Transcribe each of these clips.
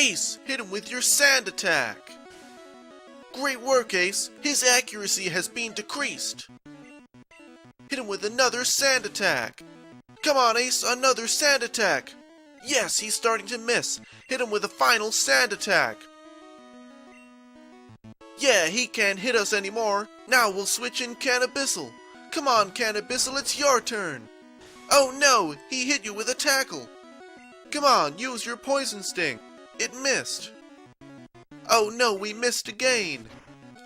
Ace, hit him with your sand attack. Great work, Ace. His accuracy has been decreased. Hit him with another sand attack. Come on, Ace, another sand attack. Yes, he's starting to miss. Hit him with a final sand attack. Yeah, he can't hit us anymore. Now we'll switch in Cannabissel. Come on, Cannabissel, it's your turn. Oh no, he hit you with a tackle. Come on, use your poison sting. It missed. Oh no, we missed again.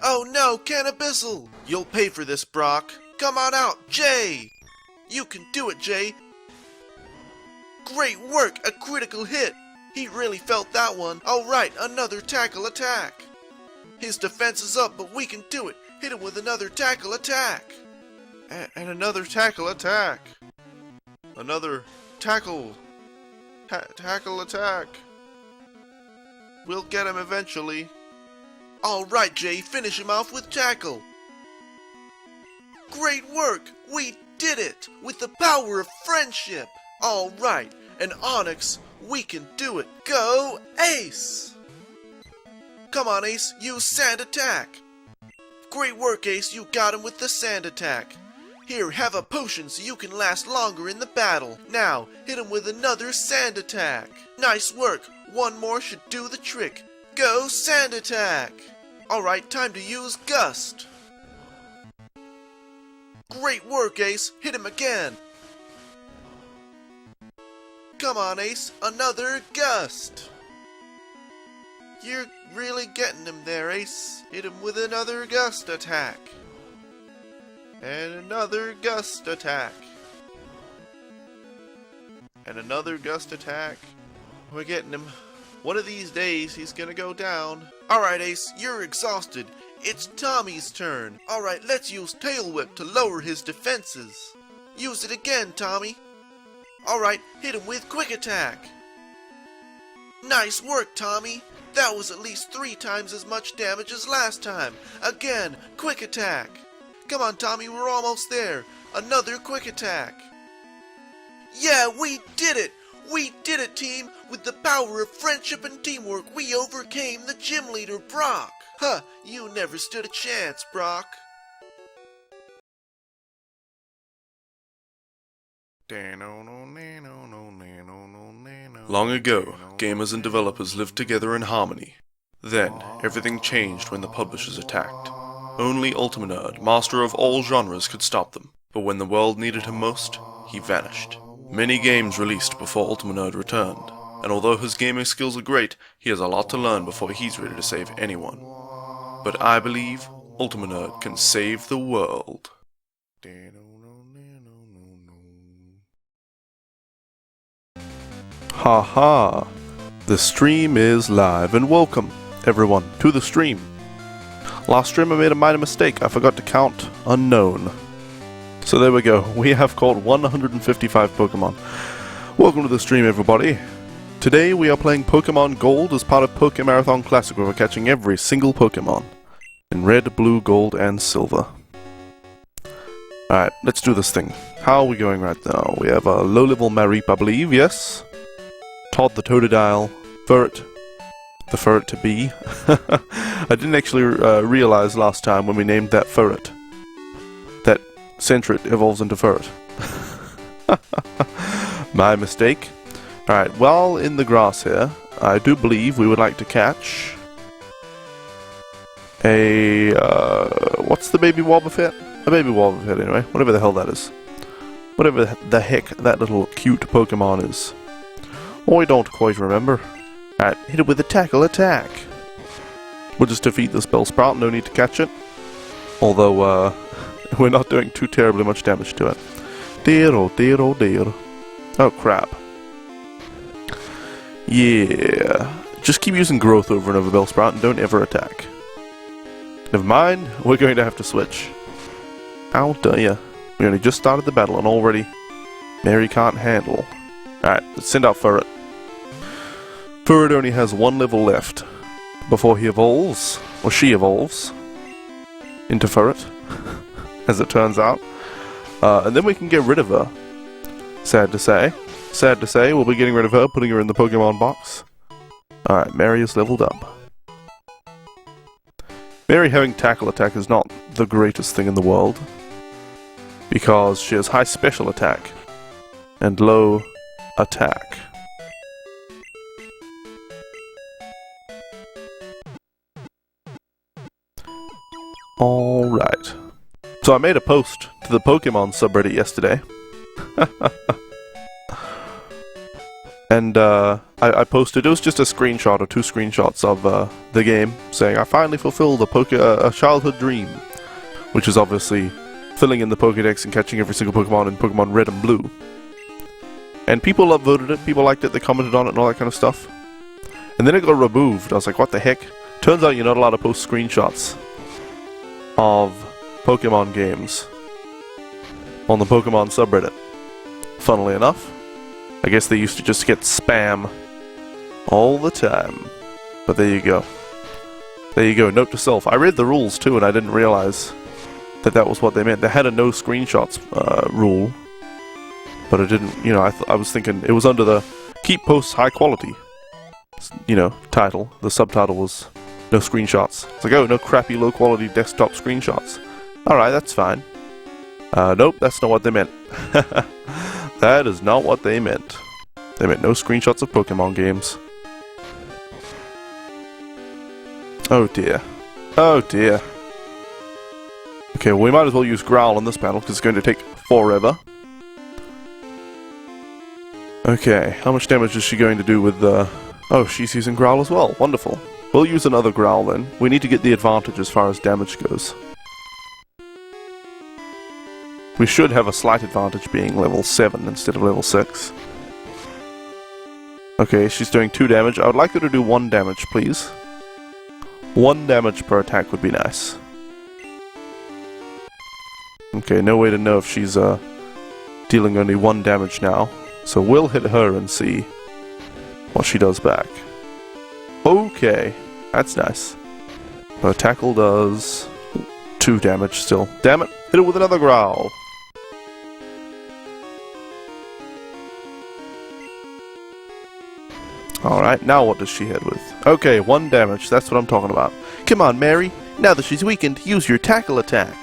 Oh no, Cannabissel. You'll pay for this, Brock. Come on out, Jay. You can do it, Jay. Great work, a critical hit. He really felt that one. Alright, another tackle attack. His defense is up, but we can do it. Hit him with another tackle attack. And another tackle attack. Another tackle attack. We'll get him eventually. Alright, Jay, finish him off with tackle. Great work! We did it! With the power of friendship! Alright, and Onyx, we can do it! Go, Ace! Come on, Ace, use sand attack! Great work, Ace, you got him with the sand attack. Here, have a potion so you can last longer in the battle. Now, hit him with another sand attack. Nice work! One more should do the trick. Go, sand attack! Alright, time to use Gust. Great work, Ace! Hit him again! Come on, Ace! Another Gust! You're really getting him there, Ace. Hit him with another Gust attack. And another Gust attack. And another Gust attack. We're getting him. One of these days, he's gonna go down. Alright, Ace, you're exhausted. It's Tommy's turn. Alright, let's use Tail Whip to lower his defenses. Use it again, Tommy. Alright, hit him with Quick Attack. Nice work, Tommy. That was at least 3 times as much damage as last time. Again, Quick Attack. Come on, Tommy, we're almost there. Another Quick Attack. Yeah, we did it! We did it, team! With the power of friendship and teamwork, we overcame the gym leader, Brock! Huh, you never stood a chance, Brock. Long ago, gamers and developers lived together in harmony. Then, everything changed when the publishers attacked. Only Ultimanerd, master of all genres, could stop them. But when the world needed him most, he vanished. Many games released before Ultimanerd returned, and although his gaming skills are great, he has a lot to learn before he's ready to save anyone. But I believe Ultimanerd can save the world. Haha! The stream is live, and welcome, everyone, to the stream. Last stream I made a minor mistake. I forgot to count unknown. So there we go. We have caught 155 Pokemon. Welcome to the stream, everybody. Today we are playing Pokemon Gold as part of Pokémarathon Classic, where we're catching every single Pokemon in red, blue, gold, and silver. Alright, let's do this thing. How are we going right now? We have a low-level Mareep, I believe, yes? Todd the Totodile, Ferret, the Ferret to be. I didn't actually realize last time when we named that Ferret that Sentret evolves into Ferret. My mistake. Alright, while in the grass here, I do believe we would like to catch a, what's the baby Wobbuffet? A baby Wobbuffet anyway, whatever the hell that is. Whatever the heck that little cute Pokemon is. I don't quite remember. Alright, hit it with a tackle attack. We'll just defeat this Bellsprout, no need to catch it. Although, we're not doing too terribly much damage to it. Dear oh dear oh dear. Oh crap. Yeah. Just keep using growth over and over Bellsprout and don't ever attack. Never mind, we're going to have to switch. How dare ya. We only just started the battle and already Mary can't handle. Alright, let's send out Ferret. Ferret only has 1 level left before he evolves, or she evolves, into Ferret, as it turns out. And then we can get rid of her. Sad to say. Sad to say, we'll be getting rid of her, putting her in the Pokemon box. Alright, Mary is leveled up. Mary having tackle attack is not the greatest thing in the world, because she has high special attack and low attack. Alright. So I made a post to the Pokemon subreddit yesterday. And I posted, it was just a screenshot or 2 screenshots of the game saying, I finally fulfilled a childhood dream. Which is obviously filling in the Pokedex and catching every single Pokemon in Pokemon Red and Blue. And people upvoted it, people liked it, they commented on it and all that kind of stuff. And then it got removed. I was like, what the heck? Turns out you're not allowed to post screenshots of Pokemon games on the Pokemon subreddit. Funnily enough, I guess they used to just get spam all the time. But there you go. There you go, note to self. I read the rules too and I didn't realize that was what they meant. They had a no screenshots rule, but it didn't, you know, I was thinking it was under the keep posts high quality, you know, title. The subtitle was no screenshots. It's like, oh, no crappy low quality desktop screenshots. Alright, that's fine. Nope, that's not what they meant. That is not what they meant. They meant no screenshots of Pokemon games. Oh dear. Oh dear. Okay, well we might as well use Growl in this battle, because it's going to take forever. Okay, how much damage is she going to do with the... Oh, she's using Growl as well. Wonderful. We'll use another Growl then. We need to get the advantage as far as damage goes. We should have a slight advantage being level 7 instead of level 6. Okay, she's doing 2 damage. I would like her to do 1 damage, please. 1 damage per attack would be nice. Okay, no way to know if she's dealing only 1 damage now. So we'll hit her and see what she does back. Okay, that's nice. Her tackle does 2 damage still. Damn it, hit it with another Growl. Alright, now what does she hit with? Okay, 1 damage, that's what I'm talking about. Come on, Mary, now that she's weakened, use your tackle attack.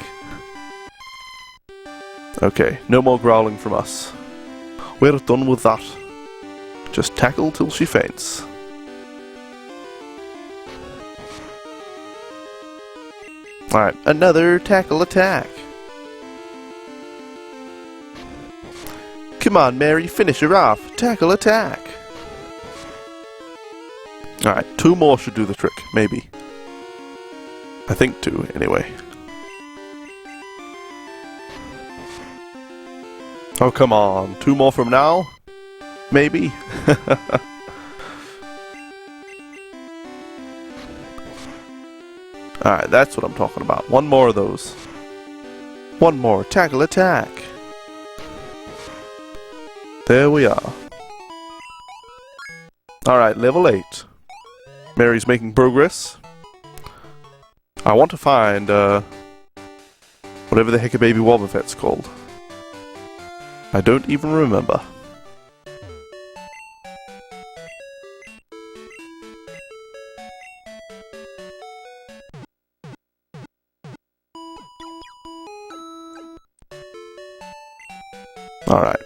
Okay, no more growling from us. We're done with that. Just tackle till she faints. Alright, another tackle attack. Come on, Mary, finish her off. Tackle attack. Alright, 2 more should do the trick, maybe. I think 2, anyway. Oh, come on. 2 more from now? Maybe? Alright, that's what I'm talking about. 1 more of those. 1 more. Tackle attack. There we are. Alright, level 8. Mary's making progress. I want to find, whatever the heck a baby Wobbuffet's called. I don't even remember. Alright.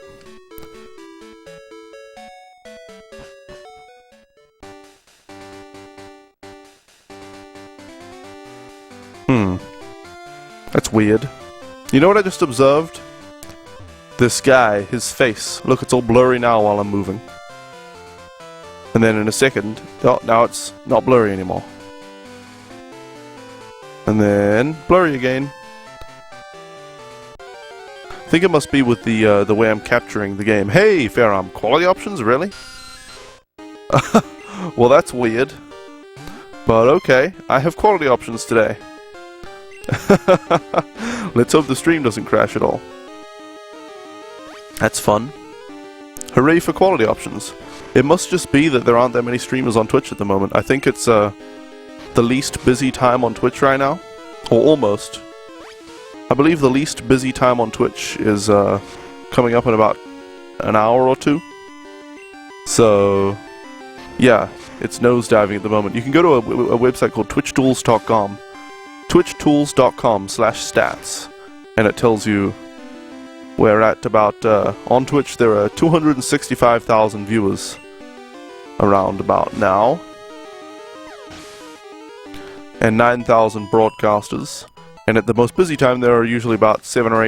That's weird. You know what I just observed? This guy, his face. Look, it's all blurry now while I'm moving. And then in a second, oh, now it's not blurry anymore. And then blurry again. I think it must be with the way I'm capturing the game. Hey, Fairarm, quality options, really? Well, that's weird. But okay, I have quality options today. Let's hope the stream doesn't crash at all. That's fun. Hooray for quality options. It must just be that there aren't that many streamers on Twitch at the moment. I think it's the least busy time on Twitch right now. Or almost. I believe the least busy time on Twitch is coming up in about an hour or 2. So Yeah, it's nosediving at the moment. You can go to a website called twitchtools.com. twitchtools.com/stats. And it tells you we're at about, on Twitch there are 265,000 viewers around about now. And 9,000 broadcasters. And at the most busy time there are usually about 700,000 or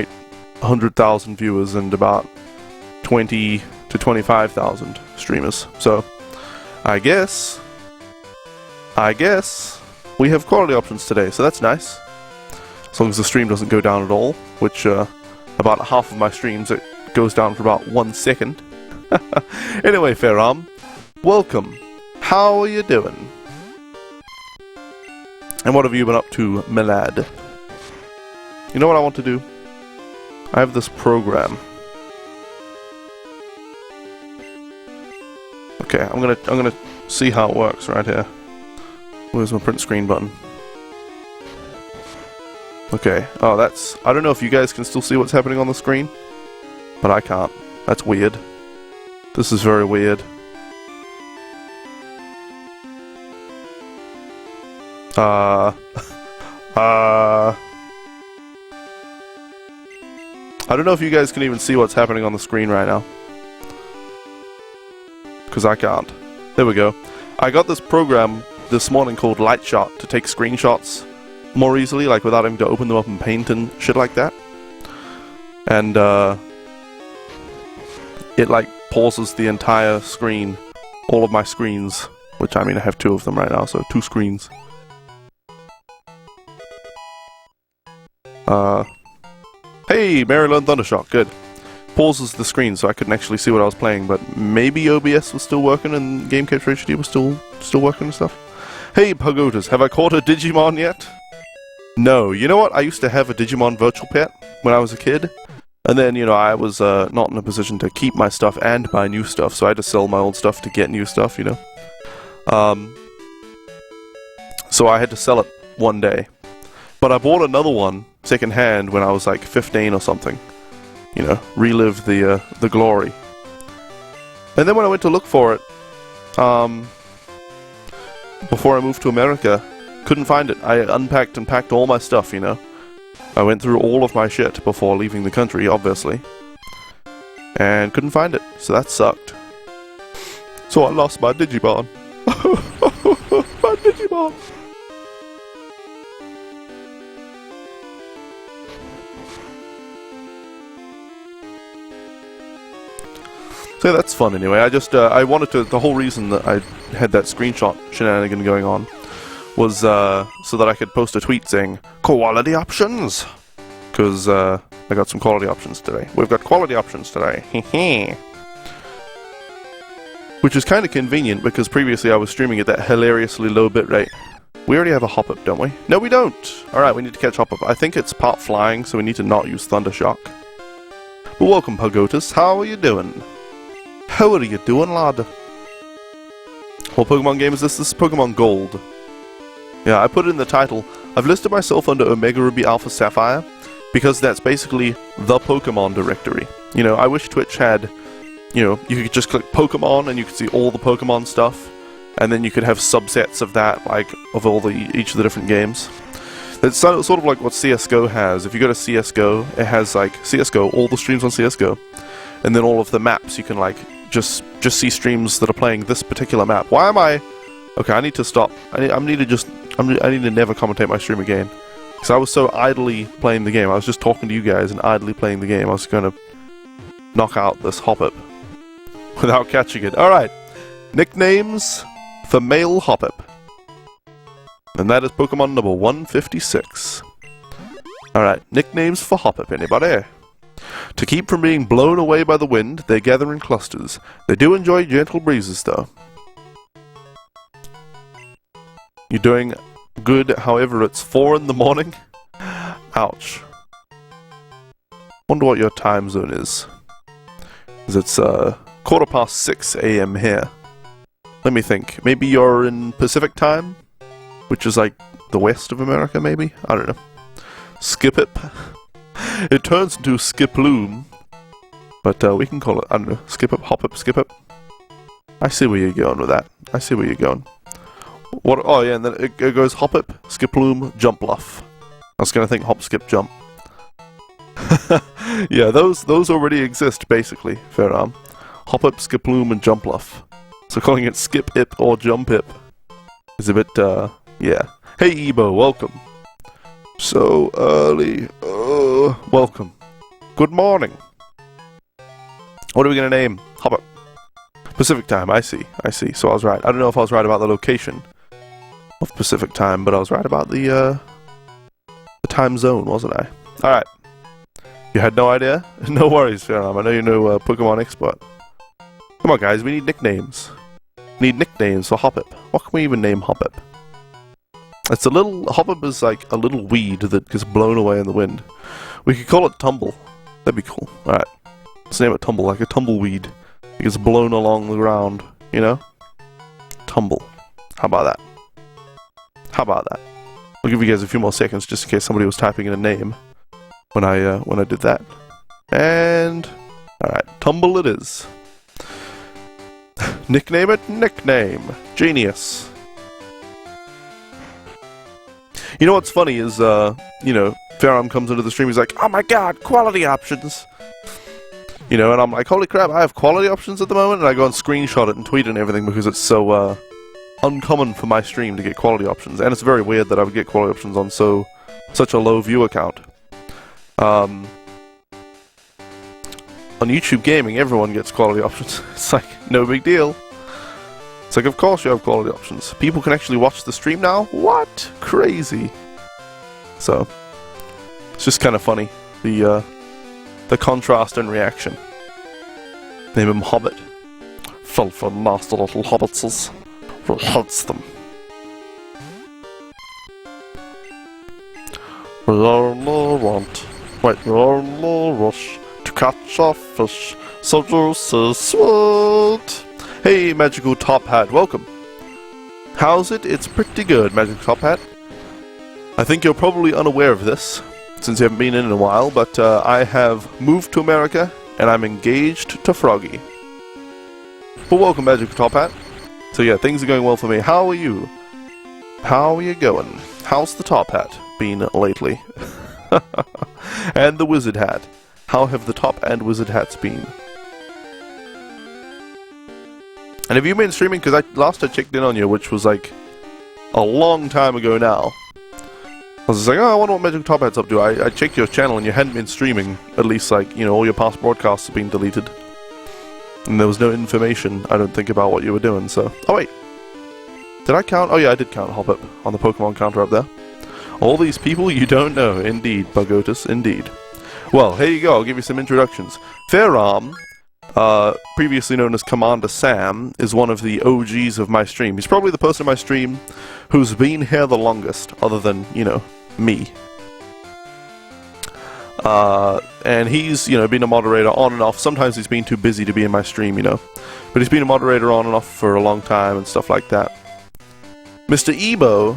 800,000 viewers and about 20 to 25,000 streamers. So, I guess we have quality options today, so that's nice. As long as the stream doesn't go down at all, which about half of my streams it goes down for about 1 second. Anyway, Ferram, welcome. How are you doing? And what have you been up to, my lad? You know what I want to do? I have this program. Okay, I'm gonna see how it works right here. Where's my print screen button? Okay. Oh, that's... I don't know if you guys can still see what's happening on the screen, but I can't. That's weird. This is very weird. I don't know if you guys can even see what's happening on the screen right now. Because I can't. There we go. I got this program this morning called Lightshot to take screenshots more easily, like without having to open them up in Paint and shit like that. And it like pauses the entire screen, all of my screens, which I mean I have 2 of them right now, so 2 screens. Hey, Maryland Thundershock, good. Pauses the screen so I couldn't actually see what I was playing, but maybe OBS was still working and Game Capture HD was still working and stuff. Hey, Pugotas, have I caught a Digimon yet? No, you know what? I used to have a Digimon virtual pet when I was a kid, and then, you know, I was not in a position to keep my stuff and buy new stuff, so I had to sell my old stuff to get new stuff, you know? So I had to sell it one day. But I bought another one second-hand when I was like 15 or something. You know, relive the glory. And then when I went to look for it, before I moved to America, couldn't find it. I unpacked and packed all my stuff, you know. I went through all of my shit before leaving the country, obviously. And couldn't find it, so that sucked. So I lost my Digimon. My Digimon! So that's fun anyway. I just, I wanted to, the whole reason that I had that screenshot shenanigan going on was so that I could post a tweet saying, quality options! Because I got some quality options today. We've got quality options today. Which is kind of convenient because previously I was streaming at that hilariously low bitrate. We already have a hop-up, don't we? No, we don't! Alright, we need to catch hop-up. I think it's part flying, so we need to not use Thundershock. But welcome, Pugotus. How are you doing? How are you doing, lad? What Pokemon game is this? This is Pokemon Gold. Yeah, I put it in the title. I've listed myself under Omega Ruby Alpha Sapphire because that's basically the Pokemon directory. You know, I wish Twitch had, you know, you could just click Pokemon and you could see all the Pokemon stuff, and then you could have subsets of that, like, of all each of the different games. It's sort of like what CSGO has. If you go to CSGO, it has, like, CSGO, all the streams on CSGO, and then all of the maps you can, like, just see streams that are playing this particular map. Why am I... Okay, I need to stop. I need to never commentate my stream again. Because I was so idly playing the game. I was just talking to you guys and idly playing the game. I was going to knock out this Hoppip without catching it. Alright. Nicknames for male Hoppip. And that is Pokemon number 156. Alright, nicknames for Hoppip, anybody? To keep from being blown away by the wind, they gather in clusters. They do enjoy gentle breezes, though. You're doing good, however, it's 4 in the morning? Ouch. Wonder what your time zone is. 'Cause it's 6:15 AM here. Let me think. Maybe you're in Pacific time? Which is like the west of America, maybe? I don't know. Skipip. It turns into Skiploom. But we can call it, I don't know, Skipip, Hoppip, Skipip. I see where you're going with that. I see where you're going. What? Oh yeah, and then it goes Hoppip, Skiploom, Jumpluff. I was gonna think Hop, Skip, Jump. Yeah, those already exist basically. Fair arm. Hoppip, Skiploom, and Jumpluff. So calling it Skip-Ip or Jump-Ip is a bit, yeah. Hey Ebo, welcome. So early. Welcome. Good morning. What are we gonna name? Hoppip. Pacific time, I see. So I was right. I don't know if I was right about the location of Pacific time, but I was right about the time zone, wasn't I? Alright. You had no idea? No worries, Fairarm. I know you know Pokemon expert. Come on, guys, we need nicknames. We need nicknames for Hoppip. What can we even name Hoppip? Hoppip is like a little weed that gets blown away in the wind. We could call it Tumble. That'd be cool. Alright. Let's name it Tumble, like a tumbleweed. It gets blown along the ground, you know? Tumble. How about that? How about that? I'll give you guys a few more seconds just in case somebody was typing in a name when I did that. And alright, Tumble it is. Nickname it Nickname. Genius. You know what's funny is you know, Fairarm comes into the stream, he's like, oh my god, quality options. You know, and I'm like, holy crap, I have quality options at the moment, and I go and screenshot it and tweet it and everything because it's so uncommon for my stream to get quality options, and it's very weird that I would get quality options on such a low view count. On YouTube Gaming, everyone gets quality options. It's like, no big deal. It's like, of course you have quality options. People can actually watch the stream now? What? Crazy. So, it's just kind of funny, the contrast and reaction. Name him Hobbit. Filthy, nasty little hobbitses. Who hates them? We only want, wait, we only rush to catch a fish, so juicy sweet. Hey, Magical Top Hat, welcome. How's it? It's pretty good, Magical Top Hat. I think you're probably unaware of this, since you haven't been in a while, but I have moved to America, and I'm engaged to Froggy. But welcome, Magical Top Hat. So yeah, things are going well for me. How are you? How are you going? How's the Top Hat been lately? And the Wizard Hat. How have the Top and Wizard Hats been? And have you been streaming? Because last I checked in on you, which was like a long time ago now. I was just like, oh, I wonder what Magic Top Hat's up to. I checked your channel and you hadn't been streaming. At least, like, you know, all your past broadcasts have been deleted. And there was no information, I don't think, about what you were doing, so... Oh, wait. Did I count? Oh, yeah, I did count Hoppip on the Pokemon counter up there. All these people you don't know. Indeed, Bugotus, indeed. Well, here you go. I'll give you some introductions. Fairarm, previously known as Commander Sam, is one of the OGs of my stream. He's probably the person in my stream who's been here the longest, other than, you know, me. And he's, you know, been a moderator on and off. Sometimes he's been too busy to be in my stream, you know. But he's been a moderator on and off for a long time and stuff like that. Mr. Ebo,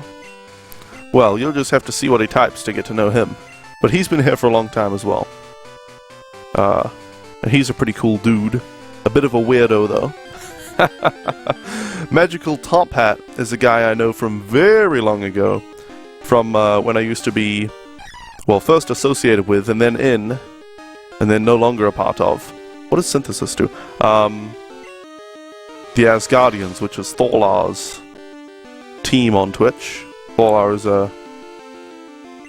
well, you'll just have to see what he types to get to know him. But he's been here for a long time as well. And he's a pretty cool dude. A bit of a weirdo, though. Magical Top Hat is a guy I know from very long ago. From when I used to be... well, first associated with, and then in, and then no longer a part of. What does Synthesis do? The Asgardians, which is Thorlar's team on Twitch. Thorlar is a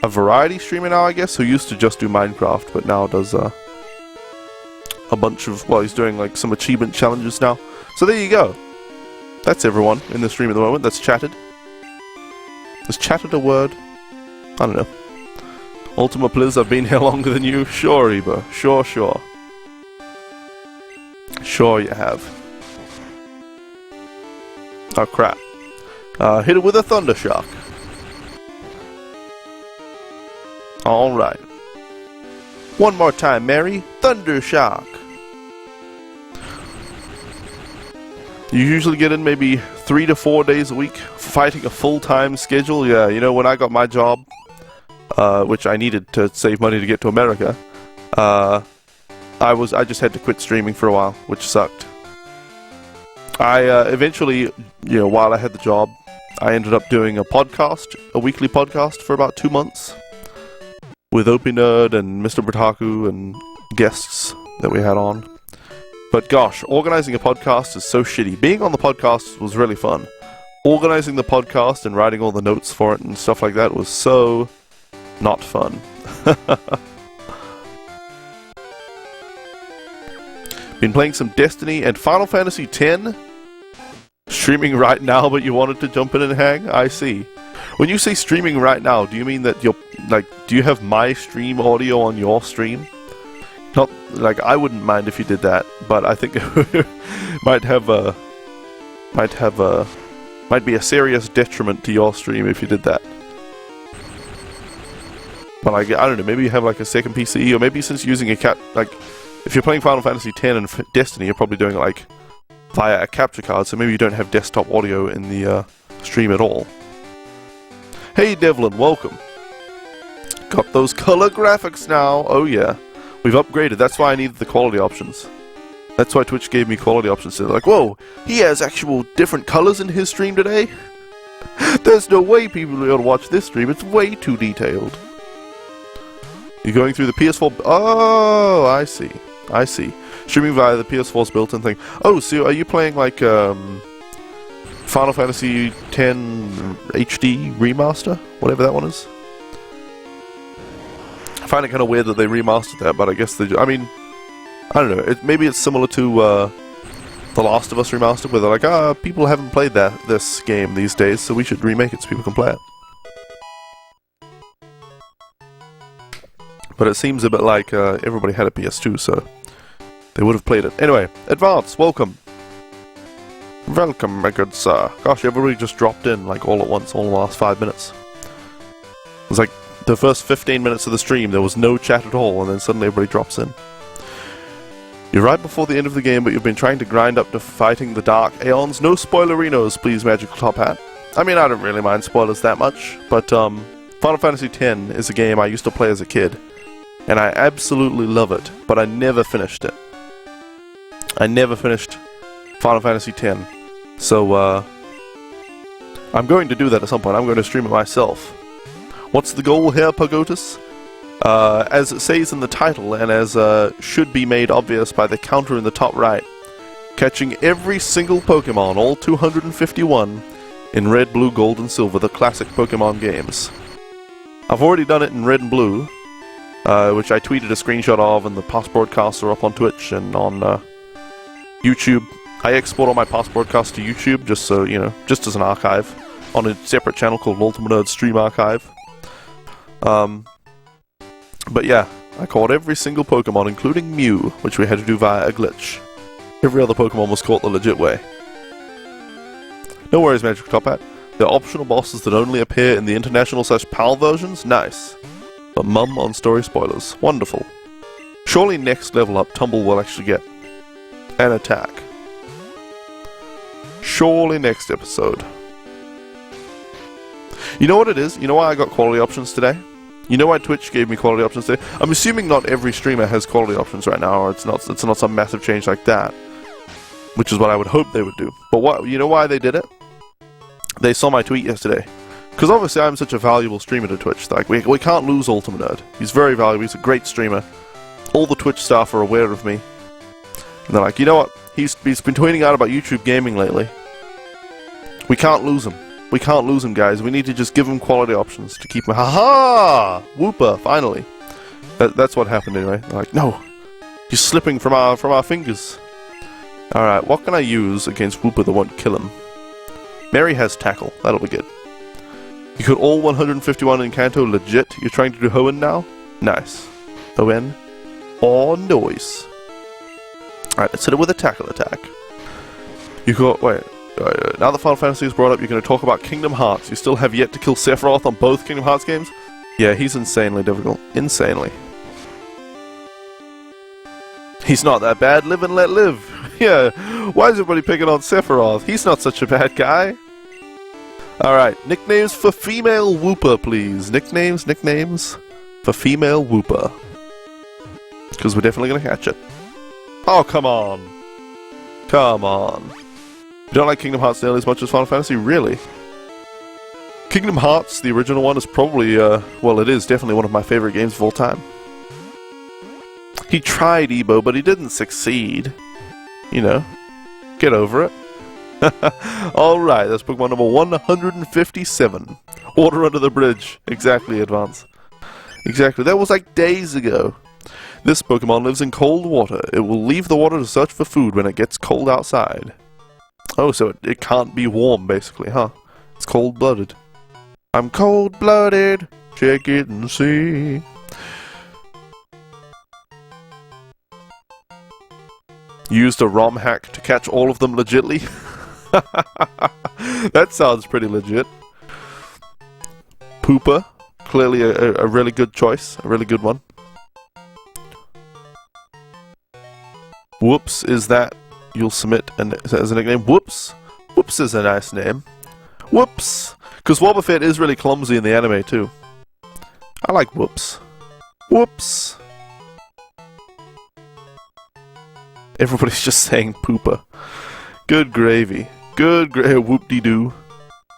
variety streamer now, I guess, who used to just do Minecraft, but now does a bunch of, well, he's doing like some achievement challenges now. So there you go. That's everyone in the stream at the moment that's chatted. Has chatted a word? I don't know. Ultima Pliz, I've been here longer than you. Sure, Ebo. Sure, sure. Sure you have. Oh, crap. Hit it with a Thunder Shock. Alright. One more time, Mary. Thunder Shock. You usually get in maybe 3 to 4 days a week, fighting a full-time schedule. Yeah, you know, when I got my job, which I needed to save money to get to America, I just had to quit streaming for a while, which sucked. I eventually, while I had the job, I ended up doing a weekly podcast for about 2 months with Opie Nerd and Mr. Britaku and guests that we had on. But gosh, organizing a podcast is so shitty. Being on the podcast was really fun. Organizing the podcast and writing all the notes for it and stuff like that was so not fun. Been playing some Destiny and Final Fantasy X. Streaming right now, but you wanted to jump in and hang? I see. When you say streaming right now, do you mean that do you have my stream audio on your stream? Not, I wouldn't mind if you did that, but I think it might be a serious detriment to your stream if you did that. But I don't know, maybe you have a second PC, or maybe since you're using if you're playing Final Fantasy X and Destiny, you're probably doing it via a capture card, so maybe you don't have desktop audio in the stream at all. Hey Devlin, welcome. Got those color graphics now. Oh yeah, we've upgraded. That's why I needed the quality options. That's why Twitch gave me quality options. So they're like, whoa, he has actual different colors in his stream today? There's no way people will be able to watch this stream. It's way too detailed. You're going through the PS4... Oh, I see. I see. Streaming via the PS4's built-in thing. Oh, so are you playing Final Fantasy X HD Remaster? Whatever that one is? I find it kind of weird that they remastered that, but I guess they... I mean, I don't know. Maybe it's similar to The Last of Us Remastered, where they're like, people haven't played this game these days, so we should remake it so people can play it. But it seems a bit like everybody had a PS2, so they would have played it. Anyway, Advance, welcome. Welcome, my good sir. Gosh, everybody just dropped in all at once, all in the last 5 minutes. It was the first 15 minutes of the stream, there was no chat at all, and then suddenly everybody drops in. You're right before the end of the game, but you've been trying to grind up to fighting the Dark Aeons. No spoilerinos, please, Magical Top Hat. I mean, I don't really mind spoilers that much, but Final Fantasy X is a game I used to play as a kid. And I absolutely love it, but I never finished it. I never finished Final Fantasy X. So, I'm going to do that at some point. I'm going to stream it myself. What's the goal here, Pagotus? As it says in the title, and as should be made obvious by the counter in the top right, catching every single Pokemon, all 251, in Red, Blue, Gold, and Silver, the classic Pokemon games. I've already done it in Red and Blue, which I tweeted a screenshot of, and the past broadcasts are up on Twitch and on YouTube. I export all my past broadcasts to YouTube, just so, just as an archive, on a separate channel called Ultimate Nerd Stream Archive. But yeah, I caught every single Pokemon, including Mew, which we had to do via a glitch. Every other Pokemon was caught the legit way. No worries, Magic Top Hat. They're optional bosses that only appear in the international/PAL versions? Nice. But mum on story spoilers. Wonderful. Surely next level up, Tumble will actually get an attack. Surely next episode. You know what it is? You know why I got quality options today? You know why Twitch gave me quality options today? I'm assuming not every streamer has quality options right now, or it's not some massive change like that. Which is what I would hope they would do. But you know why they did it? They saw my tweet yesterday. Because obviously I'm such a valuable streamer to Twitch. We can't lose Ultimate Nerd. He's very valuable, he's a great streamer. All the Twitch staff are aware of me. And they're like, you know what? He's been tweeting out about YouTube gaming lately. We can't lose him. We can't lose him, guys. We need to just give him quality options to keep him. Ha-ha! Whooper, finally. That's what happened anyway. They're like, no. He's slipping from our fingers. Alright, what can I use against Whooper that won't kill him? Mary has Tackle. That'll be good. You got all 151 in Kanto legit? You're trying to do Hoenn now? Nice. Hoenn. Oh, noise. Alright, let's hit it with a Tackle attack. You got... Wait. Now that Final Fantasy is brought up, you're going to talk about Kingdom Hearts. You still have yet to kill Sephiroth on both Kingdom Hearts games? Yeah, he's insanely difficult. Insanely. He's not that bad. Live and let live. Yeah, why is everybody picking on Sephiroth? He's not such a bad guy. Alright, nicknames for female Whooper, please. Nicknames for female Whooper. Because we're definitely going to catch it. Oh, come on. Come on. You don't like Kingdom Hearts nearly as much as Final Fantasy? Really? Kingdom Hearts, the original one, is probably, well, it is definitely one of my favorite games of all time. He tried, Ebo, but he didn't succeed. You know, get over it. Alright, that's Pokemon number 157. Water under the bridge. Exactly, Advance. Exactly, that was like days ago. This Pokemon lives in cold water. It will leave the water to search for food when it gets cold outside. Oh, so it can't be warm, basically, huh? It's cold-blooded. I'm cold-blooded. Check it and see. Used a ROM hack to catch all of them legitly. That sounds pretty legit. Pooper. Clearly a really good choice. A really good one. Whoops is that. You'll submit as a nickname. Whoops. Whoops is a nice name. Whoops. Because Wobbuffet is really clumsy in the anime too. I like Whoops. Whoops. Everybody's just saying Pooper. Good gravy. Good whoop-de-doo.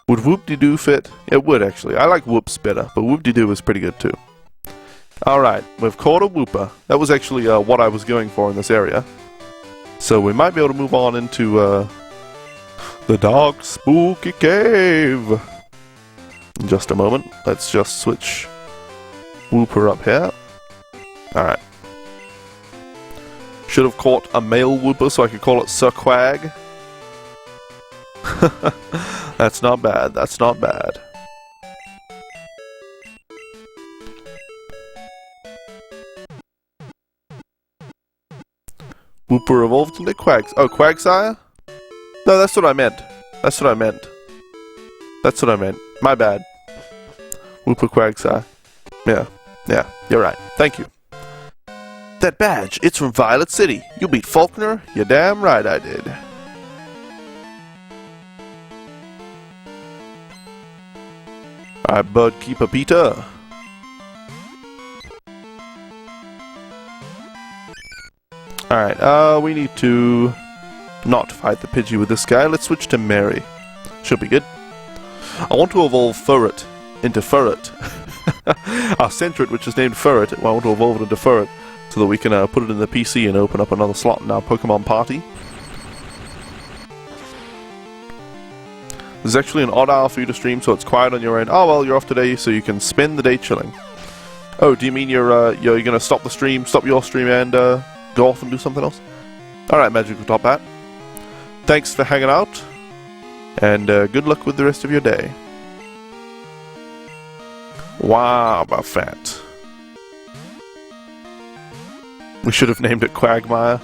Would whoop-de-doo fit? It would, actually. I like Whoops better, but whoop-de-doo is pretty good, too. Alright, we've caught a Whooper. That was actually what I was going for in this area. So we might be able to move on into the dark, spooky cave. In just a moment. Let's just switch Whooper up here. Alright. Should have caught a male Whooper so I could call it Sir Quag. That's not bad, that's not bad. Whooper evolved into Quags. Oh, Quagsire? No, that's what I meant. That's what I meant. That's what I meant. My bad. Whooper Quagsire. Yeah, you're right. Thank you. That badge, it's from Violet City. You beat Faulkner? You're damn right I did. Alright, Bud Keeper Peter. Alright, we need to not fight the Pidgey with this guy. Let's switch to Mary. Should be good. I want to evolve Furret into Furret. Our Centret, which is named Furret, I want to evolve it into Furret so that we can put it in the PC and open up another slot in our Pokemon party. There's actually an odd hour for you to stream, so it's quiet on your end. Oh well, you're off today, so you can spend the day chilling. Oh, do you mean you're gonna stop the stream, stop your stream, and go off and do something else? Alright, Magical Top Hat. Thanks for hanging out, and good luck with the rest of your day. Wow, Buffet. We should have named it Quagmire.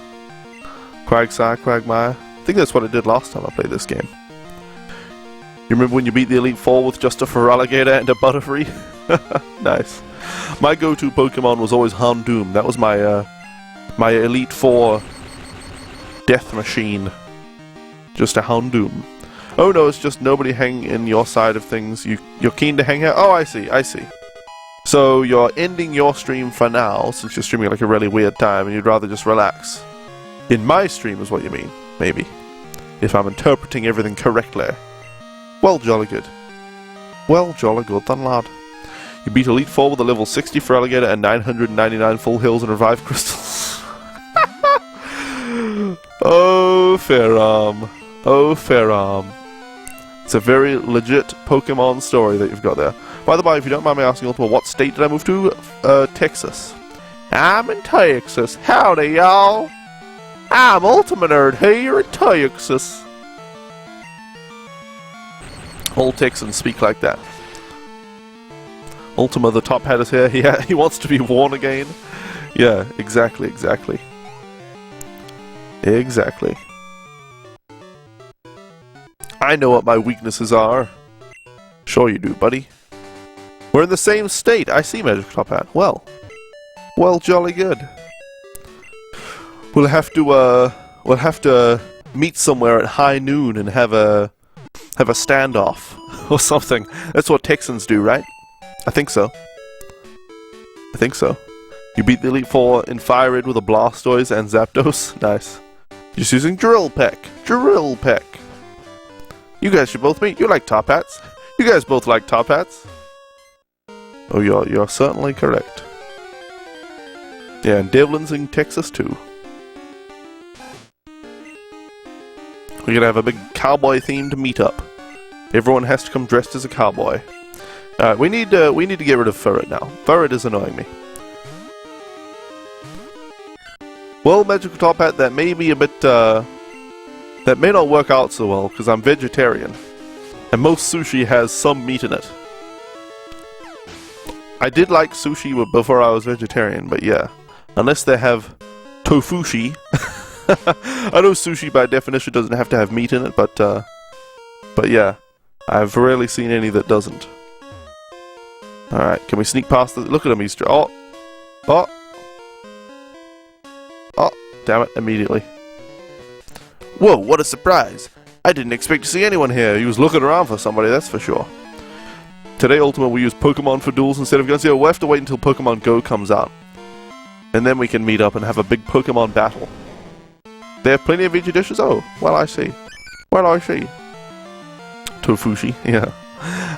Quagsire, Quagmire. I think that's what I did last time I played this game. You remember when you beat the Elite Four with just a Feraligatr and a Butterfree? Nice. My go-to Pokemon was always Houndoom. That was my my Elite Four death machine. Just a Houndoom. Oh no, it's just nobody hang in your side of things. You're keen to hang out? Oh, I see, I see. So you're ending your stream for now, since you're streaming at like a really weird time, and you'd rather just relax. In my stream is what you mean, maybe. If I'm interpreting everything correctly. Well, jolly good. Well, jolly good then, lad. You beat Elite Four with a level 60 Feraligatr and 999 full hills and revive crystals. Oh, Fairarm. Oh, Fairarm. It's a very legit Pokemon story that you've got there. By the way, if you don't mind me asking, Ultima, what state did I move to? Texas. I'm in Texas. Howdy, y'all. I'm Ultima Nerd here in Texas. All Texans speak like that. Ultima, the top hat is here. He wants to be worn again. Yeah, exactly, exactly. Exactly. I know what my weaknesses are. Sure you do, buddy. We're in the same state. I see, Magic Top Hat. Well, jolly good. We'll have to meet somewhere at high noon and have a standoff or something. That's what Texans do, right? I think so. I think so. You beat the Elite Four in Fire Red with a Blastoise and Zapdos. Nice. Just using Drill Peck. Drill Peck. You guys should both meet. You like top hats. You guys both like top hats. Oh, you're certainly correct. Yeah, and Devlin's in Texas too. We're gonna have a big cowboy-themed meetup. Everyone has to come dressed as a cowboy. Alright, we need to get rid of Furret now. Furret is annoying me. Well, Magical Top Hat, that may be a bit, that may not work out so well, because I'm vegetarian. And most sushi has some meat in it. I did like sushi before I was vegetarian, but yeah. Unless they have tofushi. I know sushi by definition doesn't have to have meat in it, but yeah. I've rarely seen any that doesn't. Alright, can we sneak past the... Look at him, he's... Oh! Oh! Oh! Damn it, immediately. Whoa, what a surprise! I didn't expect to see anyone here. He was looking around for somebody, that's for sure. Today, Ultima, we use Pokemon for duels instead of guns. Yeah, we'll have to wait until Pokemon Go comes out. And then we can meet up and have a big Pokemon battle. They have plenty of veggie dishes? Oh, well, I see. Well, I see. Tofushi, yeah.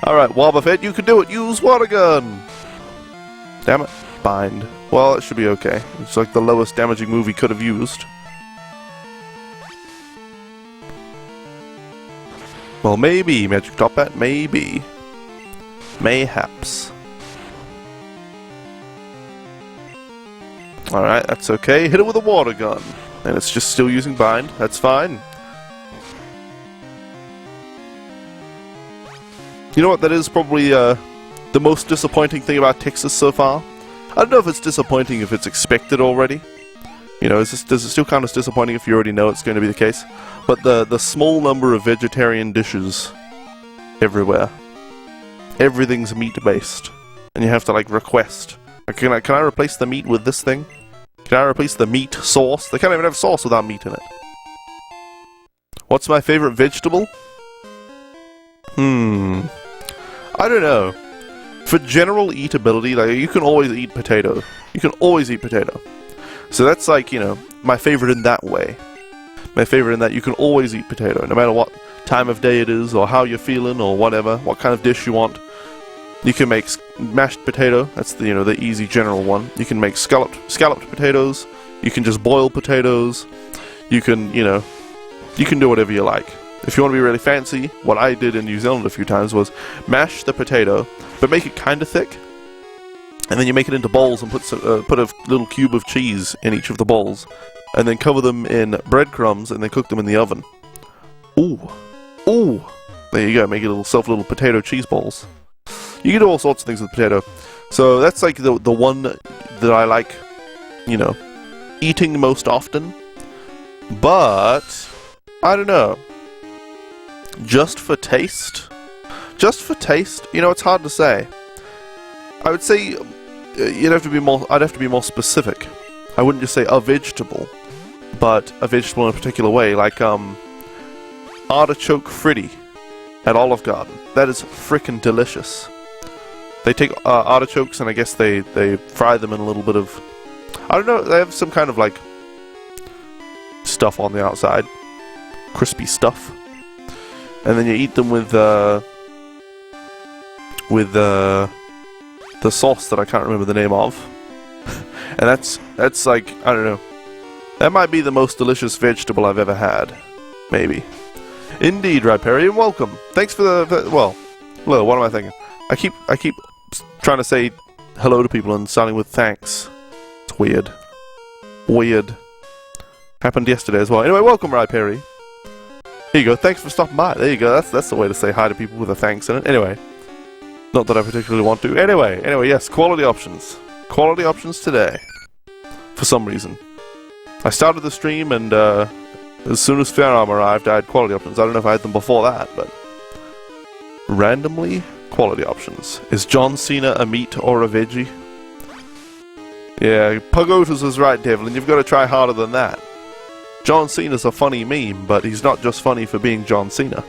Alright, Wobbuffet, you can do it! Use Water Gun! Damn it. Bind. Well, it should be okay. It's like the lowest damaging move he could have used. Well, maybe, Magic Top Hat, maybe. Mayhaps. Alright, that's okay. Hit it with a Water Gun. And it's just still using Bind. That's fine. You know what, that is probably the most disappointing thing about Texas so far. I don't know if it's disappointing if it's expected already. You know, is it still kind of disappointing if you already know it's going to be the case? But the small number of vegetarian dishes everywhere. Everything's meat-based. And you have to, like, request. Can I replace the meat with this thing? Can I replace the meat sauce? They can't even have sauce without meat in it. What's my favorite vegetable? I don't know. For general eatability, like, you can always eat potato. You can always eat potato. So that's like, you know, my favorite in that way. My favorite in that you can always eat potato, no matter what time of day it is, or how you're feeling, or whatever, what kind of dish you want. You can make mashed potato, that's the, you know, the easy general one. You can make scalloped potatoes, you can just boil potatoes, you can, you know, you can do whatever you like. If you want to be really fancy, what I did in New Zealand a few times was mash the potato, but make it kind of thick, and then you make it into bowls and put a little cube of cheese in each of the bowls, and then cover them in breadcrumbs and then cook them in the oven. Ooh. Ooh! There you go, make it little potato cheese balls. You can do all sorts of things with potato. So that's like the one that I like, you know, eating most often. But, I don't know. Just for taste? Just for taste? You know, it's hard to say. I would say I'd have to be more specific. I wouldn't just say a vegetable, but a vegetable in a particular way, like artichoke fritty at Olive Garden. That is frickin' delicious. They take artichokes and I guess they fry them in a little bit of, I don't know, they have some kind of like stuff on the outside, crispy stuff, and then you eat them with the sauce that I can't remember the name of. And that's like, I don't know, that might be the most delicious vegetable I've ever had. Maybe. Indeed, Riparian, welcome. Thanks for well, hello, what am I thinking? I keep trying to say hello to people and starting with thanks. It's weird. Weird. Happened yesterday as well. Anyway, welcome, Riparian. Here you go, thanks for stopping by. There you go, that's the way to say hi to people with a thanks in it. Anyway. Not that I particularly want to. Anyway, yes, quality options. Quality options today. For some reason. I started the stream and as soon as Firearm arrived, I had quality options. I don't know if I had them before that, but randomly, quality options. Is John Cena a meat or a veggie? Yeah, Pugotus is right, Devlin. You've got to try harder than that. John Cena's a funny meme, but he's not just funny for being John Cena.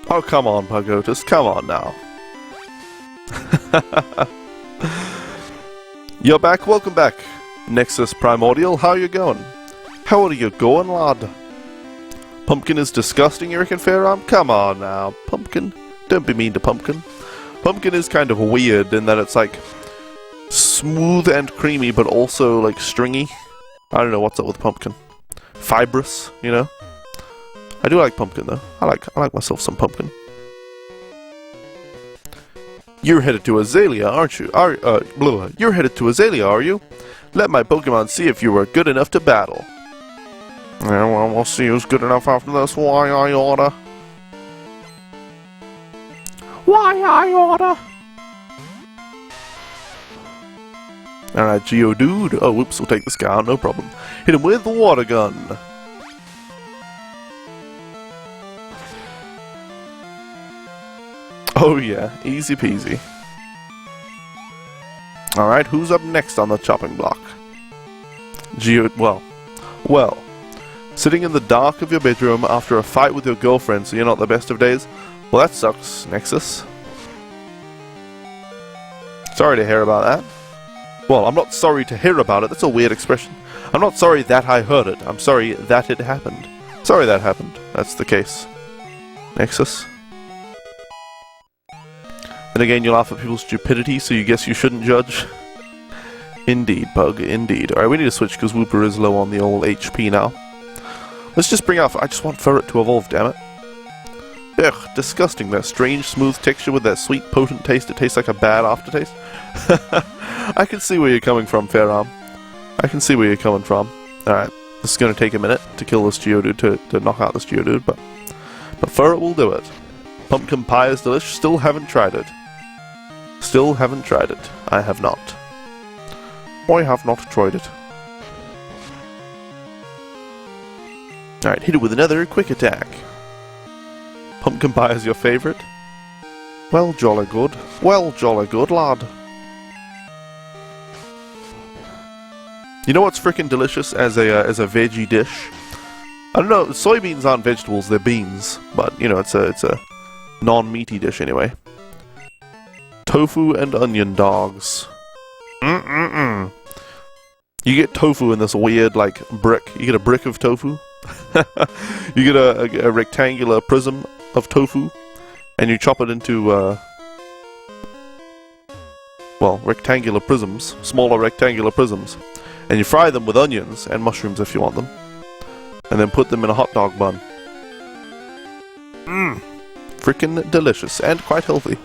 Oh, come on, Pugotus. Come on now. You're back. Welcome back. Nexus Primordial, how you going? How are you going, lad? Pumpkin is disgusting, you reckon, Fairarm? Come on now, Pumpkin. Don't be mean to Pumpkin. Pumpkin is kind of weird in that it's like smooth and creamy, but also like stringy. I don't know what's up with Pumpkin. Fibrous, you know? I do like Pumpkin though. I like myself some Pumpkin. You're headed to Azalea, aren't you? You're headed to Azalea, are you? Let my Pokemon see if you were good enough to battle. Yeah, well, we'll see who's good enough after this. Why I oughta. Why I oughta. Alright, Geodude. Oh, whoops, we'll take this guy out, no problem. Hit him with the water gun. Oh yeah, easy peasy. Alright, who's up next on the chopping block? Well, sitting in the dark of your bedroom after a fight with your girlfriend so you're not the best of days? Well, that sucks, Nexus. Sorry to hear about that. Well, I'm not sorry to hear about it, that's a weird expression. I'm not sorry that I heard it, I'm sorry that it happened. Sorry that happened, that's the case. Nexus. Then again, you laugh at people's stupidity, so you guess you shouldn't judge. Indeed, Pug, indeed. Alright, we need to switch because Wooper is low on the old HP now. Let's just bring out... I just want Ferret to evolve, damn it. Ugh, disgusting. That strange, smooth texture with that sweet, potent taste. It tastes like a bad aftertaste. I can see where you're coming from, Fairarm. I can see where you're coming from. Alright, this is going to take a minute to kill this Geodude, to knock out this Geodude, but Ferret will do it. Pumpkin pie is delicious. Still haven't tried it. Still haven't tried it. I have not. I have not tried it. Alright, hit it with another quick attack. Pumpkin pie is your favourite? Well, jolly good. Well, jolly good, lad. You know what's frickin' delicious as a veggie dish? I don't know, soybeans aren't vegetables, they're beans. But, you know, it's a non-meaty dish anyway. Tofu and onion dogs. You get tofu in this weird, like, brick. You get a brick of tofu. You get a rectangular prism of tofu. And you chop it into, rectangular prisms. Smaller rectangular prisms. And you fry them with onions and mushrooms if you want them. And then put them in a hot dog bun. Frickin' delicious. And quite healthy.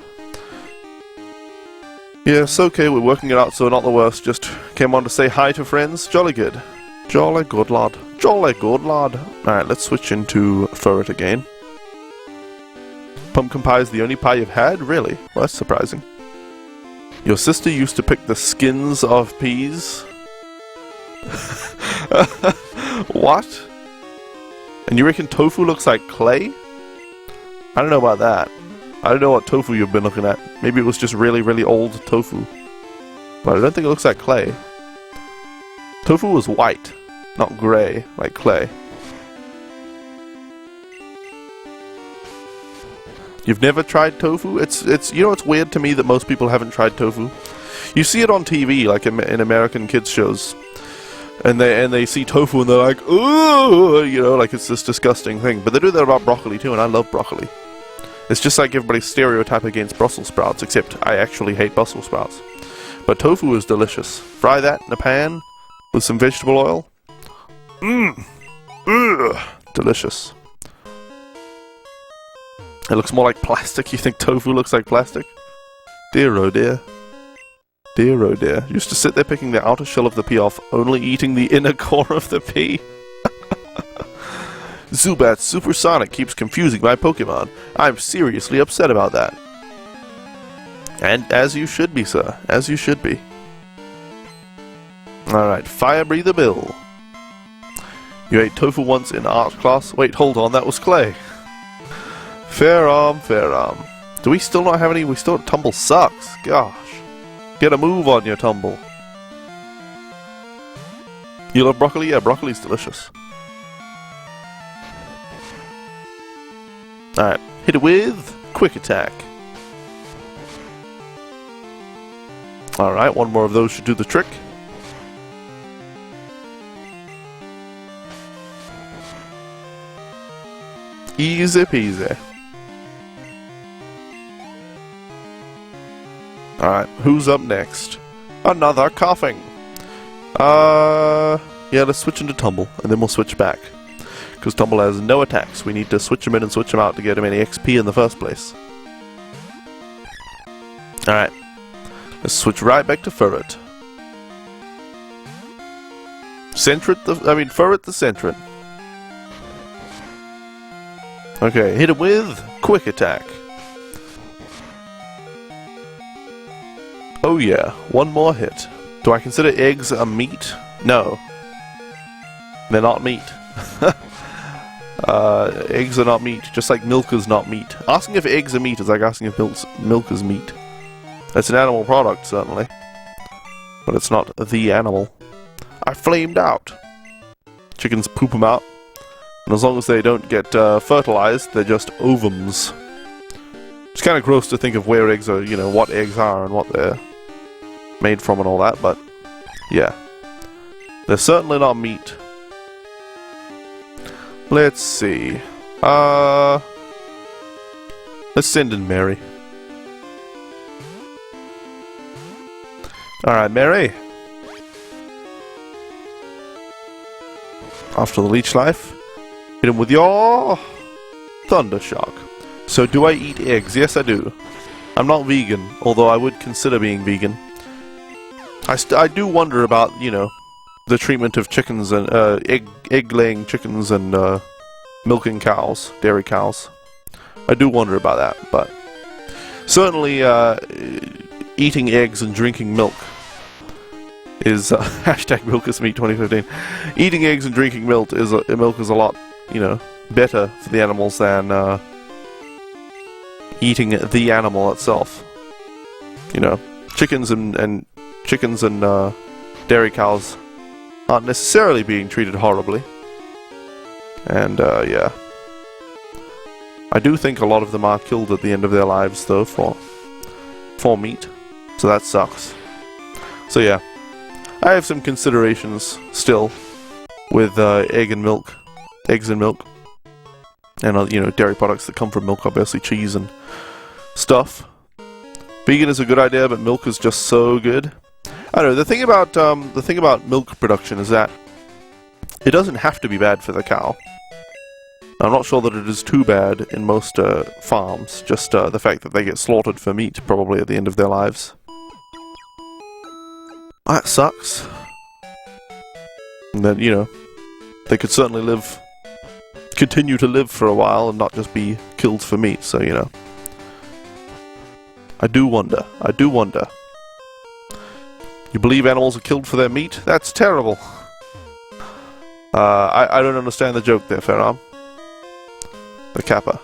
Yes, okay, we're working it out, so not the worst. Just came on to say hi to friends. Jolly good. Jolly good, lad. Jolly good, lad. Alright, let's switch into Ferret again. Pumpkin pie is the only pie you've had? Really? Well, that's surprising. Your sister used to pick the skins of peas? What? And you reckon tofu looks like clay? I don't know about that. I don't know what tofu you've been looking at. Maybe it was just really, really old tofu. But I don't think it looks like clay. Tofu was white, not grey, like clay. You've never tried tofu? It's you know, it's weird to me that most people haven't tried tofu. You see it on TV, like in American kids shows. And they see tofu and they're like, ooh, you know, like it's this disgusting thing. But they do that about broccoli too, and I love broccoli. It's just like everybody's stereotype against Brussels sprouts, except I actually hate Brussels sprouts. But tofu is delicious. Fry that in a pan with some vegetable oil. Delicious. It looks more like plastic. You think tofu looks like plastic? Dear oh dear. Dear oh dear. Used to sit there picking the outer shell of the pea off, only eating the inner core of the pea. Zubat Supersonic keeps confusing my Pokemon. I'm seriously upset about that. And as you should be, sir. As you should be. Alright, Fire Breather Bill. You ate tofu once in art class? Wait, hold on, that was clay. Fairarm, Fairarm. Do we still not have any? We still... Tumble sucks. Gosh. Get a move on your Tumble. You love broccoli? Yeah, broccoli's delicious. Alright, hit it with Quick Attack. Alright, one more of those should do the trick. Easy peasy. Alright, who's up next? Another coughing. Yeah, let's switch into Tumble, and then we'll switch back. Because Tumble has no attacks. We need to switch him in and switch him out to get him any XP in the first place. Alright. Let's switch right back to Furret. Furret the Centret. Okay, hit him with Quick Attack. Oh yeah, one more hit. Do I consider eggs a meat? No. They're not meat. Eggs are not meat, just like milk is not meat. Asking if eggs are meat is like asking if milk is meat. It's an animal product, certainly. But it's not the animal. I flamed out. Chickens poop them out. And as long as they don't get fertilized, they're just ovums. It's kind of gross to think of where eggs are, you know, what eggs are and what they're made from and all that, but yeah. They're certainly not meat. Let's see. Let's send in Mary. Alright, Mary. After the leech life, hit him with your Thunder Shock. So do I eat eggs? Yes, I do. I'm not vegan, although I would consider being vegan. I do wonder about, you know, the treatment of chickens and egg-laying chickens and milking cows, dairy cows. I do wonder about that, but certainly eating eggs and drinking milk is hashtag milk is meat 2015. Eating eggs and drinking milk is a lot, you know, better for the animals than eating the animal itself. You know, chickens and dairy cows aren't necessarily being treated horribly. And, yeah. I do think a lot of them are killed at the end of their lives, though, for meat. So that sucks. So, yeah. I have some considerations, still, with eggs and milk. And, you know, dairy products that come from milk, obviously cheese and stuff. Vegan is a good idea, but milk is just so good. I don't know, the thing about milk production is that it doesn't have to be bad for the cow. I'm not sure that it is too bad in most farms, just the fact that they get slaughtered for meat probably at the end of their lives. That sucks. And then, you know, they could certainly continue to live for a while and not just be killed for meat, so, you know. I do wonder. You believe animals are killed for their meat? That's terrible. I don't understand the joke there, Ferram. The Kappa.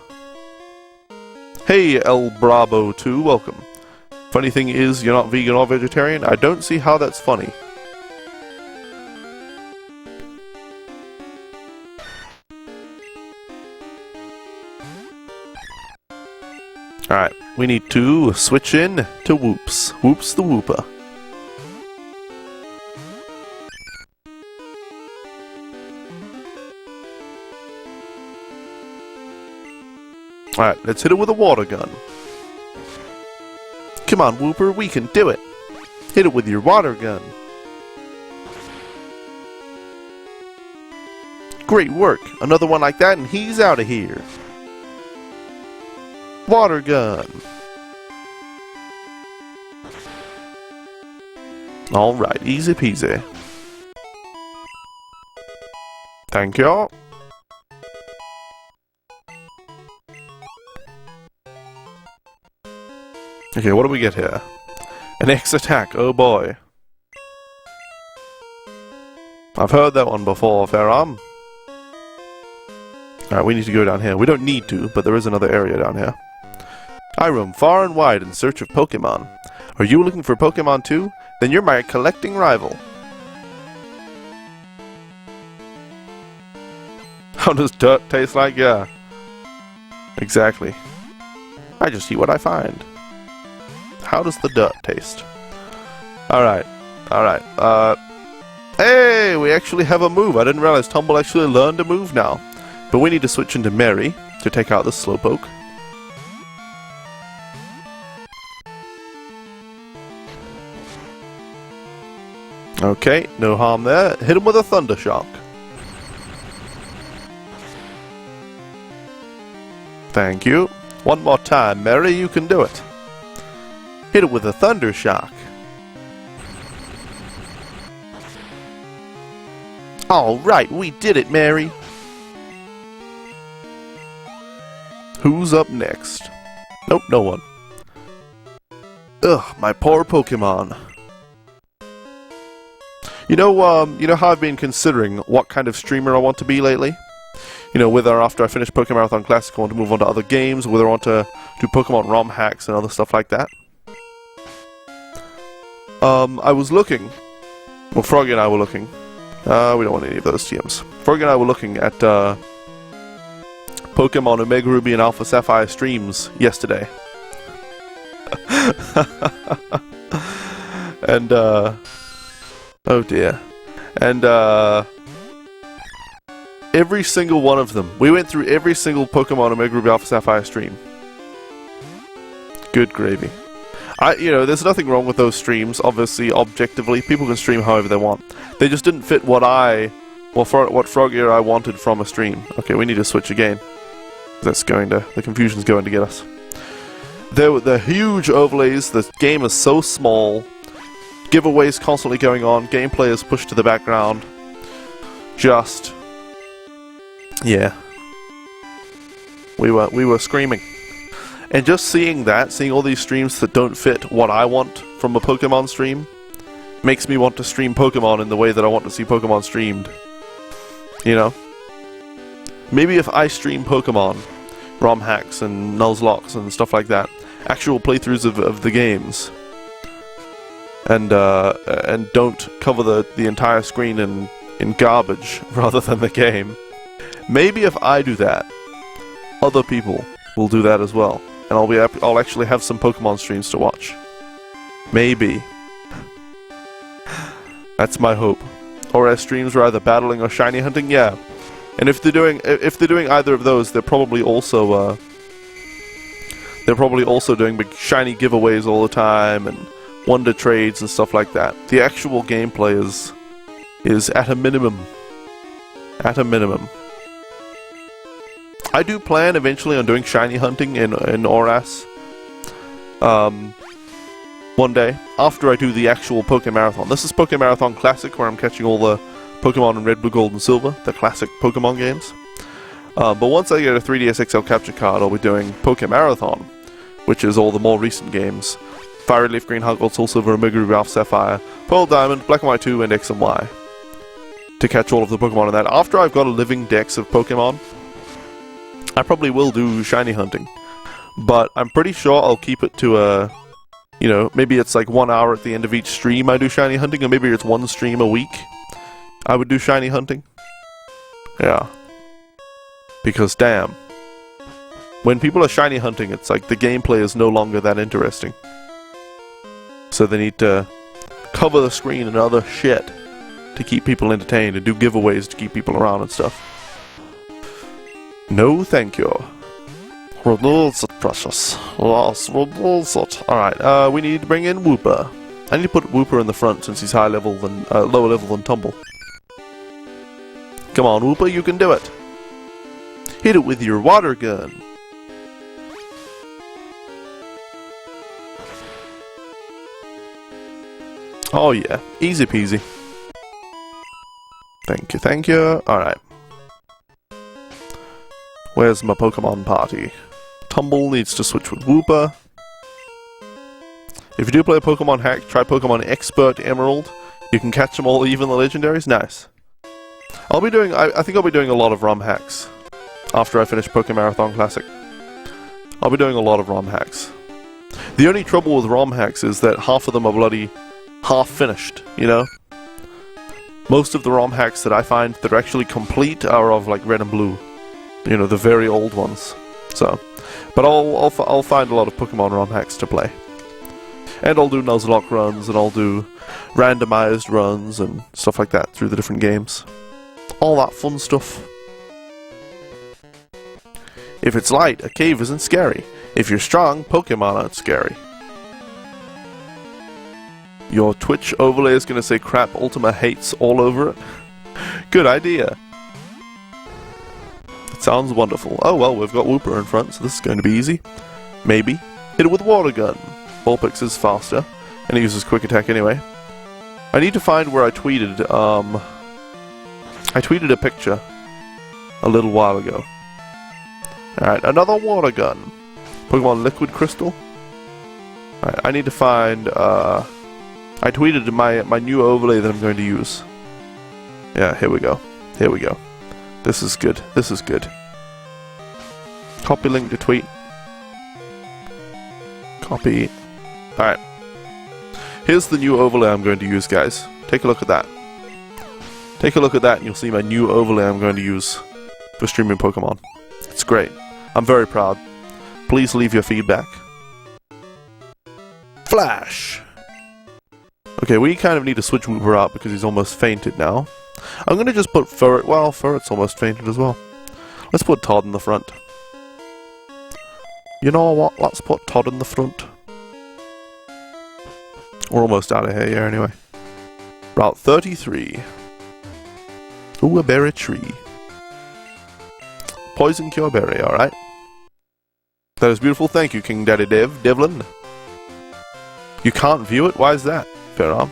Hey, El Bravo 2, welcome. Funny thing is, you're not vegan or vegetarian? I don't see how that's funny. Alright, we need to switch in to Whoops. Whoops the Whooper. Alright, let's hit it with a water gun. Come on, Whooper, we can do it. Hit it with your water gun. Great work. Another one like that and he's out of here. Water gun. Alright, easy peasy. Thank you. Okay, what do we get here? An X attack, oh boy. I've heard that one before, Ferram. Alright, we need to go down here. We don't need to, but there is another area down here. I roam far and wide in search of Pokemon. Are you looking for Pokemon too? Then you're my collecting rival. How does dirt taste like? Yeah. Exactly. I just eat what I find. How does the dirt taste? Alright. Hey, we actually have a move. I didn't realize Tumble actually learned a move now. But we need to switch into Mary to to take out this Slowpoke. Okay, no harm there. Hit him with a Thunder Shock. Thank you. One more time, Mary, you can do it. Hit it with a Thunder Shock. Alright, we did it, Mary. Who's up next? Nope, no one. Ugh, my poor Pokemon. You know how I've been considering what kind of streamer I want to be lately? You know, whether after I finish Pokémarathon Classic I want to move on to other games, whether I want to do Pokemon ROM hacks and other stuff like that. I was looking. Well, Froggy and I were looking. We don't want any of those TMs. Froggy and I were looking at Pokemon Omega Ruby and Alpha Sapphire streams yesterday. And, oh dear. And, every single one of them. We went through every single Pokemon Omega Ruby Alpha Sapphire stream. Good gravy. There's nothing wrong with those streams, obviously, objectively. People can stream however they want. They just didn't fit what Froggy or I wanted from a stream. Okay, we need to switch again. The confusion's going to get us. They're huge overlays, the game is so small, giveaways constantly going on, gameplay is pushed to the background. Just... yeah. We were screaming. And just seeing all these streams that don't fit what I want from a Pokemon stream, makes me want to stream Pokemon in the way that I want to see Pokemon streamed. You know? Maybe if I stream Pokemon, ROM hacks and Nuzlocke and stuff like that, actual playthroughs of the games, and don't cover the entire screen in garbage rather than the game, maybe if I do that, other people will do that as well. And I'll actually have some Pokemon streams to watch. Maybe. That's my hope. Or as streams were either battling or shiny hunting, yeah. And if they're doing either of those, they're probably also doing big shiny giveaways all the time and wonder trades and stuff like that. The actual gameplay is at a minimum. At a minimum. I do plan eventually on doing shiny hunting in Oras. One day, after I do the actual Pokémarathon. This is Pokémarathon Classic, where I'm catching all the Pokemon in Red, Blue, Gold, and Silver, the classic Pokemon games. But once I get a 3DS XL capture card, I'll be doing Pokémarathon, which is all the more recent games. Fire Leaf, Green, Heart Gold, Soul Silver, Omega Ruby, Alpha Sapphire, Pearl Diamond, Black and White 2, and X and Y. To catch all of the Pokemon in that. After I've got a living dex of Pokemon, I probably will do shiny hunting. But I'm pretty sure I'll keep it to a... maybe it's like 1 hour at the end of each stream I do shiny hunting, or maybe it's one stream a week I would do shiny hunting. Yeah. Because damn. When people are shiny hunting, it's like the gameplay is no longer that interesting. So they need to cover the screen and other shit to keep people entertained and do giveaways to keep people around and stuff. No thank you. Reduce it, precious. Yes, reduce it. Alright, we need to bring in Wooper. I need to put Wooper in the front since he's lower level than Tumble. Come on, Wooper, you can do it. Hit it with your water gun. Oh yeah, easy peasy. Thank you. Alright. Where's my Pokemon party? Tumble needs to switch with Wooper. If you do play a Pokemon hack, try Pokemon Expert Emerald. You can catch them all, even the legendaries. Nice. I think I'll be doing a lot of ROM hacks after I finish Pokémarathon Classic. I'll be doing a lot of ROM hacks. The only trouble with ROM hacks is that half of them are bloody half finished, you know? Most of the ROM hacks that I find that are actually complete are of like Red and Blue. You know, the very old ones. So, but I'll find a lot of Pokemon ROM hacks to play. And I'll do Nuzlocke runs, and I'll do randomized runs and stuff like that through the different games. All that fun stuff. If it's light, a cave isn't scary. If you're strong, Pokemon aren't scary. Your Twitch overlay is gonna say crap Ultima hates all over it. Good idea. It sounds wonderful. Oh well, we've got Wooper in front, so this is going to be easy. Maybe. Hit it with Water Gun. Vulpix is faster, and he uses Quick Attack anyway. I need to find where I tweeted a picture a little while ago. Alright, another Water Gun. Pokemon Liquid Crystal. Alright, I need to find, I tweeted my new overlay that I'm going to use. Yeah, here we go. Here we go. This is good. This is good. Copy link to tweet. Copy. Alright. Here's the new overlay I'm going to use, guys. Take a look at that. Take a look at that and you'll see my new overlay I'm going to use for streaming Pokemon. It's great. I'm very proud. Please leave your feedback. Flash! Okay, we kind of need to switch Wooper out because he's almost fainted now. I'm going to just put Furret. Well, Furret's almost fainted as well. Let's put Todd in the front. You know what? Let's put Todd in the front. We're almost out of here, yeah, anyway. Route 33. Ooh, a berry tree. Poison Cure Berry, alright. That is beautiful. Thank you, King Daddy Devlin. You can't view it? Why is that? Fair on.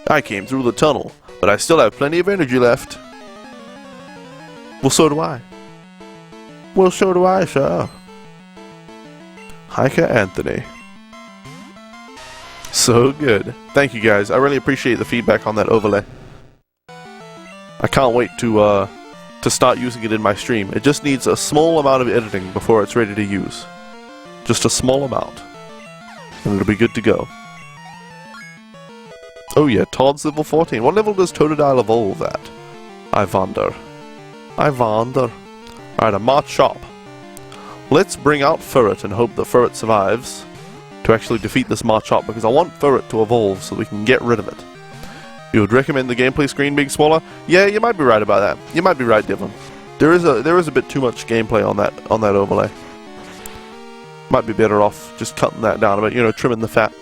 I came through the tunnel, but I still have plenty of energy left. Well, so do I. Well, so do I, sir. Hiker Anthony. So good. Thank you, guys. I really appreciate the feedback on that overlay. I can't wait to start using it in my stream. It just needs a small amount of editing before it's ready to use. Just a small amount. And it'll be good to go. Oh yeah, Todd's level 14. What level does Totodile evolve at? I wonder. I wonder. Alright, a Machop. Let's bring out Furret and hope that Furret survives to actually defeat this Machop, because I want Furret to evolve so we can get rid of it. You would recommend the gameplay screen being smaller? Yeah, you might be right about that. You might be right, Devon. There is a bit too much gameplay on that overlay. Might be better off just cutting that down a bit, you know, trimming the fat.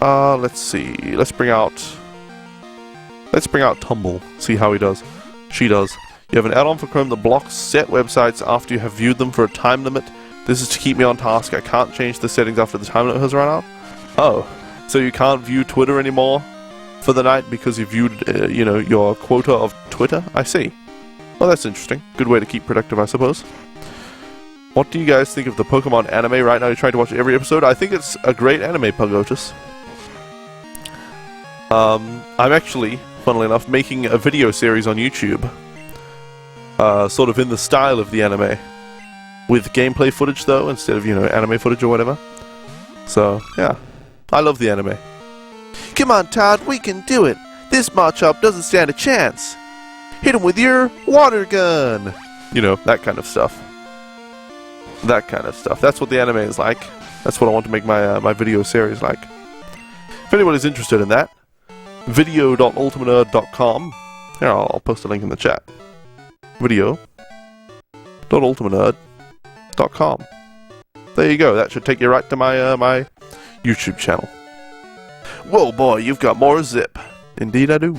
Let's see. Let's bring out Tumble. See how he does. She does. You have an add-on for Chrome that blocks set websites after you have viewed them for a time limit. This is to keep me on task. I can't change the settings after the time limit has run out. Oh, so you can't view Twitter anymore for the night because you viewed, you know, your quota of Twitter? I see. Well, that's interesting. Good way to keep productive, I suppose. What do you guys think of the Pokemon anime right now? You're trying to watch every episode? I think it's a great anime, Pugotus. I'm actually, funnily enough, making a video series on YouTube. Sort of in the style of the anime. With gameplay footage, though, instead of, you know, anime footage or whatever. So, yeah. I love the anime. Come on, Todd, we can do it! This Machop doesn't stand a chance! Hit him with your water gun! You know, that kind of stuff. That kind of stuff. That's what the anime is like. That's what I want to make my my video series like. If anybody's interested in that, video.ultimanerd.com. Here, I'll post a link in the chat. Video.ultimanerd.com. There you go. That should take you right to my my YouTube channel. Whoa, boy, you've got more zip. Indeed, I do.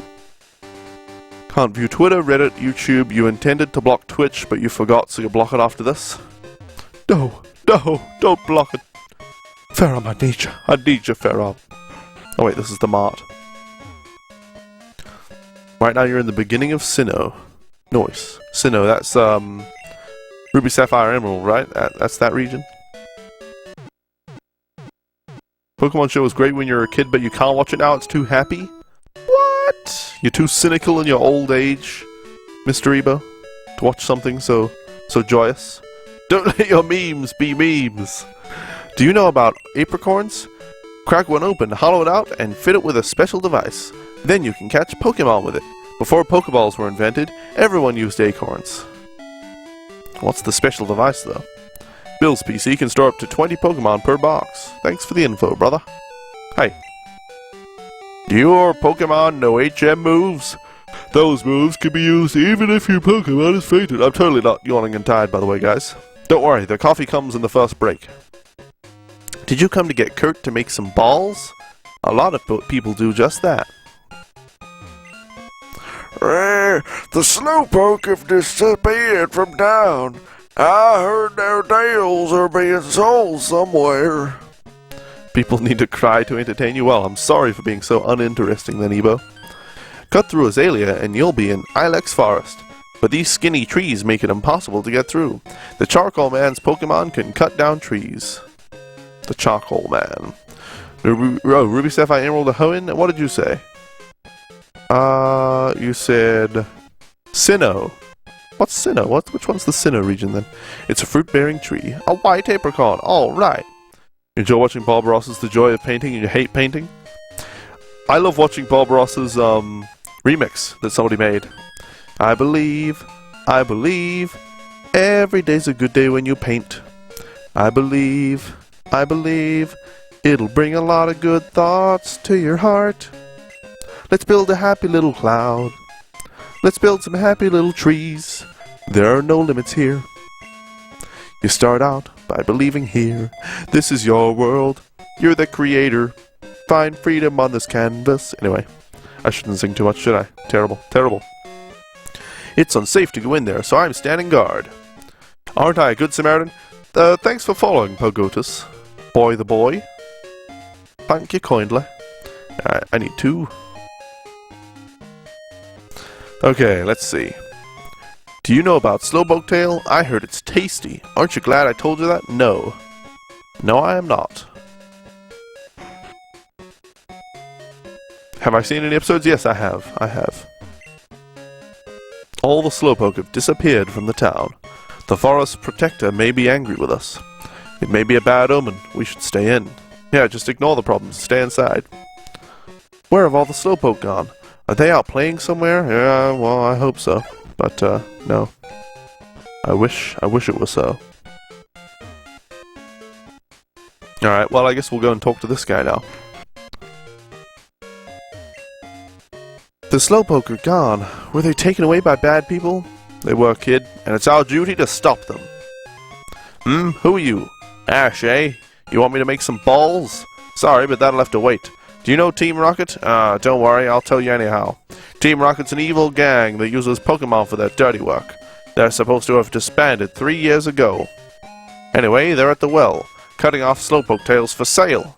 Can't view Twitter, Reddit, YouTube. You intended to block Twitch, but you forgot, so you block it after this. No, don't block it. Ferrum, I need you, Ferrum. Oh wait, this is the Mart. Right now you're in the beginning of Sinnoh. Nice. Sinnoh, that's, Ruby, Sapphire, Emerald, right? That's that region. Pokemon Show was great when you were a kid, but you can't watch it now, it's too happy? What? You're too cynical in your old age, Mr. Ebo, to watch something so joyous? Don't let your memes be memes! Do you know about apricorns? Crack one open, hollow it out, and fit it with a special device. Then you can catch Pokemon with it. Before Pokeballs were invented, everyone used acorns. What's the special device, though? Bill's PC can store up to 20 Pokemon per box. Thanks for the info, brother. Hey. Do your Pokemon know HM moves? Those moves can be used even if your Pokemon is fainted. I'm totally not yawning and tired, by the way, guys. Don't worry, the coffee comes in the first break. Did you come to get Kurt to make some balls? A lot of people do just that. The Slowpoke have disappeared from town. I heard their tails are being sold somewhere. People need to cry to entertain you. Well, I'm sorry for being so uninteresting then, Ebo. Cut through Azalea and you'll be in Ilex Forest. But these skinny trees make it impossible to get through. The Charcoal Man's Pokemon can cut down trees. The Charcoal Man. Ruby, Sapphire, Emerald, Hoenn? What did you say? You said... Sinnoh. What's Sinnoh? Which one's the Sinnoh region then? It's a fruit-bearing tree. A white apricot. Alright. You enjoy watching Bob Ross's The Joy of Painting and you hate painting? I love watching Bob Ross's remix that somebody made. I believe, every day's a good day when you paint. I believe, it'll bring a lot of good thoughts to your heart. Let's build a happy little cloud. Let's build some happy little trees. There are no limits here. You start out by believing here. This is your world. You're the creator. Find freedom on this canvas. Anyway, I shouldn't sing too much, should I? Terrible, terrible. It's unsafe to go in there, so I'm standing guard. Aren't I a good Samaritan? Thanks for following, Pogotus. Boy the boy. Thank you kindly. I need 2. Okay, let's see. Do you know about Slowpoke Tail? I heard it's tasty. Aren't you glad I told you that? No. No, I am not. Have I seen any episodes? Yes, I have. I have. All the Slowpoke have disappeared from the town. The forest protector may be angry with us. It may be a bad omen. We should stay in. Yeah, just ignore the problems. Stay inside. Where have all the Slowpoke gone? Are they out playing somewhere? Yeah, well, I hope so. But, no. I wish it was so. Alright, well, I guess we'll go and talk to this guy now. The Slowpoke are gone. Were they taken away by bad people? They were, kid, and it's our duty to stop them. Who are you? Ash, eh? You want me to make some balls? Sorry, but that'll have to wait. Do you know Team Rocket? Don't worry, I'll tell you anyhow. Team Rocket's an evil gang that uses Pokemon for their dirty work. They're supposed to have disbanded 3 years ago. Anyway, they're at the well, cutting off Slowpoke tails for sale.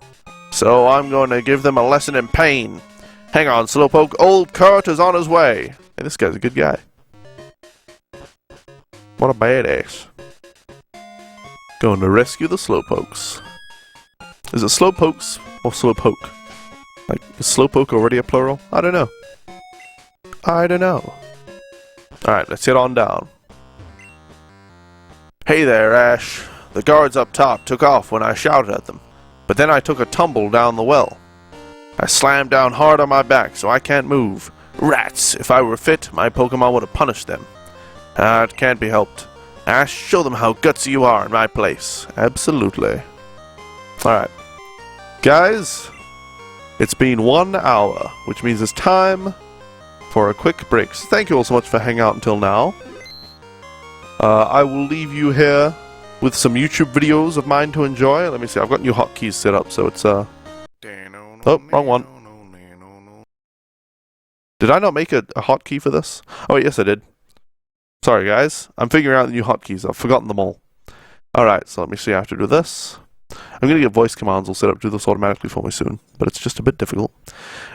So I'm going to give them a lesson in pain. Hang on, Slowpoke, old Kurt is on his way. Hey, this guy's a good guy. What a badass. Going to rescue the Slowpokes. Is it Slowpokes or Slowpoke? Like, is Slowpoke already a plural? I don't know. Alright, let's head on down. Hey there, Ash. The guards up top took off when I shouted at them, but then I took a tumble down the well. I slammed down hard on my back so I can't move. Rats! If I were fit, my Pokemon would have punished them. It can't be helped. Ash, show them how gutsy you are in my place. Absolutely. Alright. Guys, it's been 1 hour, which means it's time for a quick break. So thank you all so much for hanging out until now. I will leave you here with some YouTube videos of mine to enjoy. Let me see, I've got new hotkeys set up, so it's, oh, wrong one. Did I not make a hotkey for this? Oh, yes, I did. Sorry, guys. I'm figuring out the new hotkeys. I've forgotten them all. Alright, so let me see. I have to do this. I'm going to get voice commands all set up to do this automatically for me soon, but it's just a bit difficult.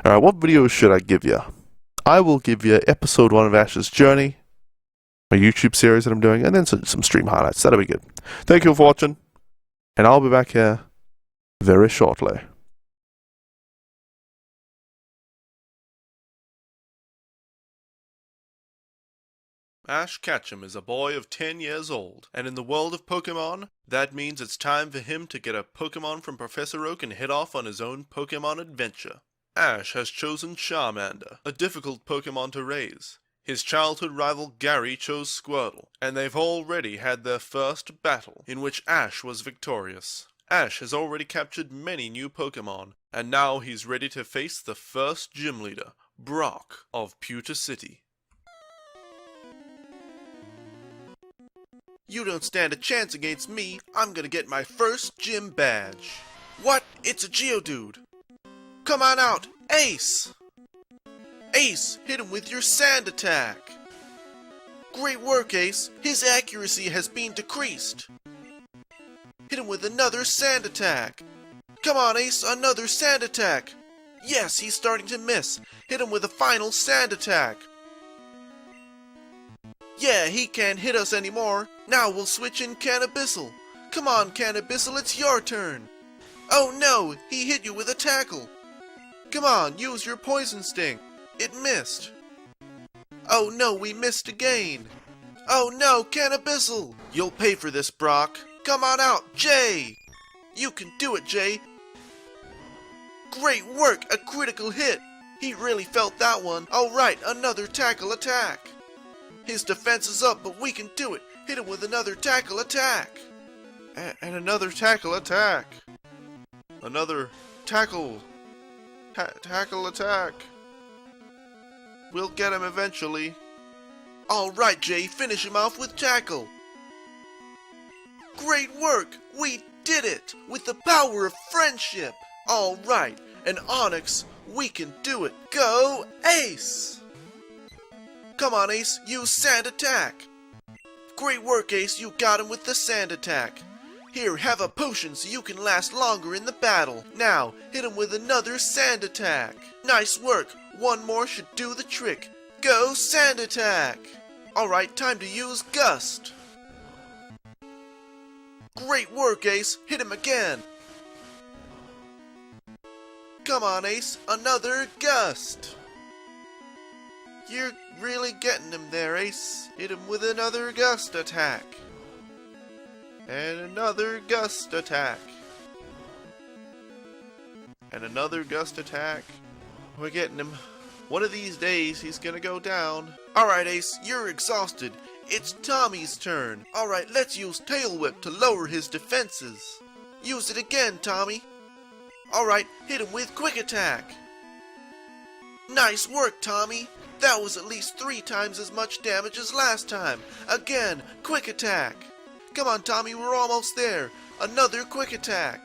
Alright, what videos should I give you? I will give you episode 1 of Ash's Journey, my YouTube series that I'm doing, and then some stream highlights. That'll be good. Thank you for watching, and I'll be back here very shortly. Ash Ketchum is a boy of 10 years old, and in the world of Pokemon, that means it's time for him to get a Pokemon from Professor Oak and head off on his own Pokemon adventure. Ash has chosen Charmander, a difficult Pokemon to raise. His childhood rival Gary chose Squirtle, and they've already had their first battle, in which Ash was victorious. Ash has already captured many new Pokemon, and now he's ready to face the first gym leader, Brock of Pewter City. You don't stand a chance against me. I'm gonna get my first gym badge. What? It's a Geodude. Come on out, Ace! Ace, hit him with your sand attack. Great work, Ace. His accuracy has been decreased. Hit him with another sand attack. Come on, Ace, another sand attack. Yes, he's starting to miss. Hit him with a final sand attack. Yeah, he can't hit us anymore. Now we'll switch in Cannabissel. Come on, Cannabissel, it's your turn. Oh no, he hit you with a tackle. Come on, use your poison sting. It missed. Oh no, we missed again. Oh no, Cannabissel. You'll pay for this, Brock. Come on out, Jay. You can do it, Jay. Great work, a critical hit. He really felt that one. Alright, another tackle attack. His defense is up, but we can do it. Hit him with another tackle attack. And another tackle attack. Another tackle. Tackle attack. We'll get him eventually. Alright, Jay, finish him off with tackle. Great work! We did it! With the power of friendship! Alright, and Onyx, we can do it! Go, Ace! Come on, Ace, use sand attack! Great work, Ace, you got him with the sand attack. Here, have a potion so you can last longer in the battle. Now, hit him with another sand attack. Nice work, one more should do the trick. Go, sand attack! Alright, time to use Gust. Great work, Ace, hit him again. Come on, Ace, another Gust. You're really getting him there, Ace. Hit him with another Gust attack. And another Gust attack. And another Gust attack. We're getting him. One of these days, he's gonna go down. Alright, Ace, you're exhausted. It's Tommy's turn. Alright, let's use Tail Whip to lower his defenses. Use it again, Tommy. Alright, hit him with Quick Attack. Nice work, Tommy. That was at least 3 times as much damage as last time. Again, Quick Attack. Come on, Tommy, we're almost there. Another Quick Attack.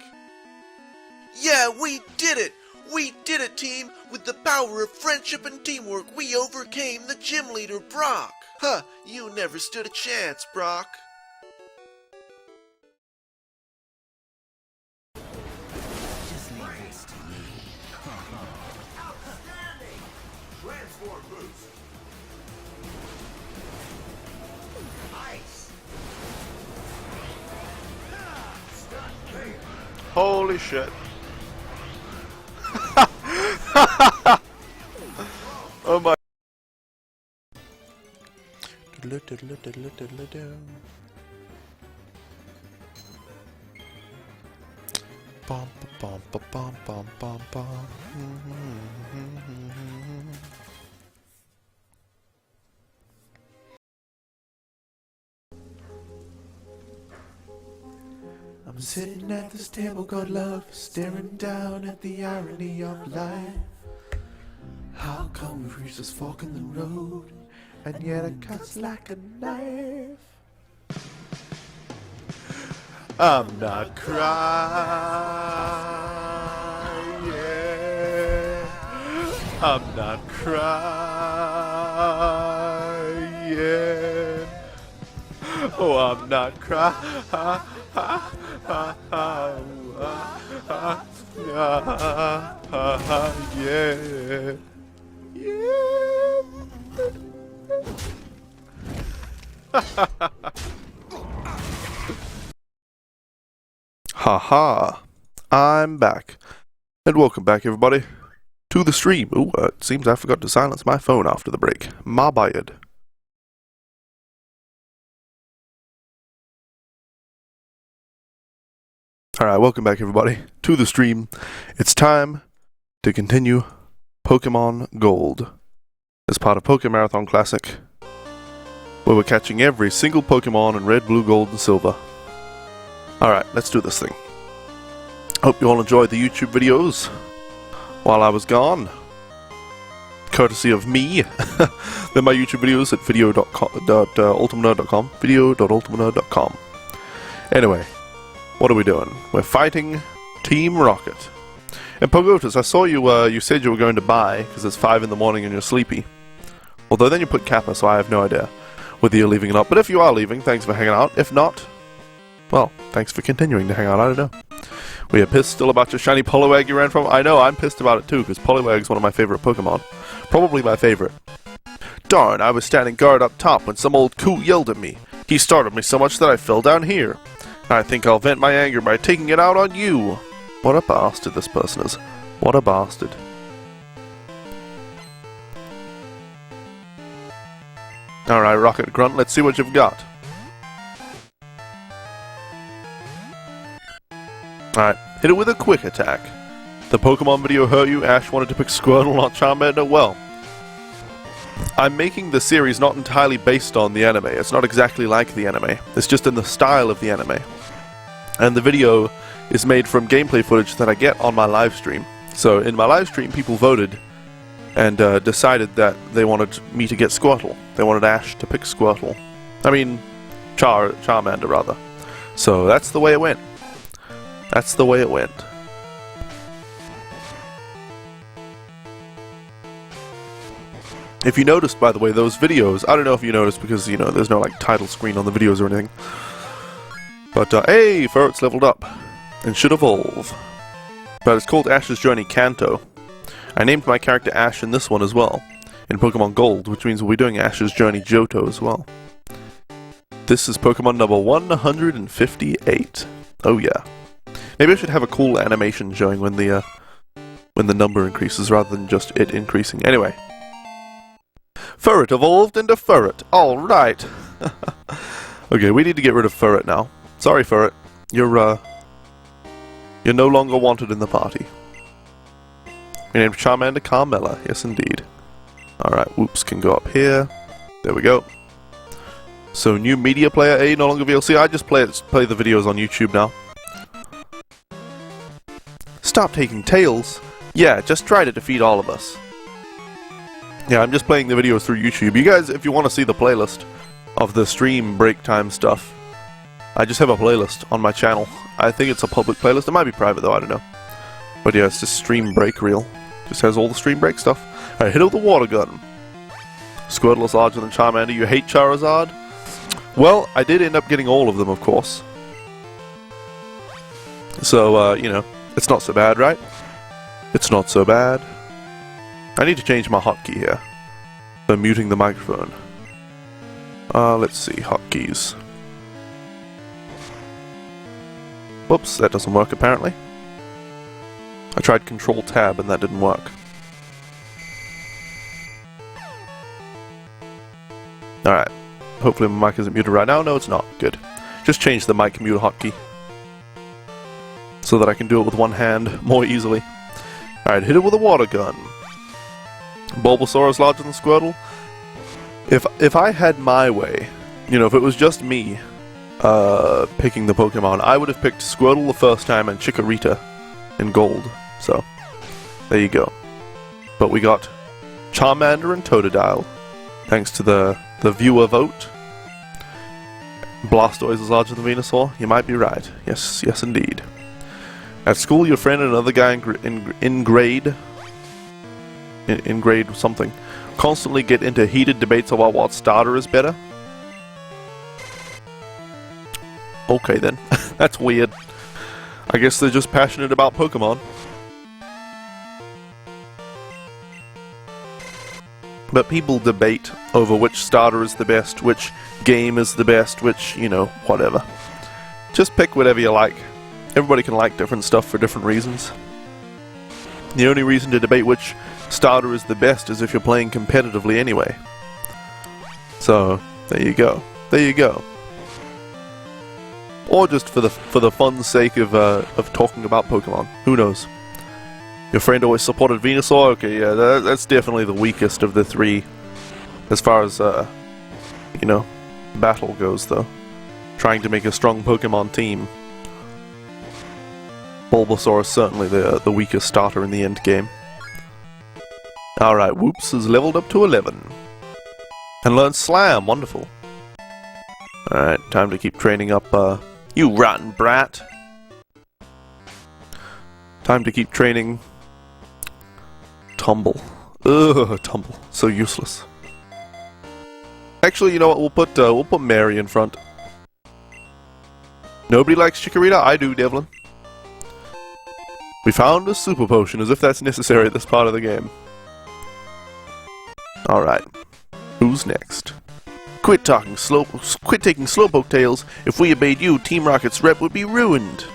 Yeah, we did it! We did it, team! With the power of friendship and teamwork, we overcame the gym leader, Brock! Huh, you never stood a chance, Brock. Just leave this to me. Outstanding! Transform boost. Ice. Stun fail. Holy shit. Oh my. Bum, bum, bum, bum, bum, bum, bum. I'm sitting at this table called love, staring down at the irony of life. How come we've reached this fork in the road, and yet it cuts like a knife? I'm not crying, I'm not crying. Oh, I'm not crying. Yeah. Haha, I'm back. And welcome back, everybody, to the stream. Ooh, it seems I forgot to silence my phone after the break. My bad. Alright, welcome back, everybody, to the stream. It's time to continue Pokemon Gold as part of Pokémarathon Classic, where we're catching every single Pokemon in Red, Blue, Gold, and Silver. Alright, let's do this thing. Hope you all enjoyed the YouTube videos while I was gone. courtesy of me. Then my YouTube videos at video.ultimanerd.com. Video.ultimanerd.com. Anyway, what are we doing? We're fighting Team Rocket. And Pogotus, I saw you said you were going to buy, because it's 5 in the morning and you're sleepy. Although then you put Kappa, so I have no idea whether you're leaving or not. But if you are leaving, thanks for hanging out. If not, well, thanks for continuing to hang out, I don't know. Were you pissed still about your shiny Poliwag you ran from? I know, I'm pissed about it too, because Poliwag's one of my favorite Pokemon. Probably my favorite. Darn, I was standing guard up top when some old coo yelled at me. He startled me so much that I fell down here. I think I'll vent my anger by taking it out on you. What a bastard this person is. What a bastard. Alright, Rocket Grunt, let's see what you've got. Alright, hit it with a quick attack. The Pokemon video hurt you, Ash wanted to pick Squirtle, not Charmander, well. I'm making the series not entirely based on the anime. It's not exactly like the anime. It's just in the style of the anime. And the video is made from gameplay footage that I get on my live stream. So in my live stream, people voted and decided that they wanted me to get Squirtle. They wanted Ash to pick Squirtle. I mean, Charmander, rather. So that's the way it went. That's the way it went. If you noticed, by the way, those videos, I don't know if you noticed because, you know, there's no, like, title screen on the videos or anything. But, hey, Ferret's leveled up. And should evolve. But it's called Ash's Journey Kanto. I named my character Ash in this one as well. In Pokemon Gold, which means we'll be doing Ash's Journey Johto as well. This is Pokemon number 158. Oh yeah. Maybe I should have a cool animation showing when the number increases rather than just it increasing. Anyway. Ferret evolved into Ferret. Alright. Okay, we need to get rid of Ferret now. Sorry, Ferret. You're no longer wanted in the party. We named Charmander Carmella. Yes, indeed. Alright, whoops can go up here. There we go. So, new media player A, no longer VLC. I just play the videos on YouTube now. Stop taking tails. Yeah, just try to defeat all of us. Yeah, I'm just playing the videos through YouTube. You guys, if you want to see the playlist of the stream break time stuff, I just have a playlist on my channel. I think it's a public playlist. It might be private though, I don't know. But yeah, it's just stream break reel. Just has all the stream break stuff. Alright, hit it with the water gun. Squirtle is larger than Charmander. You hate Charizard? Well, I did end up getting all of them, of course. So, you know, it's not so bad, right? It's not so bad. I need to change my hotkey here. So muting the microphone. Let's see, hotkeys. Whoops, that doesn't work apparently. I tried Control Tab and that didn't work. Alright. Hopefully my mic isn't muted right now. No, it's not. Good. Just change the mic mute hotkey. So that I can do it with one hand more easily. Alright, hit it with a water gun. Bulbasaur is larger than Squirtle. If I had my way, you know, if it was just me picking the Pokemon, I would have picked Squirtle the first time and Chikorita in Gold. So, there you go. But we got Charmander and Totodile, thanks to the viewer vote. Blastoise is larger than Venusaur. You might be right. Yes, yes indeed. At school, your friend and another guy in grade something constantly get into heated debates about what starter is better. Okay then, that's weird. I guess they're just passionate about Pokemon. But people debate over which starter is the best, which game is the best, which, you know, whatever. Just pick whatever you like. Everybody can like different stuff for different reasons. The only reason to debate which starter is the best is if you're playing competitively anyway. So, there you go. There you go. Or just for the fun sake of talking about Pokemon. Who knows? Your friend always supported Venusaur? Okay, yeah, that's definitely the weakest of the three. As far as, you know, battle goes, though. Trying to make a strong Pokemon team. Bulbasaur is certainly the weakest starter in the end game. Alright, Whoops is leveled up to 11. And learned Slam, wonderful. Alright, time to keep training up, you rotten brat! Time to keep training... Tumble. Ugh, Tumble. So useless. Actually, you know what, we'll put Mary in front. Nobody likes Chikorita? I do, Devlin. We found a super potion, as if that's necessary at this part of the game. Alright. Who's next? Quit taking Slowpoke tails. If we obeyed you, Team Rocket's rep would be ruined.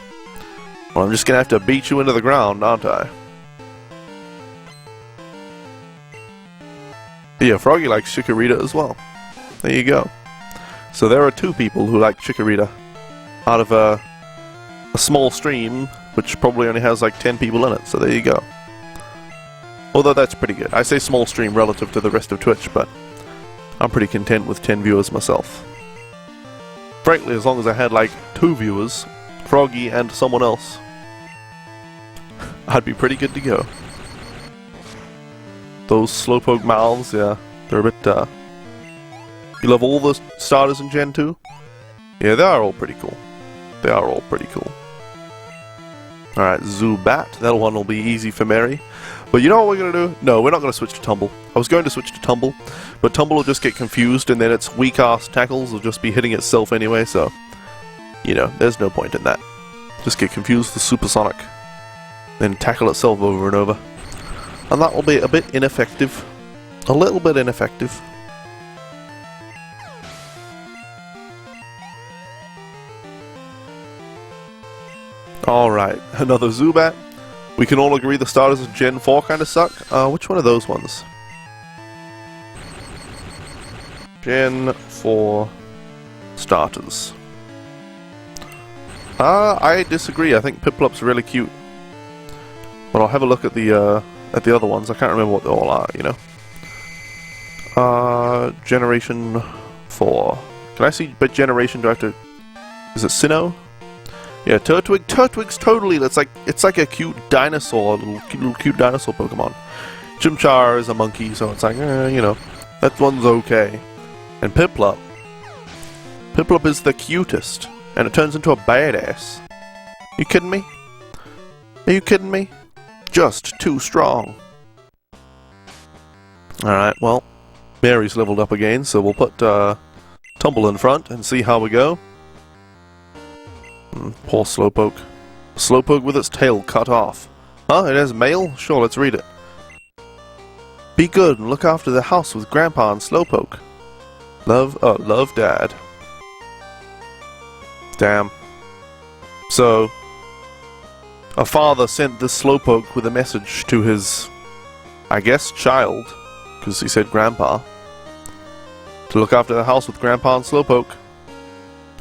Well, I'm just gonna have to beat you into the ground, aren't I? Yeah, Froggy likes Chikorita as well. There you go. So there are 2 people who like Chikorita out of a small stream, which probably only has like 10 people in it, so there you go. Although that's pretty good. I say small stream relative to the rest of Twitch, but I'm pretty content with 10 viewers myself. Frankly, as long as I had like 2 viewers, Froggy and someone else, I'd be pretty good to go. Those Slowpoke mouths, yeah, they're a bit, You love all the starters in Gen 2? Yeah, they are all pretty cool. They are all pretty cool. Alright, Zubat. That one will be easy for Mary. But you know what we're going to do? No, we're not going to switch to Tumble. I was going to switch to Tumble, but Tumble will just get confused and then its weak-ass tackles will just be hitting itself anyway, so... You know, there's no point in that. Just get confused with Supersonic. Then tackle itself over and over. And that will be a bit ineffective. A little bit ineffective. Alright, another Zubat. We can all agree the starters of Gen 4 kinda suck. Which one of those ones? Gen 4 starters. I disagree. I think Piplup's really cute. But I'll have a look at the other ones. I can't remember what they all are, you know. Generation 4. Can I see by generation do I have to... Is it Sinnoh? Yeah, Turtwig. Turtwig's totally. It's like a cute dinosaur, little cute dinosaur Pokemon. Chimchar is a monkey, so it's like, you know, that one's okay. And Piplup. Piplup is the cutest, and it turns into a badass. You kidding me? Are you kidding me? Just too strong. Alright, well, Mary's leveled up again, so we'll put Tumble in front and see how we go. Poor Slowpoke. Slowpoke with its tail cut off. Huh? It has mail? Sure, let's read it. Be good and look after the house with Grandpa and Slowpoke. Love Dad. Damn. So, a father sent this Slowpoke with a message to his, I guess, child, because he said Grandpa, to look after the house with Grandpa and Slowpoke.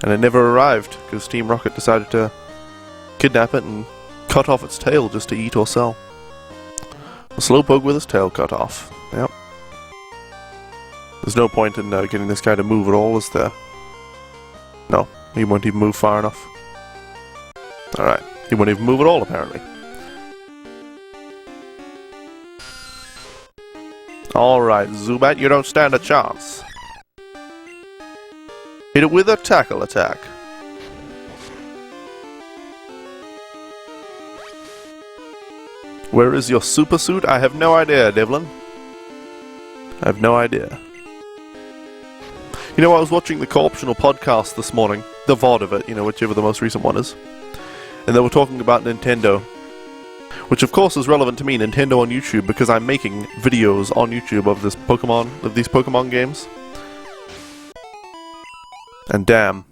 And it never arrived, because Team Rocket decided to kidnap it and cut off its tail just to eat or sell. A Slowpoke with its tail cut off. Yep. There's no point in getting this guy to move at all, is there? No, he won't even move far enough. Alright, he won't even move at all, apparently. Alright, Zubat, you don't stand a chance. Hit it with a tackle attack. Where is your super suit? I have no idea, Devlin. I have no idea. You know, I was watching the Co-optional podcast this morning, the VOD of it, you know, whichever the most recent one is. And they were talking about Nintendo. Which of course is relevant to me, Nintendo on YouTube, because I'm making videos on YouTube of these Pokemon games. And damn.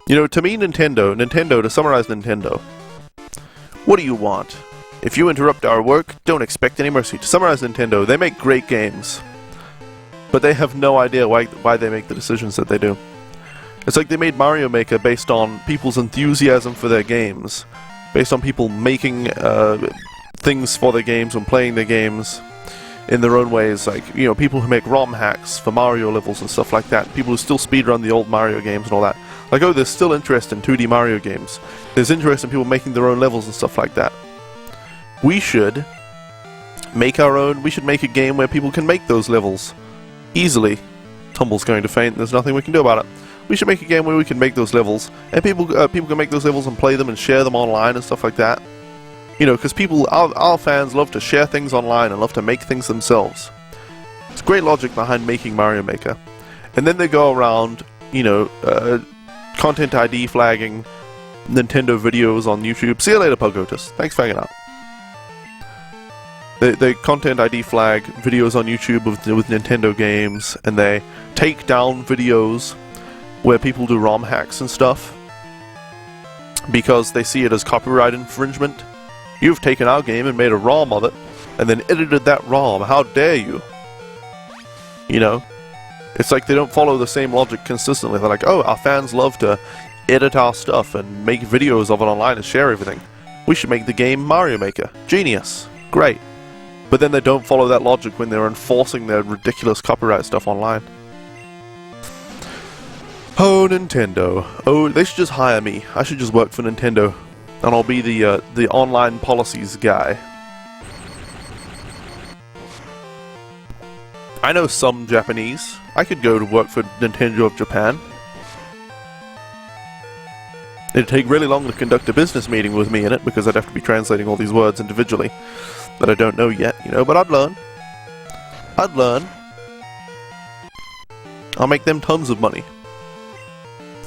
You know, to me, Nintendo, to summarize Nintendo, what do you want? If you interrupt our work, don't expect any mercy. To summarize Nintendo, they make great games, but they have no idea why they make the decisions that they do. It's like they made Mario Maker based on people's enthusiasm for their games, based on people making things for their games and playing their games in their own ways, like, you know, people who make ROM hacks for Mario levels and stuff like that, people who still speedrun the old Mario games and all that. Like, oh, there's still interest in 2D Mario games. There's interest in people making their own levels and stuff like that. We should make our own. We should make a game where people can make those levels easily. Tumble's going to faint. There's nothing we can do about it. We should make a game where we can make those levels, and people can make those levels and play them and share them online and stuff like that. You know, because our fans love to share things online and love to make things themselves. It's great logic behind making Mario Maker. And then they go around, you know, content ID flagging Nintendo videos on YouTube. See you later, Pogotus. Thanks for hanging out. They content ID flag videos on YouTube with Nintendo games, and they take down videos where people do ROM hacks and stuff because they see it as copyright infringement. You've taken our game and made a ROM of it, and then edited that ROM. How dare you? You know? It's like they don't follow the same logic consistently. They're like, oh, our fans love to edit our stuff and make videos of it online and share everything. We should make the game Mario Maker. Genius. Great. But then they don't follow that logic when they're enforcing their ridiculous copyright stuff online. Oh, Nintendo. Oh, they should just hire me. I should just work for Nintendo. And I'll be the online policies guy. I know some Japanese. I could go to work for Nintendo of Japan. It'd take really long to conduct a business meeting with me in it, because I'd have to be translating all these words individually that I don't know yet, you know, but I'd learn. I'd learn. I'll make them tons of money.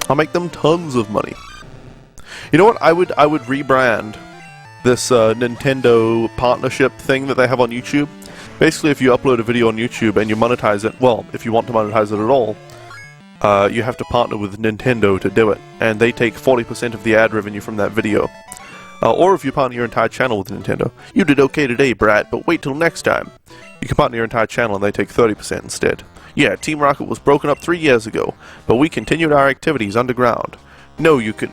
I'll make them tons of money. You know what? I would rebrand this Nintendo partnership thing that they have on YouTube. Basically, if you upload a video on YouTube and you monetize it, well, if you want to monetize it at all, you have to partner with Nintendo to do it, and they take 40% of the ad revenue from that video. Or if you partner your entire channel with Nintendo. You did okay today, Brad, but wait till next time. You can partner your entire channel and they take 30% instead. Yeah, Team Rocket was broken up 3 years ago, but we continued our activities underground. Now you can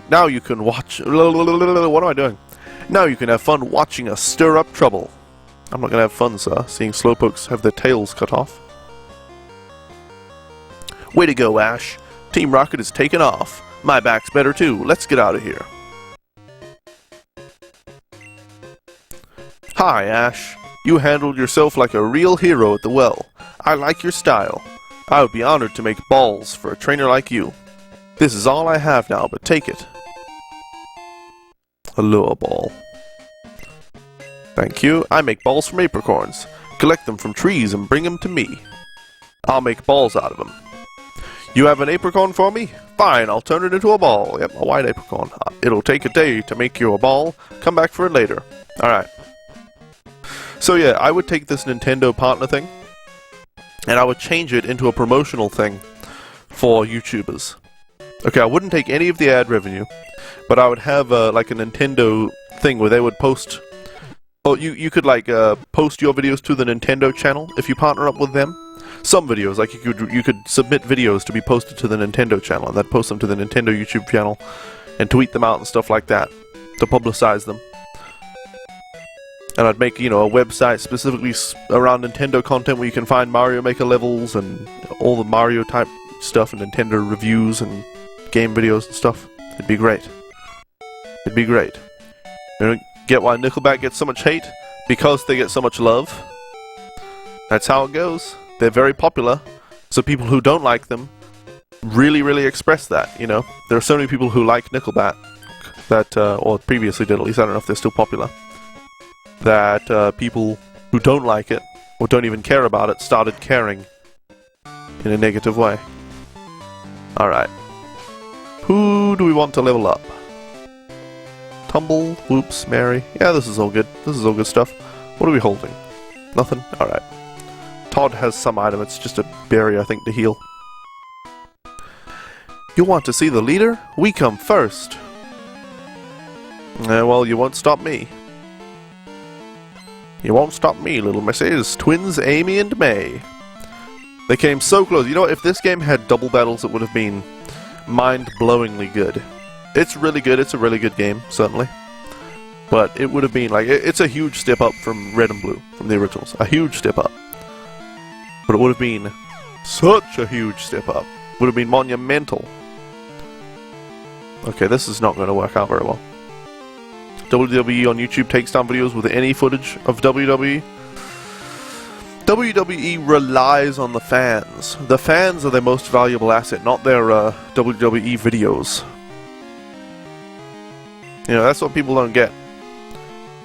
watch... What am I doing? Now you can have fun watching us stir up trouble. I'm not gonna have fun, sir, seeing slowpokes have their tails cut off. Way to go, Ash. Team Rocket is taken off. My back's better too. Let's get out of here. Hi, Ash. You handled yourself like a real hero at the well. I like your style. I would be honored to make balls for a trainer like you. This is all I have now, but take it. A lure ball. Thank you. I make balls from apricorns. Collect them from trees and bring them to me. I'll make balls out of them. You have an apricorn for me? Fine, I'll turn it into a ball. Yep, a white apricorn. It'll take a day to make you a ball. Come back for it later. Alright. So yeah, I would take this Nintendo partner thing, and I would change it into a promotional thing for YouTubers. Okay, I wouldn't take any of the ad revenue, but I would have like a Nintendo thing where they would post... Oh, you could like post your videos to the Nintendo channel if you partner up with them. Some videos, like you could submit videos to be posted to the Nintendo channel, and then post them to the Nintendo YouTube channel, and tweet them out and stuff like that to publicize them. And I'd make, you know, a website specifically around Nintendo content where you can find Mario Maker levels and all the Mario type stuff and Nintendo reviews and game videos and stuff. It'd be great. It'd be great. You know, get why Nickelback gets so much hate? Because they get so much love. That's how it goes. They're very popular, so people who don't like them really, really express that, you know? There are so many people who like Nickelback that, or previously did at least, I don't know if they're still popular, that people who don't like it, or don't even care about it, started caring in a negative way. Alright. Who do we want to level up? Tumble, Whoops, Mary. Yeah, this is all good. This is all good stuff. What are we holding? Nothing? Alright. Todd has some item, it's just a berry, I think, to heal. You want to see the leader? We come first! Well, you won't stop me. You won't stop me, little misses. Twins Amy and May. They came so close. You know what, if this game had double battles, it would have been mind-blowingly good. It's really good, it's a really good game, certainly. But it would have been, like, it's a huge step up from Red and Blue, from the originals. A huge step up. But it would have been such a huge step up. Would have been monumental. Okay, this is not going to work out very well. WWE on YouTube takes down videos with any footage of WWE. WWE relies on the fans. The fans are their most valuable asset, not their WWE videos. You know, that's what people don't get.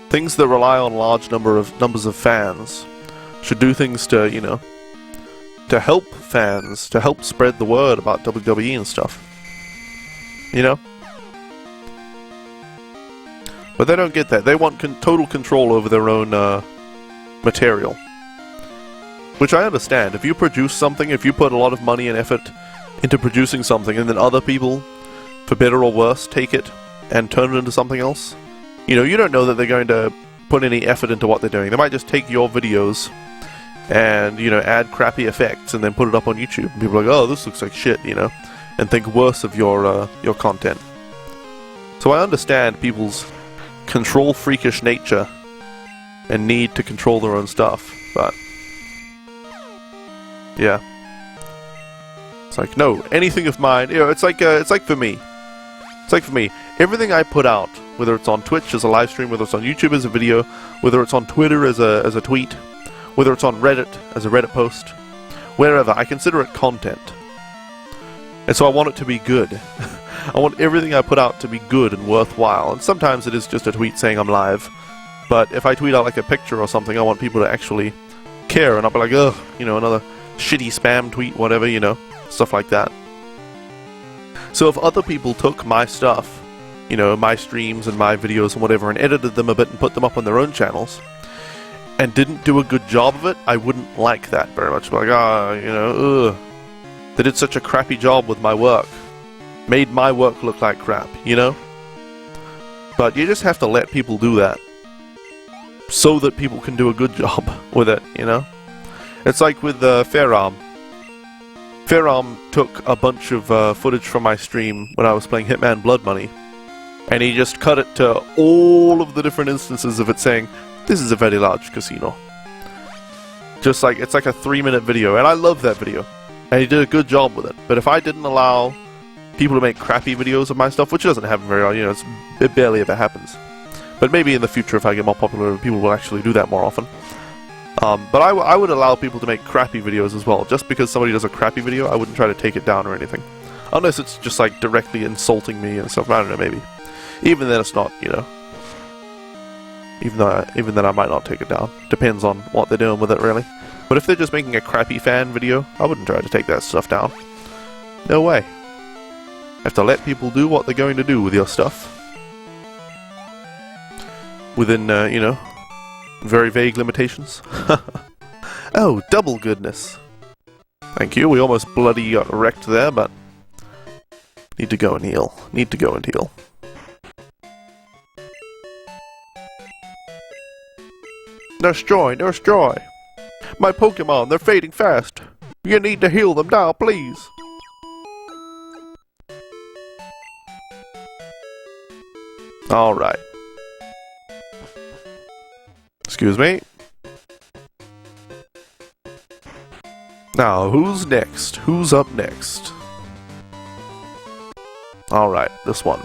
Things that rely on large numbers of fans should do things to, you know, to help fans, to help spread the word about WWE and stuff. You know? But they don't get that. They want total control over their own material. Which I understand. If you produce something, if you put a lot of money and effort into producing something, and then other people, for better or worse, take it and turn it into something else, you know, you don't know that they're going to put any effort into what they're doing. They might just take your videos and, you know, add crappy effects and then put it up on YouTube. And people are like, oh, this looks like shit, you know, and think worse of your content. So I understand people's control freakish nature and need to control their own stuff, but yeah, it's like, no, anything of mine, you know, it's like for me, everything I put out, whether it's on Twitch as a live stream, whether it's on YouTube as a video, whether it's on Twitter as a tweet, whether it's on Reddit as a Reddit post, wherever, I consider it content. And so I want it to be good. I want everything I put out to be good and worthwhile. And sometimes it is just a tweet saying I'm live. But if I tweet out like a picture or something, I want people to actually care. And I'll be like, ugh, you know, another shitty spam tweet, whatever, you know, stuff like that. So if other people took my stuff, you know, my streams and my videos and whatever, and edited them a bit and put them up on their own channels, and didn't do a good job of it, I wouldn't like that very much. Like, you know, ugh. They did such a crappy job with my work. Made my work look like crap, you know? But you just have to let people do that. So that people can do a good job with it, you know? It's like with Fairarm. Fairarm took a bunch of footage from my stream when I was playing Hitman Blood Money, and he just cut it to all of the different instances of it saying, this is a very large casino. Just like, it's like a 3-minute video, and I love that video. And he did a good job with it. But if I didn't allow people to make crappy videos of my stuff, which doesn't happen very often, you know, it barely ever happens. But maybe in the future, if I get more popular, people will actually do that more often. But I would allow people to make crappy videos as well. Just because somebody does a crappy video, I wouldn't try to take it down or anything. Unless it's just like directly insulting me and stuff, I don't know, maybe. Even then it's not, you know. Even then I might not take it down. Depends on what they're doing with it, really. But if they're just making a crappy fan video, I wouldn't try to take that stuff down. No way. You have to let people do what they're going to do with your stuff. Within, you know, very vague limitations. Oh, double goodness. Thank you, we almost bloody got wrecked there, but... Need to go and heal. Need to go and heal. Nurse Joy, Nurse Joy! My Pokemon, they're fading fast. You need to heal them now, please. Alright. Excuse me. Now, who's next? Who's up next? Alright, this one.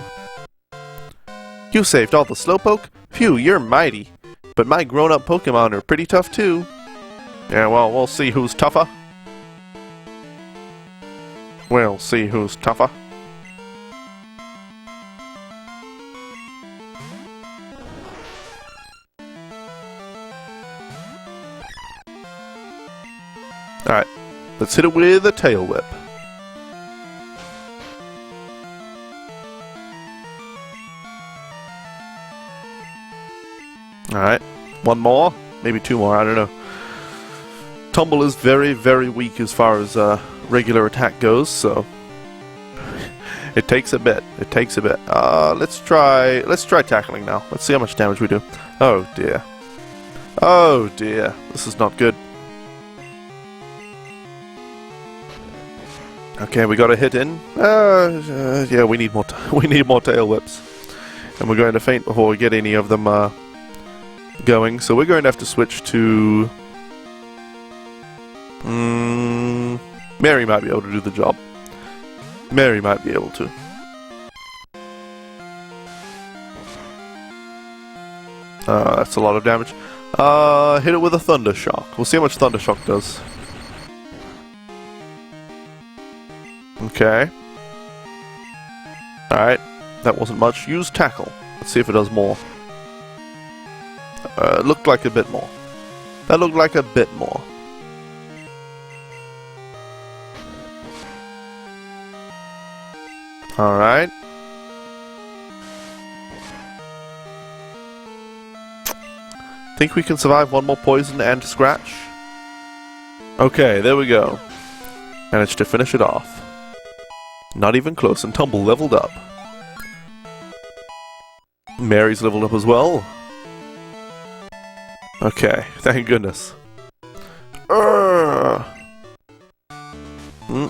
You saved all the Slowpoke? Phew, you're mighty. But my grown-up Pokemon are pretty tough too. Yeah, well, we'll see who's tougher. We'll see who's tougher. Alright, let's hit it with a Tail Whip. Alright, one more, maybe two more, I don't know. Tumble is very, very weak as far as regular attack goes, so it takes a bit. It takes a bit. Let's try tackling now. Let's see how much damage we do. Oh dear. Oh dear. This is not good. Okay, we got a hit in. Yeah, we need more. We need more tail whips, and we're going to faint before we get any of them going. So we're going to have to switch to. Mary might be able to do the job. Mary might be able to. That's a lot of damage. Hit it with a Thunder Shock. We'll see how much Thunder Shock does. Okay. Alright, that wasn't much. Use Tackle. Let's see if it does more. It looked like a bit more. That looked like a bit more. Alright. Think we can survive one more poison and scratch? Okay, there we go. Managed to finish it off. Not even close, and Tumble leveled up. Mary's leveled up as well. Okay, thank goodness.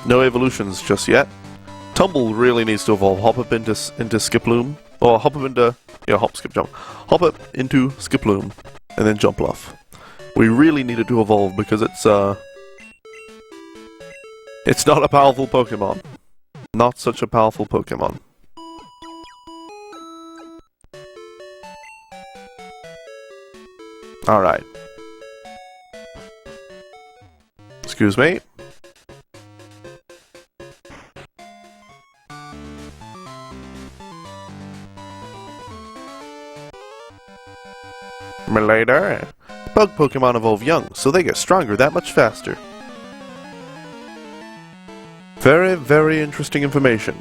No evolutions just yet. Tumble really needs to evolve. Hop up into Skiploom. Or hop up into... Yeah, hop, skip, jump. Hop up into Skiploom. And then Jumpluff. We really need it to evolve because it's not a powerful Pokemon. Not such a powerful Pokemon. Alright. Excuse me. Later. Bug Pokemon evolve young, so they get stronger that much faster. Very, very interesting information.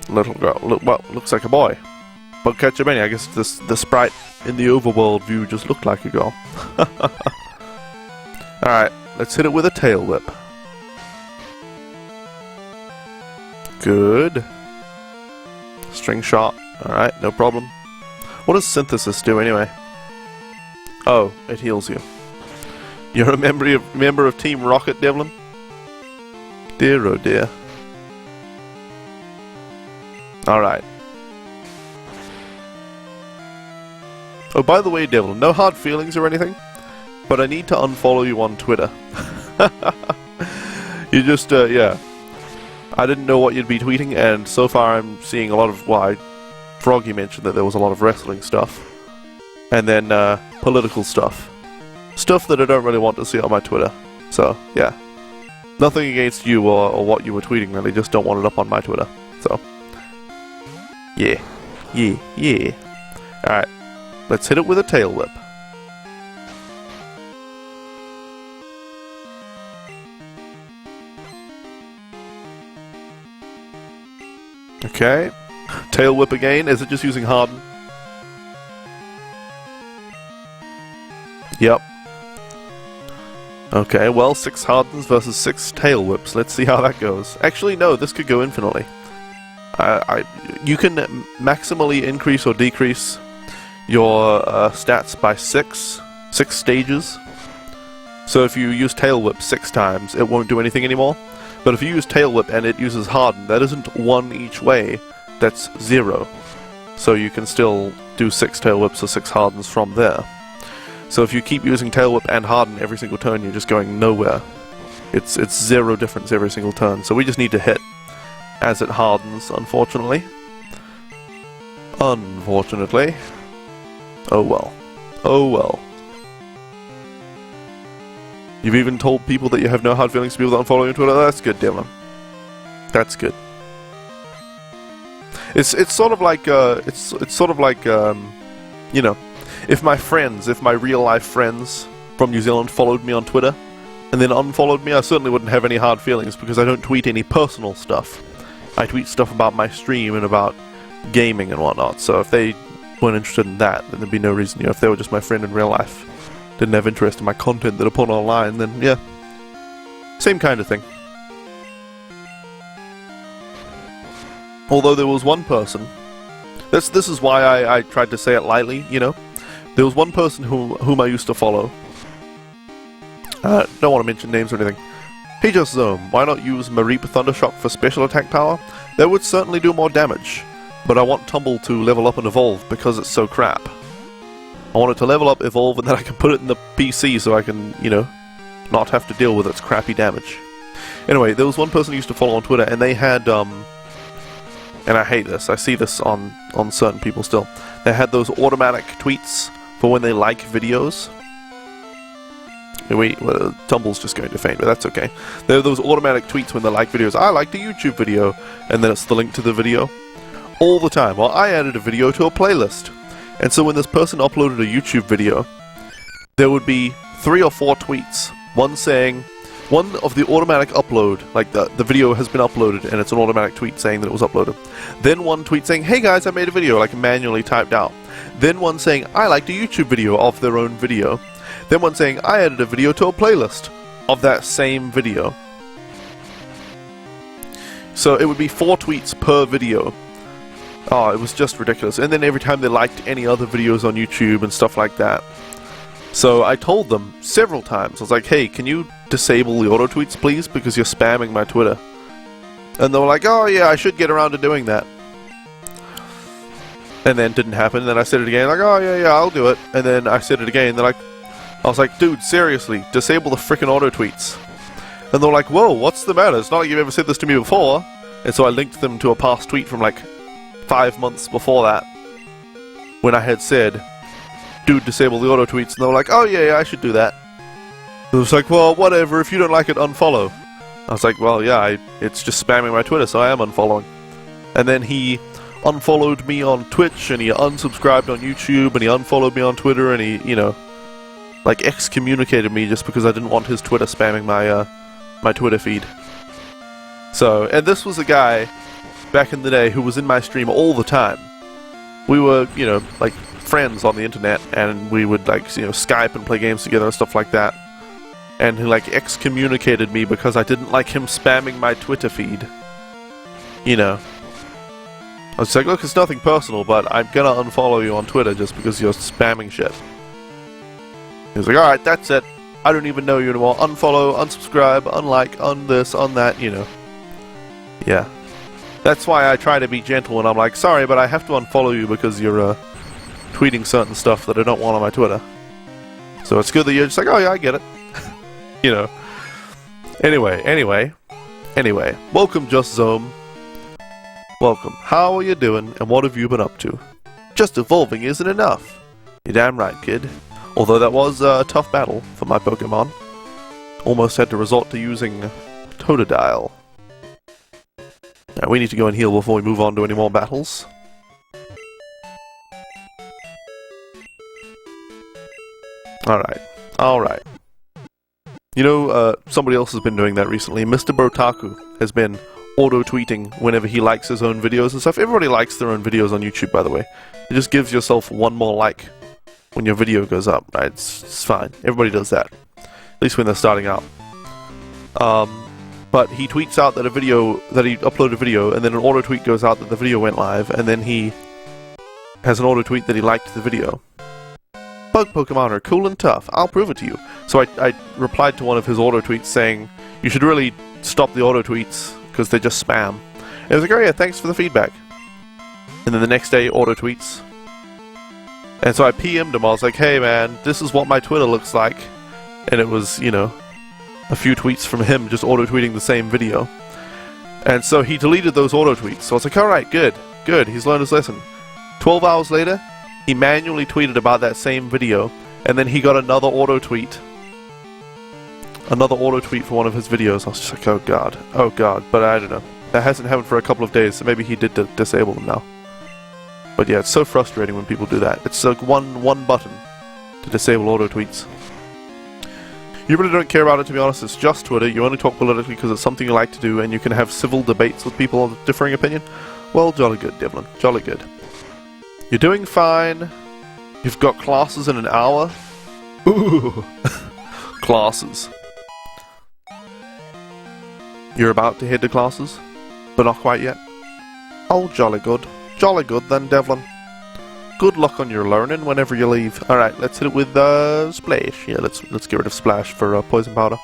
Little girl. Well, looks like a boy. Bug Catcher Benny. I guess the sprite in the overworld view just looked like a girl. Alright, let's hit it with a Tail Whip. Good. String Shot. Alright, no problem. What does Synthesis do anyway? Oh, it heals you. You're a member of Team Rocket, Devlin? Dear oh dear. Alright. Oh, by the way, Devlin, no hard feelings or anything, but I need to unfollow you on Twitter. You just, yeah. I didn't know what you'd be tweeting, and so far I'm seeing a lot of, well, Froggy mentioned that there was a lot of wrestling stuff. And then, political stuff. Stuff that I don't really want to see on my Twitter. So, yeah. Nothing against you or what you were tweeting, really. Just don't want it up on my Twitter. So. Yeah. Yeah. Yeah. Alright. Let's hit it with a Tail Whip. Okay. Tail Whip again. Is it just using Harden? Yep. Okay, well, 6 Hardens versus 6 Tail Whips. Let's see how that goes. Actually, no, this could go infinitely. You can maximally increase or decrease your stats by 6 stages. So if you use Tail Whip 6 times, it won't do anything anymore. But if you use Tail Whip and it uses Harden, that isn't 1 each way, that's 0. So you can still do 6 Tail Whips or 6 Hardens from there. So if you keep using Tail Whip and Harden every single turn, you're just going nowhere. It's 0 difference every single turn. So we just need to hit as it hardens, unfortunately. Unfortunately. Oh well. Oh well. You've even told people that you have no hard feelings to people that unfollow you on Twitter. That's good, Dylan. That's good. It's sort of like you know, if my real life friends from New Zealand followed me on Twitter and then unfollowed me, I certainly wouldn't have any hard feelings because I don't tweet any personal stuff. I tweet stuff about my stream and about gaming and whatnot. So if they weren't interested in that, then there'd be no reason. You know, if they were just my friend in real life, didn't have interest in my content that I put online, then yeah, same kind of thing. Although there was one person, this is why I tried to say it lightly, you know. There was one person whom I used to follow. Don't want to mention names or anything. Hey Just Zome, why not use Mareep Thundershock for special attack power? That would certainly do more damage, but I want Tumble to level up and evolve because it's so crap. I want it to level up, evolve, and then I can put it in the PC so I can, you know, not have to deal with its crappy damage. Anyway, there was one person I used to follow on Twitter, and they had, and I hate this, I see this on certain people still, they had those automatic tweets for when they like videos. Wait, well, Tumble's just going to faint, but that's okay. There are those automatic tweets when they like videos. I liked a YouTube video, and then it's the link to the video. All the time. Well, I added a video to a playlist. And so when this person uploaded a YouTube video, there would be 3 or 4 tweets. One saying, one of the automatic upload, like the video has been uploaded, and it's an automatic tweet saying that it was uploaded. Then one tweet saying, hey guys, I made a video, like manually typed out. Then one saying, I liked a YouTube video of their own video. Then one saying, I added a video to a playlist of that same video. So it would be 4 tweets per video. Oh, it was just ridiculous. And then every time they liked any other videos on YouTube and stuff like that. So I told them several times, I was like, hey, can you disable the auto tweets please, because you're spamming my Twitter. And they were like, oh yeah, I should get around to doing that. And then it didn't happen, and then I said it again, like, oh yeah, I'll do it. And then I said it again, they're like, I was like, dude, seriously, disable the frickin' auto tweets. And they're like, whoa, what's the matter? It's not like you've ever said this to me before. And so I linked them to a past tweet from like 5 months before that, when I had said, dude, disable the auto tweets. And they were like, oh yeah, I should do that. It was like, well, whatever, if you don't like it, unfollow. I was like, well, yeah, it's just spamming my Twitter, so I am unfollowing. And then he unfollowed me on Twitch, and he unsubscribed on YouTube, and he unfollowed me on Twitter, and he, you know, like, excommunicated me just because I didn't want his Twitter spamming my, my Twitter feed. So, and this was a guy, back in the day, who was in my stream all the time. We were, you know, like, friends on the internet, and we would, like, you know, Skype and play games together and stuff like that. And he, like, excommunicated me because I didn't like him spamming my Twitter feed. You know. I was like, look, it's nothing personal, but I'm gonna unfollow you on Twitter just because you're spamming shit. He was like, alright, that's it. I don't even know you anymore. Unfollow, unsubscribe, unlike, on this, on that, you know. Yeah. That's why I try to be gentle and I'm like, sorry, but I have to unfollow you because you're, tweeting certain stuff that I don't want on my Twitter. So it's good that you're just like, oh yeah, I get it. You know. Anyway. Welcome, Just Zome. Welcome. How are you doing, and what have you been up to? Just evolving isn't enough. You're damn right, kid. Although that was a tough battle for my Pokemon. Almost had to resort to using Totodile. Now we need to go and heal before we move on to any more battles. Alright. You know, somebody else has been doing that recently. Mr. Brotaku has been auto-tweeting whenever he likes his own videos and stuff. Everybody likes their own videos on YouTube, by the way. It just gives yourself one more like when your video goes up, right? It's fine. Everybody does that. At least when they're starting out. But he tweets out that he uploaded a video, and then an auto-tweet goes out that the video went live, and then he has an auto-tweet that he liked the video. Bug Pokemon are cool and tough. I'll prove it to you. So I replied to one of his auto-tweets saying, you should really stop the auto-tweets, because they're just spam. And I was like, oh yeah, thanks for the feedback. And then the next day, auto-tweets. And so I PM'd him, I was like, hey man, this is what my Twitter looks like. And it was, you know, a few tweets from him just auto-tweeting the same video. And so he deleted those auto-tweets. So I was like, alright, good, he's learned his lesson. 12 hours later, he manually tweeted about that same video, and then he got another auto-tweet. Another auto-tweet for one of his videos. I was just like, oh god, but I don't know. That hasn't happened for a couple of days, so maybe he did disable them now. But yeah, it's so frustrating when people do that. It's like one button to disable auto-tweets. You really don't care about it, to be honest. It's just Twitter. You only talk politically because it's something you like to do, and you can have civil debates with people of differing opinion. Well, jolly good, Devlin. Jolly good. You're doing fine. You've got classes in an hour. Ooh. Classes. You're about to head to classes, but not quite yet. Oh, jolly good. Jolly good then, Devlin. Good luck on your learning whenever you leave. Alright, let's hit it with Splash. Yeah, let's get rid of Splash for Poison Powder.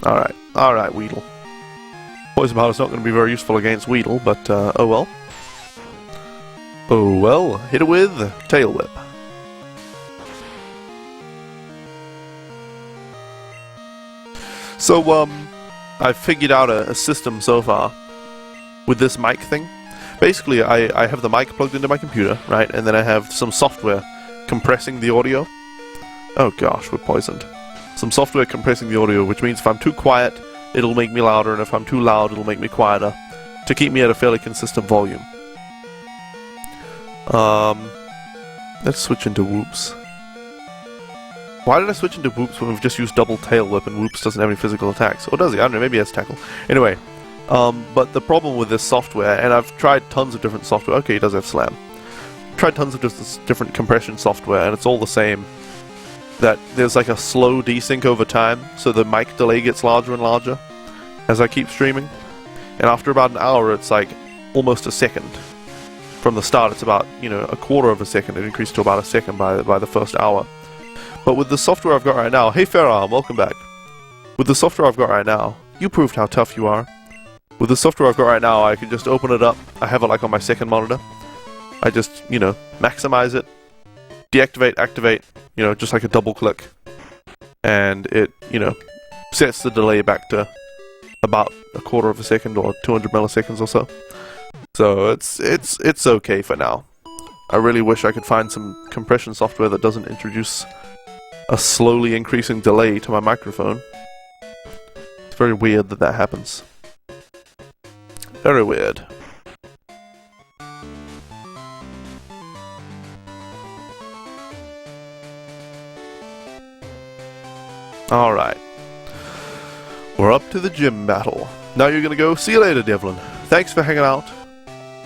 Alright, Weedle. Poison Powder's not going to be very useful against Weedle, but oh well. Oh well, hit it with Tail Whip. So, I've figured out a system so far with this mic thing. Basically, I have the mic plugged into my computer, right, and then I have some software compressing the audio. Oh gosh, we're poisoned. Some software compressing the audio, which means if I'm too quiet, it'll make me louder, and if I'm too loud, it'll make me quieter, to keep me at a fairly consistent volume. Let's switch into Whoops. Why did I switch into Whoops when we've just used double tail whip and Whoops doesn't have any physical attacks? Or does he? I don't know, maybe he has tackle. Anyway, but the problem with this software, and I've tried tons of different software. Okay, he does have slam. Tried tons of different compression software, and it's all the same. That there's like a slow desync over time, so the mic delay gets larger and larger as I keep streaming. And after about an hour, it's like almost a second. From the start, it's about, you know, a quarter of a second. It increased to about a second by the first hour. But with the software I've got right now, hey Farah, welcome back. With the software I've got right now, you proved how tough you are. With the software I've got right now, I can just open it up. I have it like on my second monitor. I just, you know, maximize it, deactivate, activate, you know, just like a double click. And it, you know, sets the delay back to about a quarter of a second or 200 milliseconds or so. So it's okay for now. I really wish I could find some compression software that doesn't introduce a slowly increasing delay to my microphone. It's very weird that that happens. Very weird. Alright. We're up to the gym battle. Now you're gonna go. See you later, Devlin. Thanks for hanging out.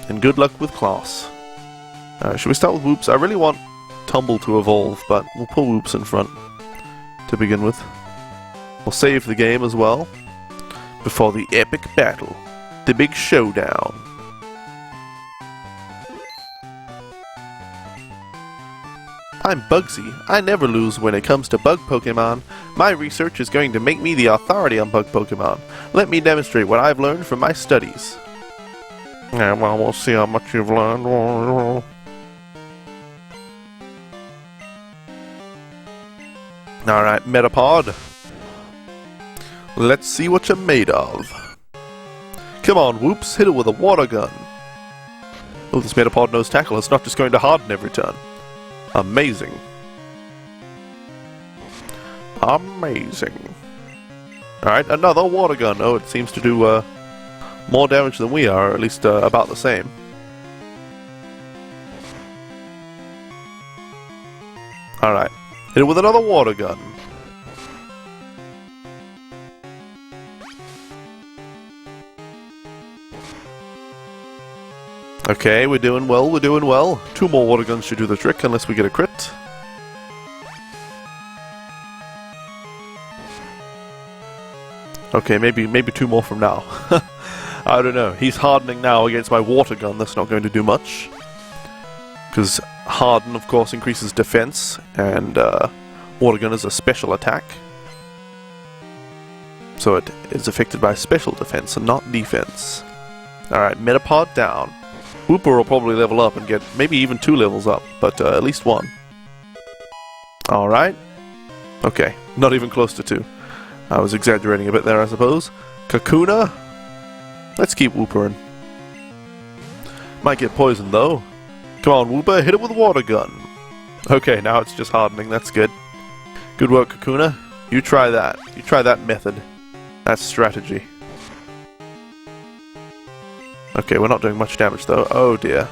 And good luck with class. Should we start with Whoops? I really want Tumble to evolve, but we'll pull Whoops in front to begin with. We'll save the game as well before the epic battle. The big showdown. I'm Bugsy. I never lose when it comes to bug Pokemon. My research is going to make me the authority on bug Pokemon. Let me demonstrate what I've learned from my studies. Yeah, well, we'll see how much you've learned. Alright, Metapod. Let's see what you're made of. Come on, Whoops, hit it with a water gun. Oh, this Metapod knows tackle. It's not just going to harden every turn. Amazing. Amazing. Alright, another water gun. Oh, it seems to do more damage than we are, or at least about the same. Alright, hit it with another water gun. Okay, we're doing well, we're doing well. 2 more water guns should do the trick, unless we get a crit. Okay, maybe 2 more from now. I don't know. He's hardening now against my water gun. That's not going to do much. Because harden, of course, increases defense, and water gun is a special attack. So it is affected by special defense and not defense. Alright, Metapod down. Whooper will probably level up and get maybe even 2 levels up, but at least 1. Alright. Okay, not even close to 2. I was exaggerating a bit there, I suppose. Kakuna? Let's keep Whoopering. Might get poisoned, though. Come on, Whooper, hit it with a water gun. Okay, now it's just hardening, that's good. Good work, Kakuna. You try that. You try that method. That's strategy. Okay, we're not doing much damage, though. Oh, dear.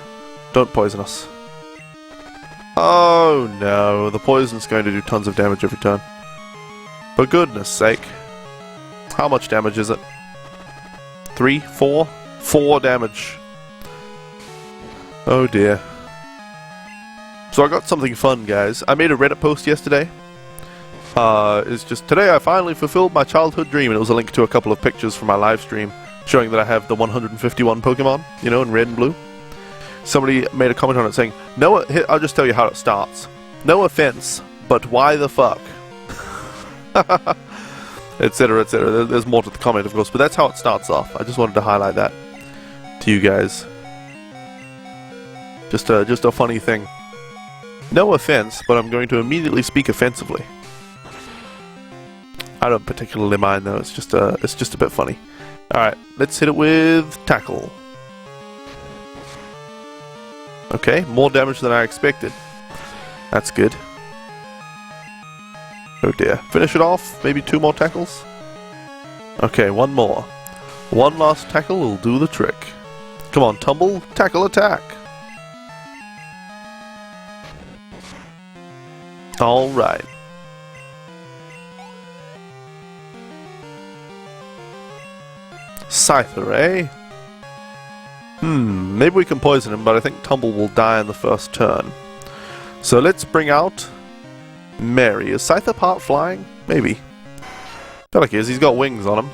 Don't poison us. Oh, no. The poison's going to do tons of damage every turn. For goodness sake. How much damage is it? 3? 4? 4 damage. Oh dear. So I got something fun, guys. I made a Reddit post yesterday. It's just, today I finally fulfilled my childhood dream, and it was a link to a couple of pictures from my live stream showing that I have the 151 Pokemon, you know, in red and blue. Somebody made a comment on it saying, "No, I'll just tell you how it starts. No offense, but why the fuck?" Etc, etc. There's more to the comment, of course, but that's how it starts off. I just wanted to highlight that to you guys. Just a funny thing. No offense, but I'm going to immediately speak offensively. I don't particularly mind though. It's just a bit funny. All right, let's hit it with tackle. Okay, more damage than I expected. That's good. Oh dear. Finish it off. Maybe 2 more tackles. Okay, 1 more. 1 last tackle will do the trick. Come on, Tumble. Tackle attack. Alright. Scyther, eh? Maybe we can poison him, but I think Tumble will die in the first turn. So let's bring out Mary. Is Scyther part flying? Maybe. Feel like he is. He's got wings on him.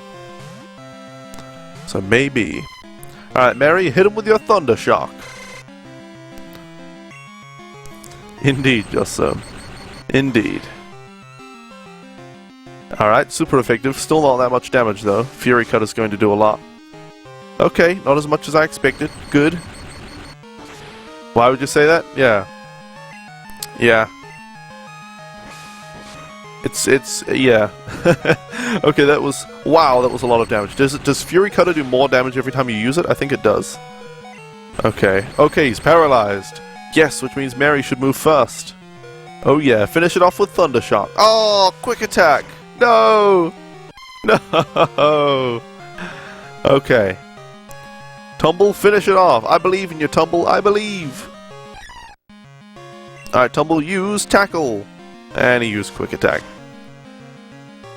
So maybe. Alright, Mary, hit him with your Thunder Shock. Indeed, just so. Indeed. Alright, super effective. Still not that much damage, though. Fury Cut is going to do a lot. Okay, not as much as I expected. Good. Why would you say that? Yeah. Yeah. Yeah. Okay, that was... Wow, that was a lot of damage. Does Fury Cutter do more damage every time you use it? I think it does. Okay. Okay, he's paralyzed. Yes, which means Mary should move first. Oh yeah, finish it off with Thunder Shock. Oh, quick attack! No! No! Okay. Tumble, finish it off. I believe in you, Tumble. I believe. Alright, Tumble, use Tackle. And he used Quick Attack.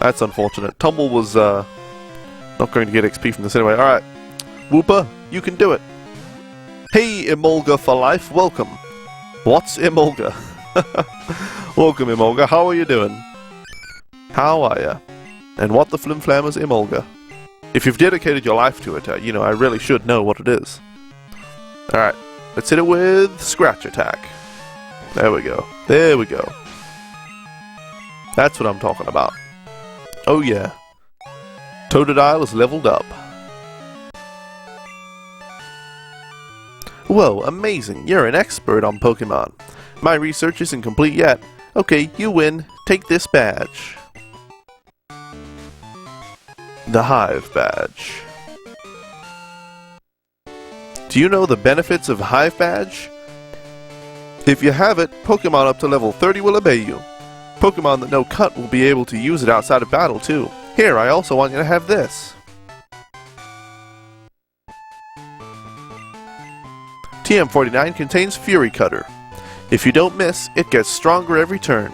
That's unfortunate. Tumble was not going to get XP from this anyway. Alright. Whooper, you can do it. Hey, Emolga for life. Welcome. What's Emolga? Welcome, Emolga. How are you doing? How are ya? And what the flim flam is Emolga? If you've dedicated your life to it, you know, I really should know what it is. Alright, let's hit it with Scratch Attack. There we go. There we go. That's what I'm talking about. Oh yeah. Totodile is leveled up. Whoa, amazing. You're an expert on Pokemon. My research isn't complete yet. Okay, you win. Take this badge. The Hive Badge. Do you know the benefits of Hive Badge? If you have it, Pokemon up to level 30 will obey you. Pokemon that know Cut will be able to use it outside of battle too. Here, I also want you to have this. TM49 contains Fury Cutter. If you don't miss, it gets stronger every turn.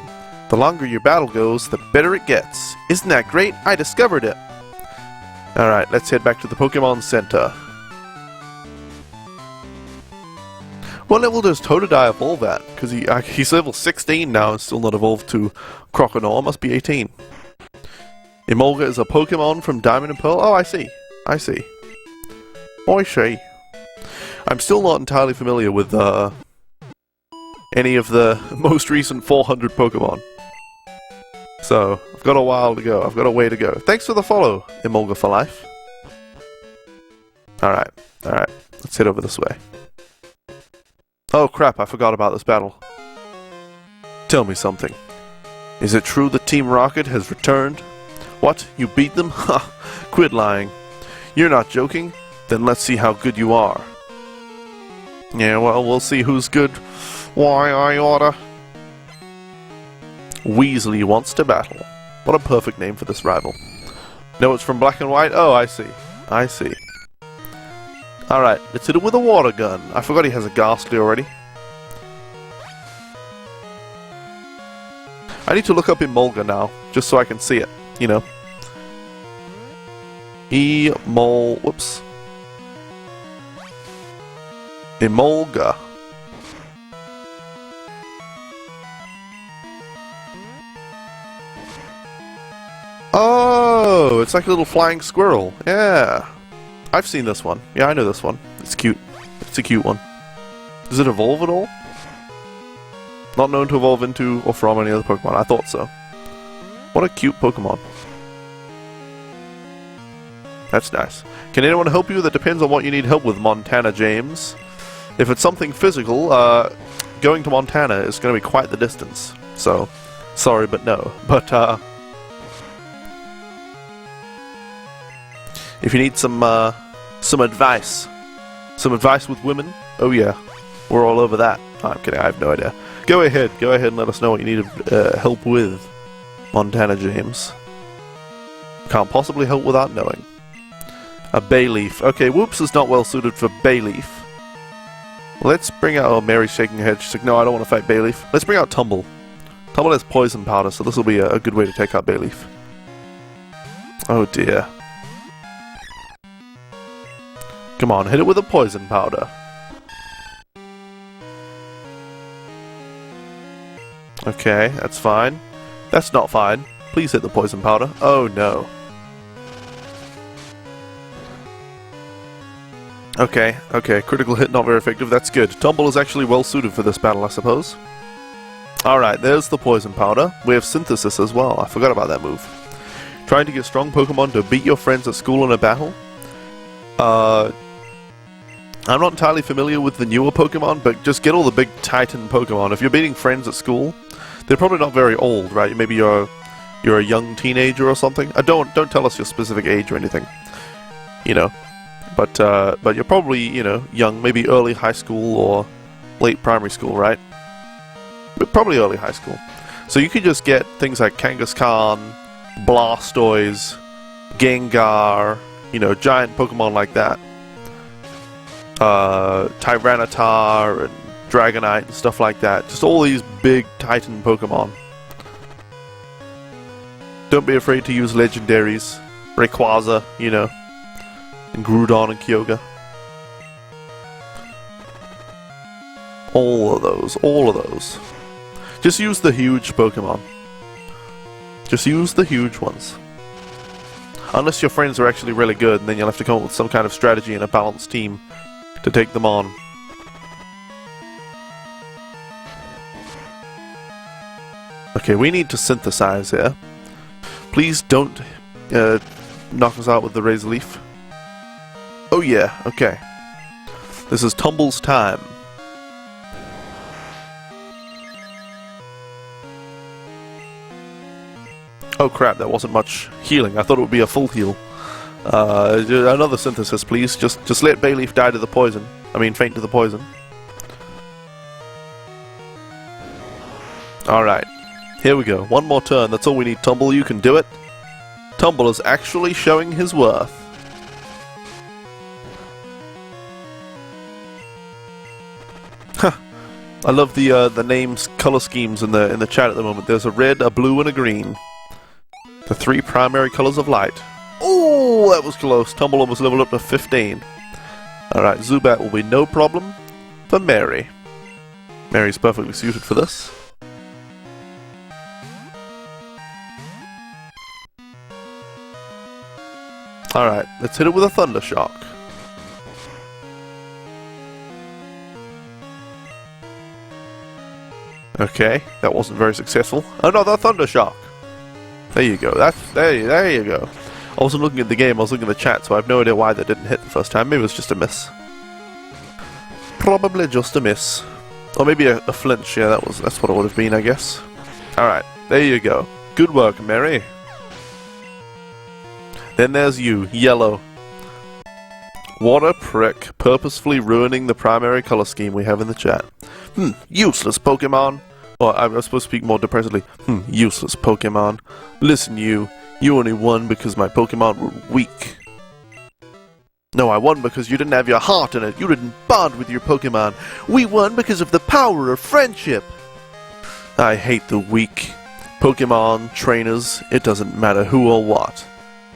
The longer your battle goes, the better it gets. Isn't that great? I discovered it. Alright, let's head back to the Pokemon Center. What level does Totodile evolve at? Because he's level 16 now and still not evolved to Croconaw. Must be 18. Emolga is a Pokemon from Diamond and Pearl. Oh, I see. I see. I see. I'm still not entirely familiar with any of the most recent 400 Pokemon. So, I've got a while to go. I've got a way to go. Thanks for the follow, Emolga for life. Alright, alright. Let's head over this way. Oh crap, I forgot about this battle. Tell me something. Is it true that Team Rocket has returned? What? You beat them? Ha! Quit lying. You're not joking? Then let's see how good you are. Yeah, well, we'll see who's good. Why, I oughta... Weasley wants to battle. What a perfect name for this rival. No, it's from Black and White? Oh, I see. I see. Alright, let's hit it with a water gun. I forgot he has a Ghastly already. I need to look up Emolga now, just so I can see it, you know. Whoops. Emolga. Oh, it's like a little flying squirrel. Yeah. I've seen this one. Yeah, I know this one. It's cute. It's a cute one. Does it evolve at all? Not known to evolve into or from any other Pokemon. I thought so. What a cute Pokemon. That's nice. Can anyone help you? That depends on what you need help with, Montana James. If it's something physical, going to Montana is going to be quite the distance. So, sorry, but no. But, if you need some advice with women, oh yeah, We're all over that. Oh, I'm kidding, I have no idea. Go ahead and let us know what you need help with, Montana James. Can't possibly help without knowing. A Bayleaf. Okay, Whoops is not well suited for Bayleaf. Let's bring out... Oh, Mary's shaking her head. She's like, no, I don't want to fight Bayleaf. Let's bring out Tumble. Tumble has poison powder, so this will be a good way to take out Bayleaf. Oh dear. Come on, hit it with a poison powder. Okay, that's fine. That's not fine. Please hit the poison powder. Oh no. Okay, critical hit not very effective, that's good. Tumble is actually well suited for this battle, I suppose. Alright, there's the poison powder. We have Synthesis as well, I forgot about that move. Trying to get strong Pokemon to beat your friends at school in a battle? I'm not entirely familiar with the newer Pokemon, but just get all the big Titan Pokemon. If you're beating friends at school, they're probably not very old, right? Maybe you're a young teenager or something. Don't tell us your specific age or anything. You know. But you're probably, you know, young, maybe early high school or late primary school, right? But probably early high school. So you could just get things like Kangaskhan, Blastoise, Gengar, you know, giant Pokemon like that. Tyranitar and Dragonite and stuff like that. Just all these big Titan Pokemon. Don't be afraid to use legendaries. Rayquaza, you know. And Groudon and Kyogre. All of those. Just use the huge Pokemon. Just use the huge ones. Unless your friends are actually really good, and then you'll have to come up with some kind of strategy and a balanced team to take them on. Okay, we need to synthesize here. Please don't knock us out with the Razor Leaf. Oh yeah, okay. This is Tumble's time. Oh crap, that wasn't much healing. I thought it would be a full heal. Another synthesis, please. Just let Bayleaf die to the poison. I mean, faint to the poison. Alright. Here we go. One more turn. That's all we need, Tumble. You can do it. Tumble is actually showing his worth. I love the names, color schemes in the chat at the moment. There's a red, a blue, and a green. The three primary colors of light. Oh, that was close. Tumble almost leveled up to 15. Alright, Zubat will be no problem for Mary. Mary's perfectly suited for this. Alright, let's hit it with a Thunder Shock. Okay, that wasn't very successful. Another Thunder Shock! There you go, there you go. I wasn't looking at the game, I was looking at the chat, so I have no idea why that didn't hit the first time. Maybe it was just a miss. Probably just a miss. Or maybe a flinch, yeah, that's what it would have been, I guess. Alright, there you go. Good work, Mary. Then there's you, Yellow. What a prick, purposefully ruining the primary color scheme we have in the chat. Useless Pokemon. Well, I'm supposed to speak more depressedly. Useless Pokemon. Listen, you only won because my Pokemon were weak. No, I won because you didn't have your heart in it. You didn't bond with your Pokemon. We won because of the power of friendship. I hate the weak. Pokemon, trainers, it doesn't matter who or what.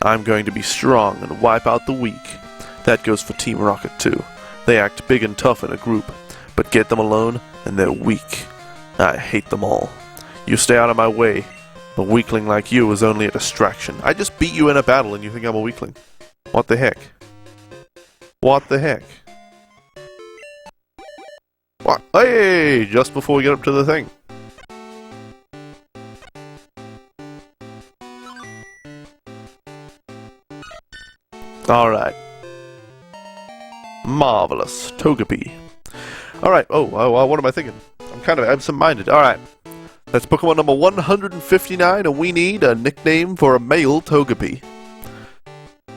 I'm going to be strong and wipe out the weak. That goes for Team Rocket too. They act big and tough in a group, but get them alone and they're weak. I hate them all. You stay out of my way. A weakling like you is only a distraction. I just beat you in a battle and you think I'm a weakling. What the heck? What the heck? What? Hey! Just before we get up to the thing. Alright. Marvelous. Togepi. Alright, what am I thinking? I'm kind of absent-minded. Alright. That's Pokemon number 159, and we need a nickname for a male Togepi.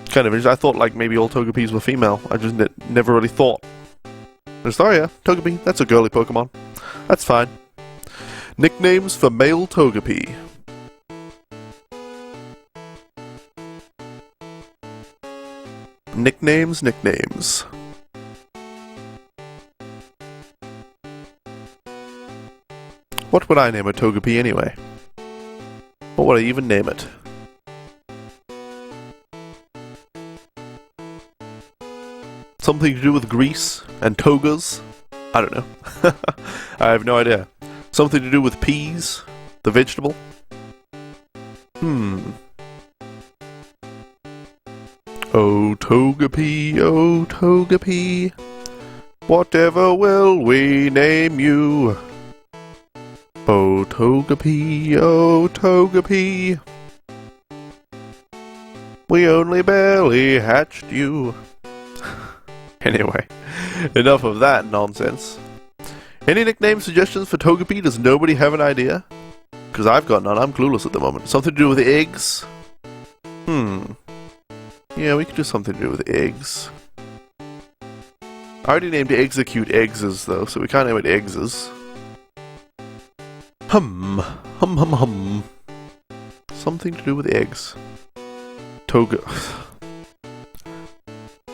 Kind of, I thought like maybe all Togepis were female. I just never really thought Oh yeah, Togepi. That's a girly Pokemon. That's fine. Nicknames for male Togepi. Nicknames. What would I name a Togepi anyway? What would I even name it? Something to do with Greece and togas? I don't know. I have no idea. Something to do with peas? The vegetable? Oh Togepi, whatever will we name you? Oh Togepi, we only barely hatched you. Anyway, enough of that nonsense. Any nickname suggestions for Togepi? Does nobody have an idea? Because I've got none, I'm clueless at the moment. Something to do with eggs? Yeah, we could do something to do with eggs. I already named Execute Eggses though, so we can't name it Eggses. Hum. Something to do with eggs. Toga.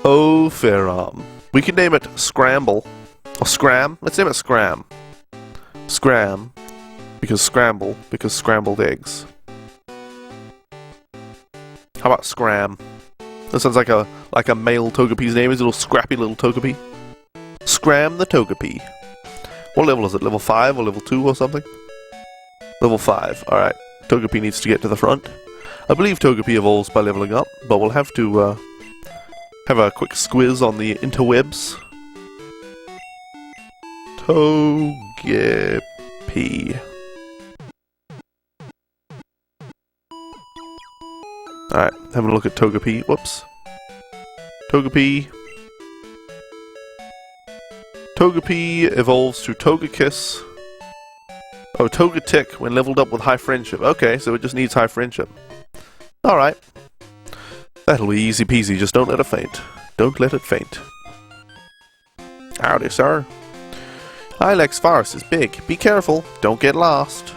Oh, Ferrum. We could name it Scramble. Or Scram. Let's name it Scram. Scram. Because scramble. Because scrambled eggs. How about Scram? That sounds like a male Togepi's name. Is a little scrappy little Togepi. Scram the Togepi. What level is it? Level 5 or level 2 or something? Level 5. Alright. Togepi needs to get to the front. I believe Togepi evolves by leveling up, but we'll have to have a quick squiz on the interwebs. Togepi. Alright, having a look at Togepi. Whoops. Togepi. Togepi evolves to Togekiss. Oh, Togetic when leveled up with High Friendship. Okay, so it just needs High Friendship. Alright. That'll be easy peasy, just don't let it faint. Don't let it faint. Howdy, sir. Ilex Forest is big. Be careful, don't get lost.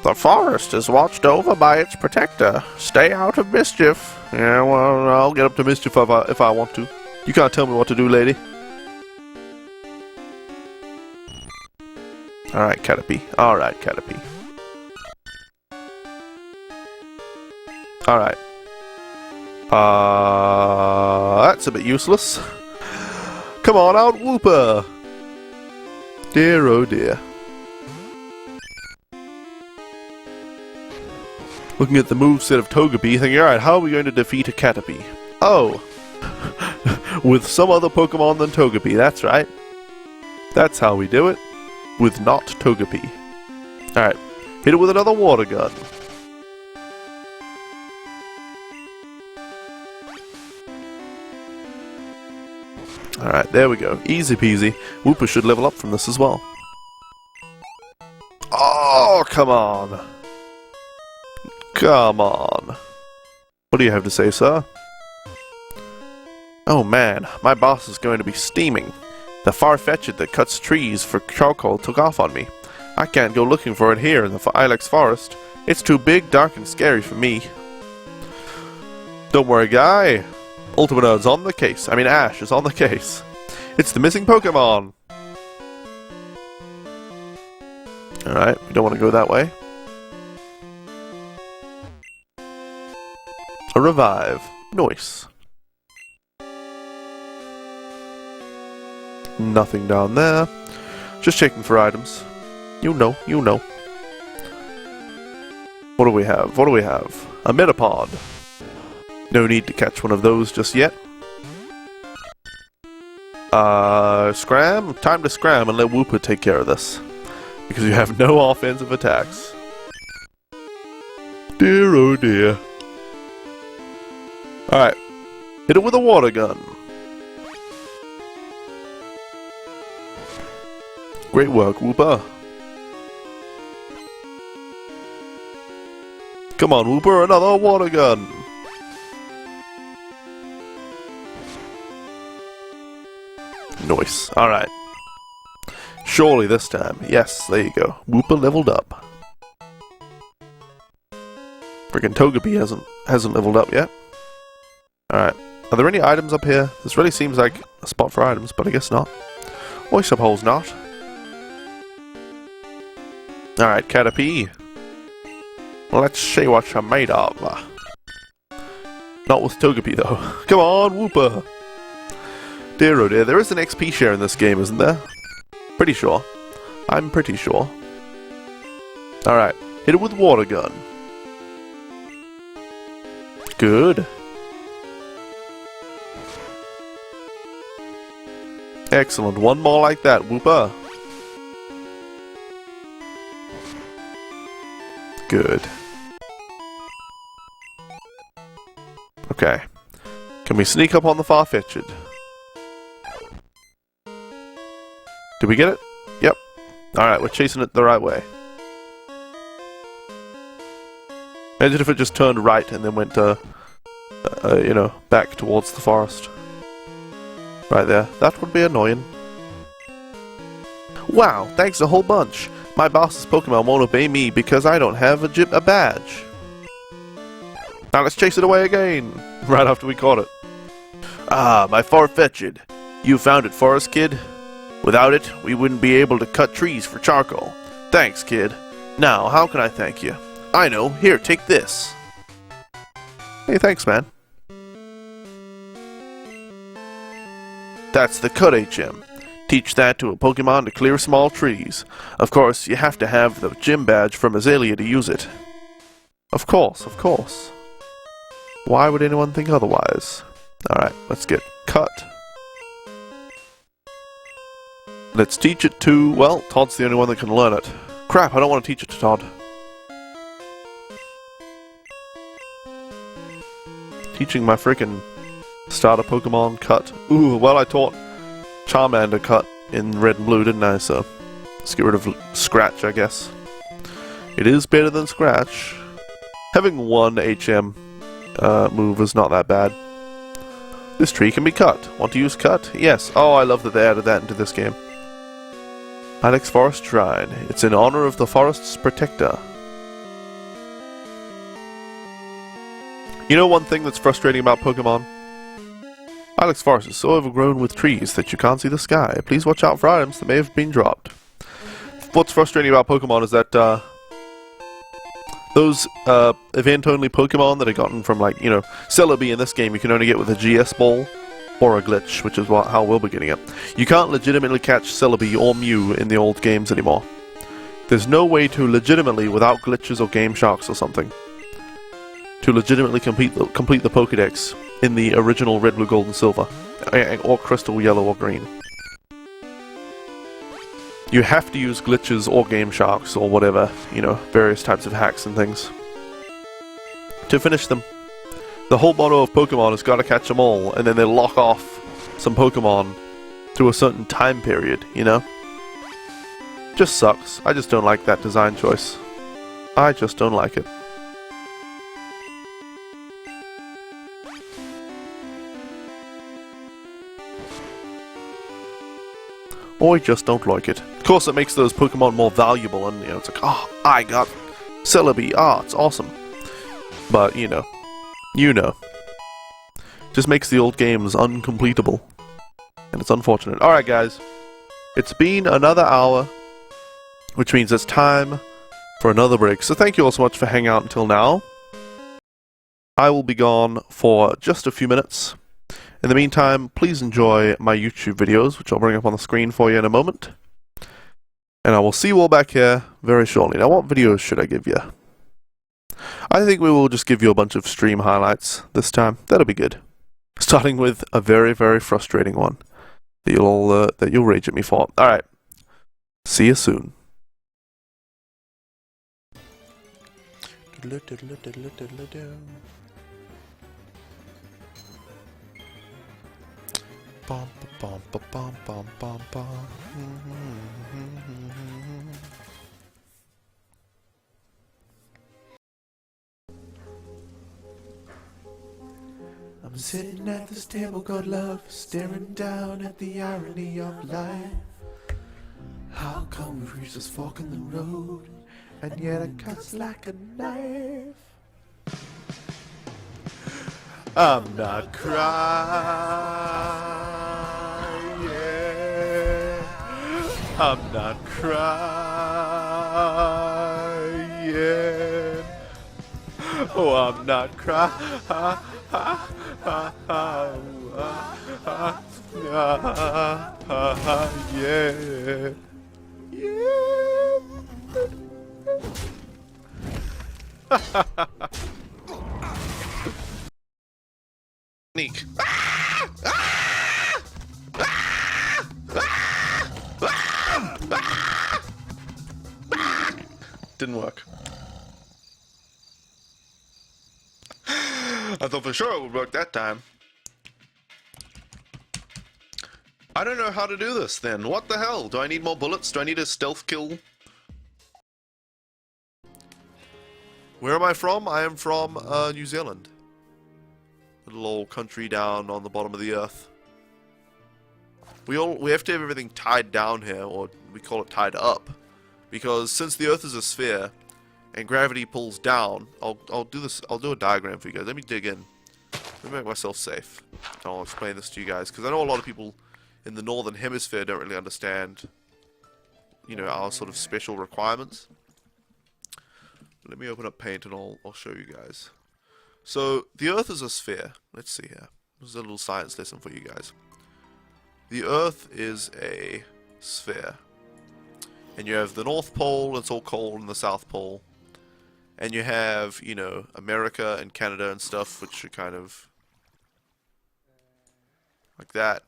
The forest is watched over by its protector. Stay out of mischief. Yeah, well, I'll get up to mischief if I want to. You can't tell me what to do, lady. Alright, Caterpie. Alright, Caterpie. Alright. That's a bit useless. Come on out, Wooper! Dear, oh dear. Looking at the moveset of Togepi, thinking, alright, how are we going to defeat a Caterpie? Oh! With some other Pokemon than Togepi, that's right. That's how we do it. With not Togepi. Alright, hit it with another water gun. Alright, there we go. Easy peasy. Wooper should level up from this as well. Oh, come on! Come on. What do you have to say, sir? Oh man, my boss is going to be steaming. The Farfetch'd that cuts trees for charcoal took off on me. I can't go looking for it here in the Ilex Forest. It's too big, dark, and scary for me. Don't worry, guy. Ultimate is on the case. I mean, Ash is on the case. It's the missing Pokemon. Alright, we don't want to go that way. A revive. Nice. Nothing down there. Just checking for items. You know, you know. What do we have? What do we have? A Metapod. No need to catch one of those just yet. Scram? Time to scram and let Wooper take care of this. Because you have no offensive attacks. Dear oh dear. Alright. Hit it with a water gun. Great work, Wooper. Come on, Wooper, another water gun. Nice. Alright. Surely this time. Yes, there you go. Wooper leveled up. Freaking Togepi hasn't leveled up yet. Alright. Are there any items up here? This really seems like a spot for items, but I guess not. I suppose not. Alright, Caterpie. Let's see what you're made of. Not with Togepi, though. Come on, Wooper! Dear oh dear, there is an XP share in this game, isn't there? Pretty sure. I'm pretty sure. Alright, hit it with Water Gun. Good. Excellent. One more like that, Wooper. Good. Okay. Can we sneak up on the Farfetch'd? Did we get it? Yep. Alright, we're chasing it the right way. Imagine if it just turned right and then went, you know, back towards the forest. Right there. That would be annoying. Wow, thanks a whole bunch. My boss's Pokemon won't obey me because I don't have a badge. Now let's chase it away again. Right after we caught it. Ah, my Farfetch'd. You found it for us, kid? Without it, we wouldn't be able to cut trees for charcoal. Thanks, kid. Now, how can I thank you? I know. Here, take this. Hey, thanks, man. That's the Cut HM. Teach that to a Pokemon to clear small trees. Of course, you have to have the gym badge from Azalea to use it. Of course, of course. Why would anyone think otherwise? Alright, let's get Cut. Let's teach it to... well, Todd's the only one that can learn it. Crap, I don't want to teach it to Todd. Teaching my frickin' starter Pokemon Cut. Ooh, well, I taught Charmander Cut in Red and Blue, didn't I? So, let's get rid of Scratch, I guess. It is better than Scratch. Having one HM move is not that bad. This tree can be cut. Want to use Cut? Yes. Oh, I love that they added that into this game. Alex Forest Shrine. It's in honor of the forest's protector. You know one thing that's frustrating about Pokemon? Alex Forest is so overgrown with trees that you can't see the sky. Please watch out for items that may have been dropped. What's frustrating about Pokemon is that, those, event-only Pokemon that are gotten from, like, you know, Celebi in this game you can only get with a GS Ball, or a glitch, which is how we'll be getting it. You can't legitimately catch Celebi or Mew in the old games anymore. There's no way to legitimately, without glitches or Game Sharks or something, to legitimately complete the Pokédex in the original Red, Blue, Gold, and Silver, or Crystal, Yellow, or Green. You have to use glitches or Game Sharks or whatever, you know, various types of hacks and things to finish them. The whole motto of Pokemon is gotta catch them all, and then they lock off some Pokemon to a certain time period, you know? Just sucks. I just don't like that design choice. I just don't like it. I just don't like it. Of course, it makes those Pokemon more valuable, and, you know, it's like, oh, I got Celebi, it's awesome. But, you know. Just makes the old games uncompletable. And it's unfortunate. Alright, guys. It's been another hour, which means it's time for another break. So thank you all so much for hanging out until now. I will be gone for just a few minutes. In the meantime, please enjoy my YouTube videos, which I'll bring up on the screen for you in a moment. And I will see you all back here very shortly. Now, what videos should I give you? I think we will just give you a bunch of stream highlights this time. That'll be good. Starting with a very, very frustrating one that you'll rage at me for. Alright. See you soon. Bum, bum, bum, bum, bum, bum, bum. I'm sitting at this table called love, staring down at the irony of life. How come we've reached this fork in the road, and yet it cuts like a knife? I'm not crying. I'm not crying. Oh, I'm not crying. Yeah. Sneak. Didn't work. I thought for sure it would work that time. I don't know how to do this then. What the hell? Do I need more bullets? Do I need a stealth kill? Where am I from? I am from New Zealand. Little old country down on the bottom of the earth. We have to have everything tied down here, or we call it tied up, because since the earth is a sphere and gravity pulls down, I'll do a diagram for you guys. Let me dig in. Let me make myself safe. I'll explain this to you guys, because I know a lot of people in the northern hemisphere don't really understand, you know, our sort of special requirements. Let me open up Paint and I'll show you guys. So, the Earth is a sphere. Let's see here. This is a little science lesson for you guys. The Earth is a sphere. And you have the North Pole, it's all cold, and the South Pole. And you have, you know, America and Canada and stuff, which are kind of like that.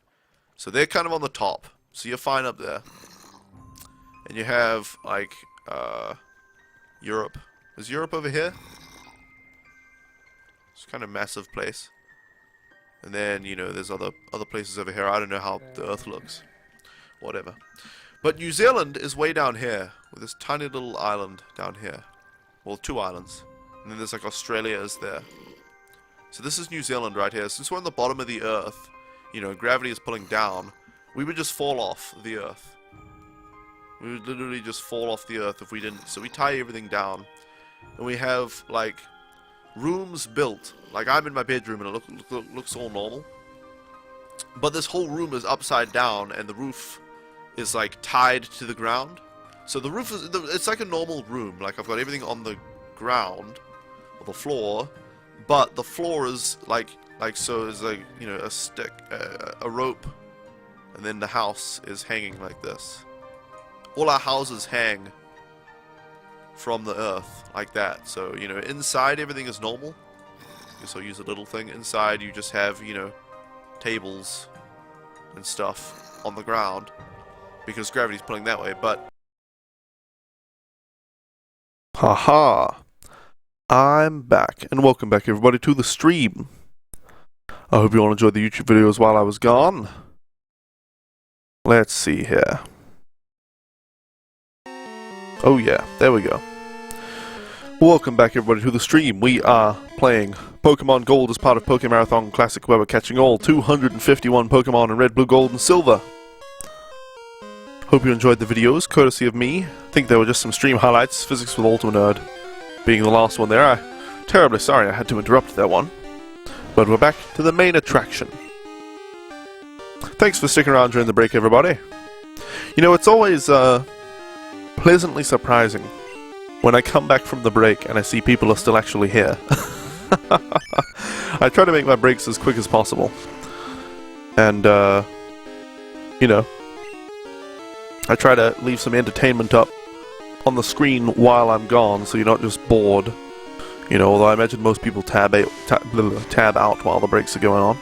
So they're kind of on the top. So you're fine up there. And you have, like, Europe. Is Europe over here? It's kind of a massive place. And then, you know, there's other places over here. I don't know how the Earth looks. Whatever. But New Zealand is way down here, with this tiny little island down here. Well, 2 islands. And then there's like Australia is there. So this is New Zealand right here. Since we're on the bottom of the Earth, you know, gravity is pulling down, we would just fall off the Earth. We would literally just fall off the Earth if we didn't. So we tie everything down. And we have, like, rooms built. Like, I'm in my bedroom and it looks all normal. But this whole room is upside down and the roof is, like, tied to the ground. So the roof is, it's like a normal room. Like, I've got everything on the ground, or the floor, but the floor is, like so is, like, you know, a stick, a rope, and then the house is hanging like this. All our houses hang from the earth, like that. So, you know, inside everything is normal. So I'll use a little thing. Inside you just have, you know, tables and stuff on the ground, because gravity's pulling that way, but... Haha! I'm back, and welcome back everybody to the stream. I hope you all enjoyed the YouTube videos while I was gone. Let's see here. Oh yeah, there we go. Welcome back everybody to the stream. We are playing Pokemon Gold as part of Pokémarathon Classic, where we're catching all 251 Pokemon in Red, Blue, Gold, and Silver. Hope you enjoyed the videos, courtesy of me. I think they were just some stream highlights, Physics with Ultima Nerd being the last one there. I'm terribly sorry I had to interrupt that one. But we're back to the main attraction. Thanks for sticking around during the break, everybody. You know, it's always pleasantly surprising when I come back from the break and I see people are still actually here. I try to make my breaks as quick as possible. And, you know, I try to leave some entertainment up on the screen while I'm gone, so you're not just bored. You know, although I imagine most people tab out while the breaks are going on.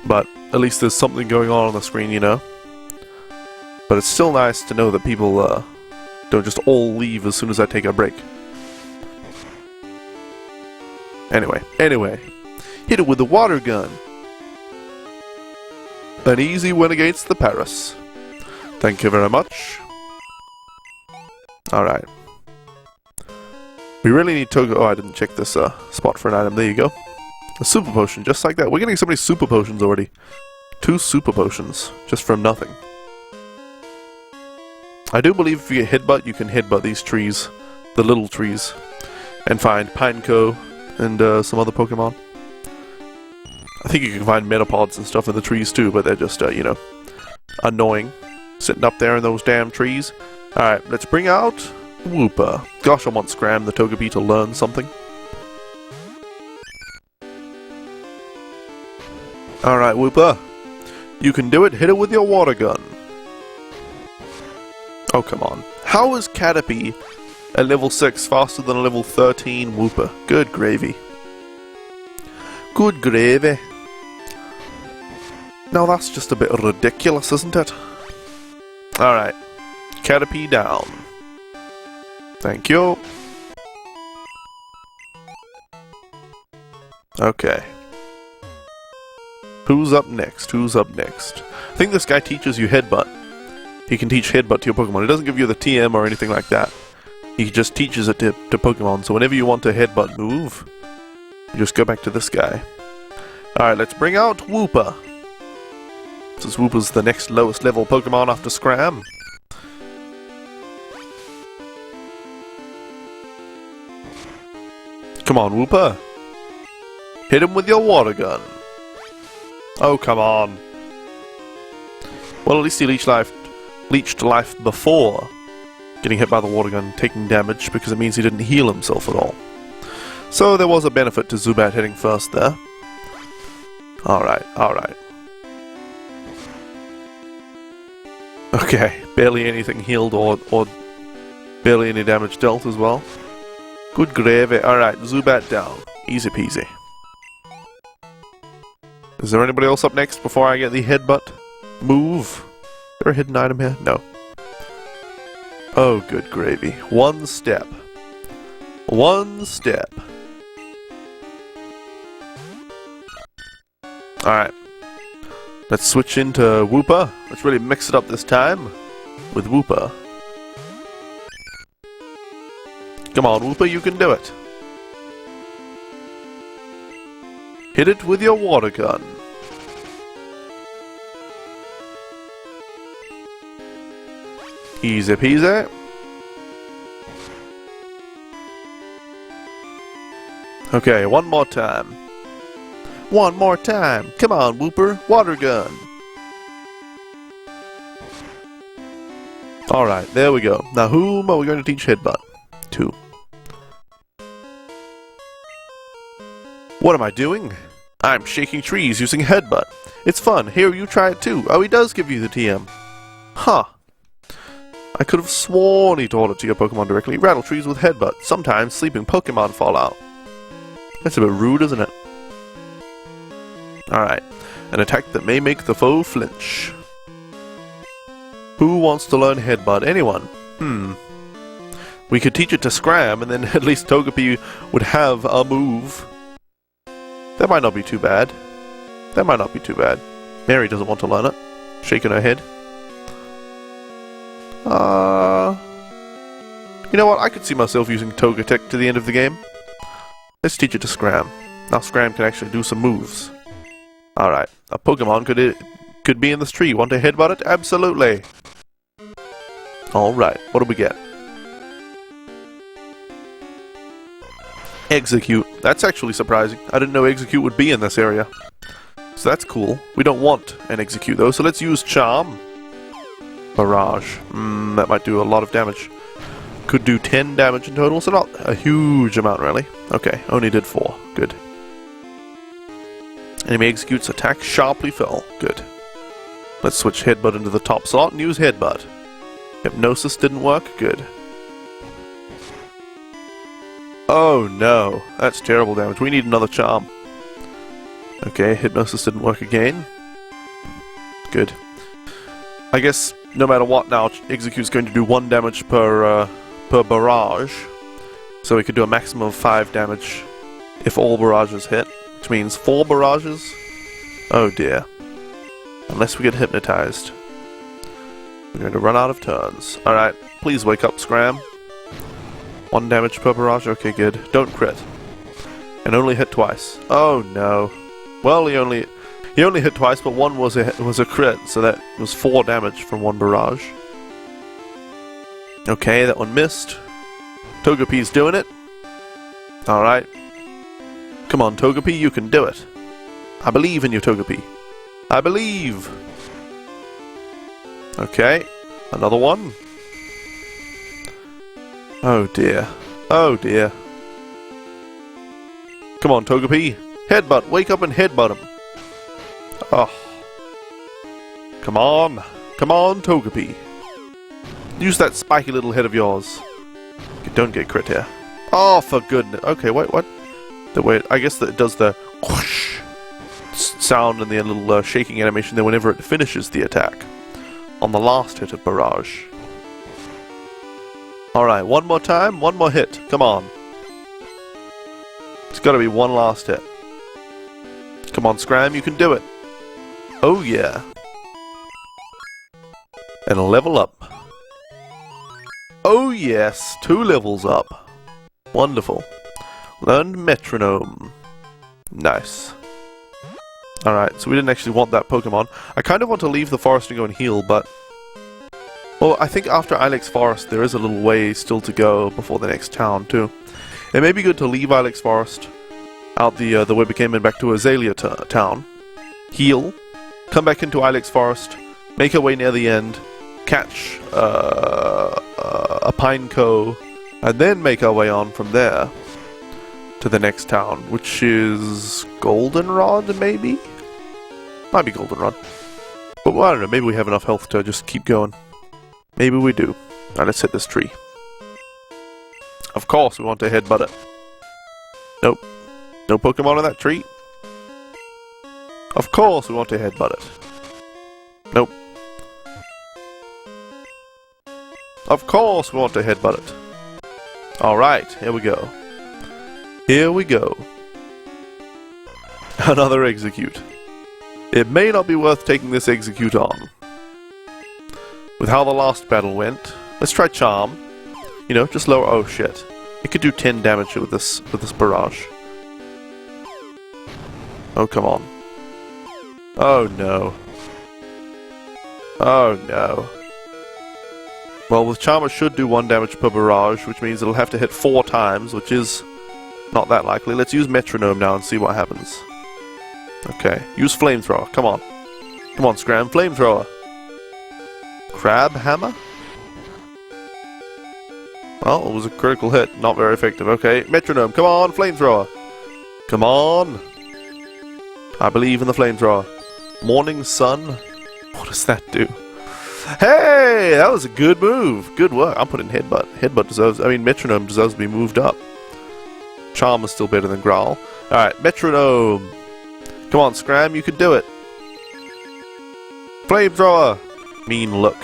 But at least there's something going on the screen, you know. But it's still nice to know that people don't just all leave as soon as I take a break. Anyway, hit it with the water gun. An easy win against the Paris. Thank you very much. Alright. We really need to... Oh, I didn't check this spot for an item. There you go. A super potion, just like that. We're getting so many super potions already. 2 super potions, just from nothing. I do believe if you get headbutt, you can headbutt these trees. The little trees. And find Pineco and some other Pokemon. I think you can find Metapods and stuff in the trees too, but they're just, you know, annoying. Sitting up there in those damn trees. Alright, let's bring out Wooper. Gosh, I want Scram the Togepi to learn something. Alright, Wooper. You can do it. Hit it with your water gun. Oh, come on. How is Caterpie at level 6 faster than a level 13 Wooper? Good gravy. Good gravy. Now that's just a bit ridiculous, isn't it? Alright. Caterpie down. Thank you. Okay. Who's up next? Who's up next? I think this guy teaches you Headbutt. He can teach Headbutt to your Pokemon. He doesn't give you the TM or anything like that. He just teaches it to Pokemon. So whenever you want a Headbutt move, you just go back to this guy. Alright, let's bring out Wooper. Since Wooper's the next lowest level Pokemon after Scram. Come on, Wooper. Hit him with your water gun. Oh, come on. Well, at least he leached life before getting hit by the water gun, taking damage, because it means he didn't heal himself at all. So there was a benefit to Zubat hitting first there. Alright, alright. Okay, barely anything healed or barely any damage dealt as well. Good gravy. Alright, Zubat down. Easy peasy. Is there anybody else up next before I get the Headbutt move? Is there a hidden item here? No. Oh, good gravy. One step. One step. Alright. Let's switch into Wooper. Let's really mix it up this time with Wooper. Come on, Wooper, you can do it. Hit it with your water gun. Easy peasy. Okay, one more time. One more time. Come on, Wooper. Water gun. Alright, there we go. Now whom are we going to teach Headbutt to? What am I doing? I'm shaking trees using Headbutt. It's fun. Here, you try it too. Oh, he does give you the TM. Huh. I could have sworn he taught it to your Pokemon directly. Rattle trees with Headbutt. Sometimes sleeping Pokemon fall out. That's a bit rude, isn't it? Alright. An attack that may make the foe flinch. Who wants to learn Headbutt? Anyone? We could teach it to Scram, and then at least Togepi would have a move. That might not be too bad. That might not be too bad. Mary doesn't want to learn it. Shaking her head. You know what? I could see myself using Togetic to the end of the game. Let's teach it to Scram. Now Scram can actually do some moves. Alright. A Pokemon could be in this tree. Want to Headbutt it? Absolutely. Alright. What do we get? Execute. That's actually surprising. I didn't know Execute would be in this area. So that's cool. We don't want an Execute though, so let's use Charm. Barrage. That might do a lot of damage. Could do 10 damage in total, so not a huge amount really. Okay, only did 4. Good. Enemy Execute's attack sharply fell. Good. Let's switch Headbutt into the top slot and use Headbutt. Hypnosis didn't work. Good. Oh no, that's terrible damage. We need another Charm. Okay, Hypnosis didn't work again. Good. I guess no matter what now, Execute's going to do 1 damage per barrage. So we could do a maximum of 5 damage if all barrages hit, which means 4 barrages. Oh dear. Unless we get hypnotized. We're going to run out of turns. Alright, please wake up, Scram. 1 damage per barrage, okay good. Don't crit. And only hit twice. Oh no. Well, he only hit twice, but one was a crit, so that was 4 damage from one barrage. Okay, that one missed. Togepi's doing it. Alright. Come on, Togepi, you can do it. I believe in you, Togepi. I believe! Okay, another one. Oh dear. Oh dear. Come on, Togepi. Headbutt, wake up and headbutt him. Oh. Come on. Come on, Togepi. Use that spiky little head of yours. Don't get crit here. Oh, for goodness. Okay, wait, what? Wait, I guess that it does the whoosh sound and the little shaking animation there whenever it finishes the attack. On the last hit of Barrage. Alright, one more time, one more hit. Come on. It's gotta be one last hit. Come on, Scram, you can do it. Oh yeah. And a level up. Oh yes, 2 levels up. Wonderful. Learned Metronome. Nice. Alright, so we didn't actually want that Pokemon. I kind of want to leave the forest and go and heal, but... Well, I think after Ilex Forest there is a little way still to go before the next town, too. It may be good to leave Ilex Forest out the way we came in back to Azalea Town. Heal. Come back into Ilex Forest. Make our way near the end. Catch a Pineco. And then make our way on from there to the next town, which is Goldenrod, maybe? Might be Goldenrod. But well, I don't know, maybe we have enough health to just keep going. Maybe we do. Now let's hit this tree. Of course we want to headbutt it. Nope. No Pokemon on that tree. Of course we want to headbutt it. Nope. Of course we want to headbutt it. Alright, here we go. Here we go. Another Execute. It may not be worth taking this Execute on. With how the last battle went, let's try Charm. You know, just lower. Oh shit! It could do 10 damage with this barrage. Oh come on! Oh no! Oh no! Well, with Charm it should do 1 damage per barrage, which means it'll have to hit 4 times, which is not that likely. Let's use Metronome now and see what happens. Okay, use Flamethrower. Come on, come on, Scram, Flamethrower. Crab Hammer? Well, it was a critical hit, not very effective. Okay, Metronome, come on, Flamethrower! Come on! I believe in the Flamethrower. Morning Sun? What does that do? Hey! That was a good move! Good work. I'm putting Headbutt. Headbutt deserves... I mean, Metronome deserves to be moved up. Charm is still better than Growl. Alright, Metronome! Come on, Scram, you can do it! Flamethrower! Mean look.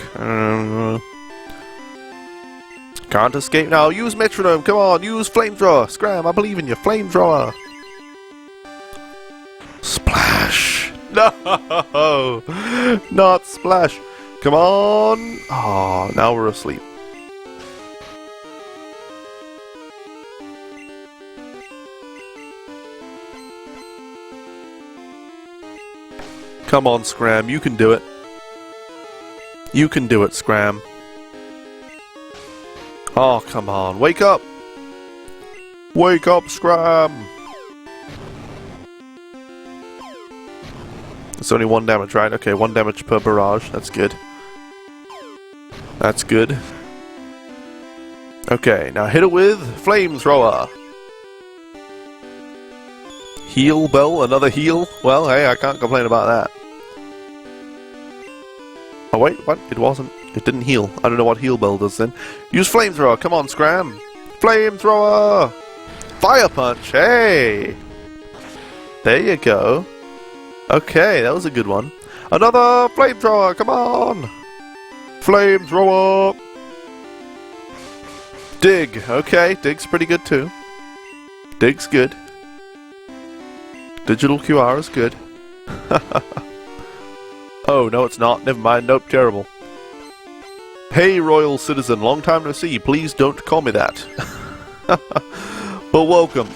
Can't escape now. Use Metronome. Come on. Use Flamethrower. Scram, I believe in you. Flamethrower. Splash. No. Not Splash. Come on. Oh, now we're asleep. Come on, Scram. You can do it. You can do it, Scram. Oh, come on. Wake up! Wake up, Scram! It's only 1 damage, right? Okay, 1 damage per barrage. That's good. That's good. Okay, now hit it with Flamethrower. Heal Bell, another heal? Well, hey, I can't complain about that. Oh wait, what? It wasn't. It didn't heal. I don't know what Heal Bell does then. Use Flamethrower, come on, Scram! Flamethrower! Fire Punch, hey! There you go. Okay, that was a good one. Another Flamethrower, come on! Flamethrower! Dig, okay, Dig's pretty good too. Dig's good. Digital QR is good. Oh, no it's not. Never mind. Nope, terrible. Hey, Royal Citizen. Long time no see. Please don't call me that. But welcome.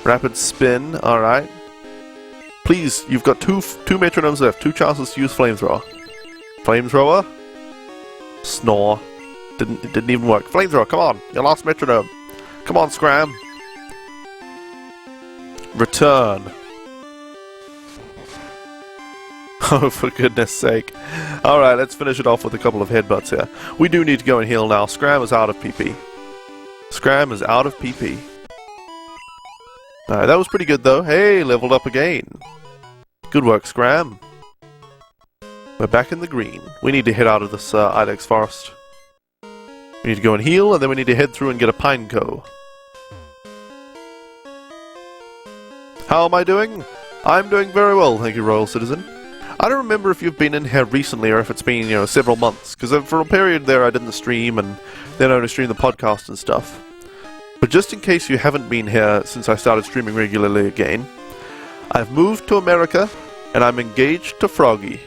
Rapid spin, alright. Please, you've got two metronomes left, 2 chances to use flamethrower. Flamethrower? Snore. It didn't even work. Flamethrower, come on! Your last metronome. Come on, Scram! Return. Oh, for goodness sake. Alright, let's finish it off with a couple of headbutts here. We do need to go and heal now. Scram is out of PP. Scram is out of PP. Alright, that was pretty good though. Hey, leveled up again. Good work, Scram. We're back in the green. We need to head out of this Ilex forest. We need to go and heal, and then we need to head through and get a Pineco. How am I doing? I'm doing very well, thank you, Royal Citizen. I don't remember if you've been in here recently or if it's been, you know, several months, because for a period there I didn't stream, and then I only streamed the podcast and stuff. But just in case you haven't been here since I started streaming regularly again, I've moved to America, and I'm engaged to Froggy.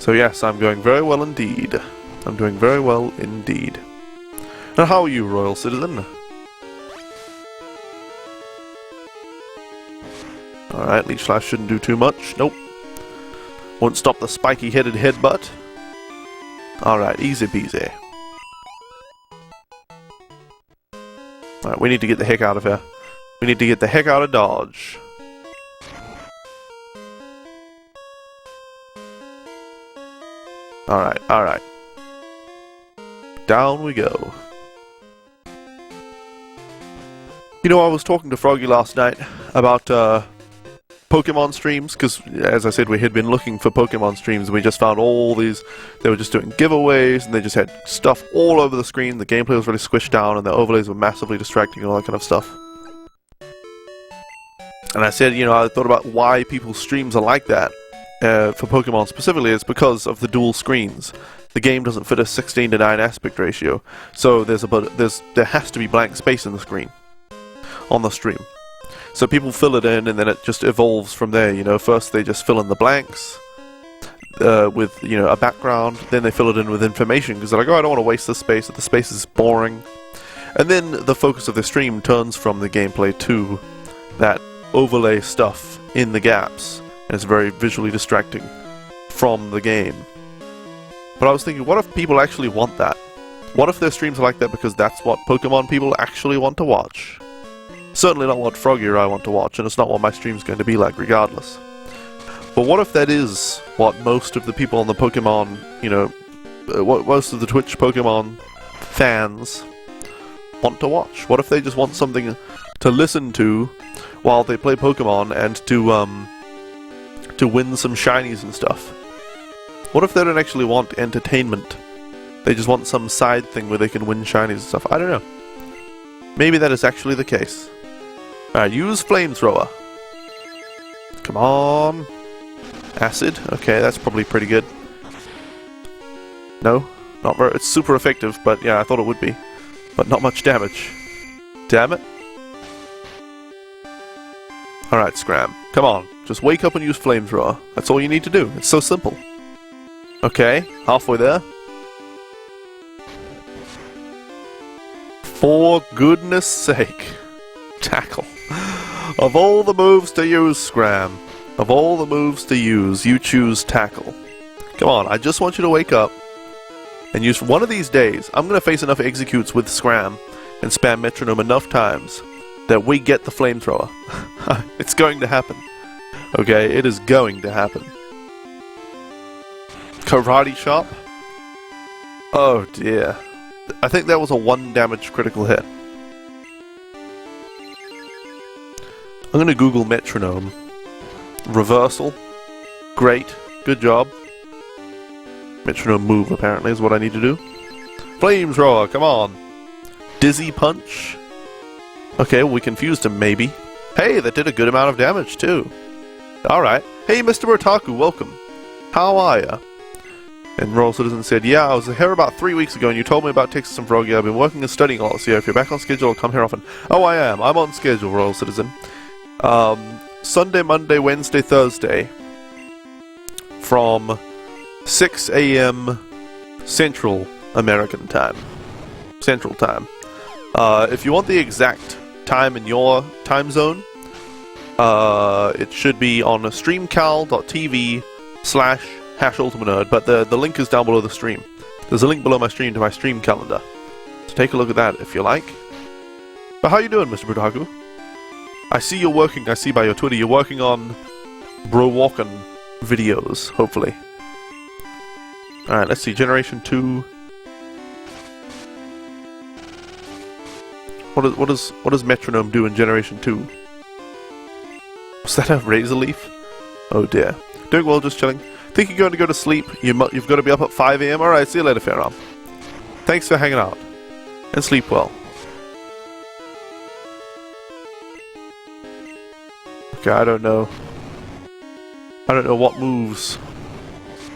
So yes, I'm going very well indeed. I'm doing very well indeed. And how are you, Royal Citizen? Alright, Leech Slash shouldn't do too much. Nope. Won't stop the spiky-headed headbutt. Alright, easy peasy. Alright, we need to get the heck out of here. We need to get the heck out of Dodge. Alright, alright. Down we go. You know, I was talking to Froggy last night about Pokemon streams, because as I said, we had been looking for Pokemon streams, and we just found all these. They were just doing giveaways, and they just had stuff all over the screen. The gameplay was really squished down, and the overlays were massively distracting and all that kind of stuff. And I said, you know, I thought about why people's streams are like that. For Pokemon specifically, it's because of the dual screens. The game doesn't fit a 16:9 aspect ratio, so there has to be blank space in the screen on the stream. So people fill it in, and then it just evolves from there. You know, first they just fill in the blanks with, you know, a background. Then they fill it in with information because they're like, oh, I don't want to waste this space. The space is boring. And then the focus of the stream turns from the gameplay to that overlay stuff in the gaps. And it's very visually distracting from the game. But I was thinking, what if people actually want that? What if their streams are like that because that's what Pokemon people actually want to watch? Certainly not what Froggy or I want to watch, and it's not what my stream's going to be like regardless. But what if that is what most of the people on the Pokemon, you know, what most of the Twitch Pokemon fans want to watch? What if they just want something to listen to while they play Pokemon and to win some shinies and stuff? What if they don't actually want entertainment? They just want some side thing where they can win shinies and stuff. I don't know. Maybe that is actually the case. Alright, use flamethrower. Come on. Acid. Okay, that's probably pretty good. No? Not very. It's super effective, but yeah, I thought it would be. But not much damage. Damn it. Alright, Scram. Come on. Just wake up and use flamethrower. That's all you need to do. It's so simple. Okay, halfway there. For goodness sake. Tackle. Of all the moves to use, Scram. Of all the moves to use, you choose Tackle. Come on, I just want you to wake up and use one of these days. I'm going to face enough executes with Scram and spam Metronome enough times that we get the flamethrower. It's going to happen. Okay, it is going to happen. Karate Chop? Oh dear. I think that was a 1 damage critical hit. I'm gonna Google Metronome. Reversal. Great. Good job. Metronome move, apparently, is what I need to do. Flamethrower, come on! Dizzy Punch? Okay, well, we confused him, maybe. Hey, that did a good amount of damage, too. Alright. Hey, Mr. Murtaku, welcome. How are ya? And Royal Citizen said, yeah, I was here about 3 weeks ago and you told me about Texas and Froggy. I've been working and studying a lot, so yeah, if you're back on schedule, I'll come here often. Oh, I am. I'm on schedule, Royal Citizen. Sunday, Monday, Wednesday, Thursday. From 6 a.m. Central American Time. Central Time. If you want the exact time in your time zone, It should be on streamcal.tv/#ultimanerd, but the link is down below the stream. There's a link below my stream to my stream calendar. So take a look at that if you like. But how you doing, Mr. Brutaku? I see you're working, I see by your Twitter, you're working on Bro Walkin' videos, hopefully. Alright, let's see, Generation 2. What does Metronome do in Generation 2? Was that a razor leaf? Oh dear. Doing well, just chilling. Think you're going to go to sleep? You've got to be up at 5 AM? Alright, see you later, Fairarm. Thanks for hanging out. And sleep well. Okay, I don't know what moves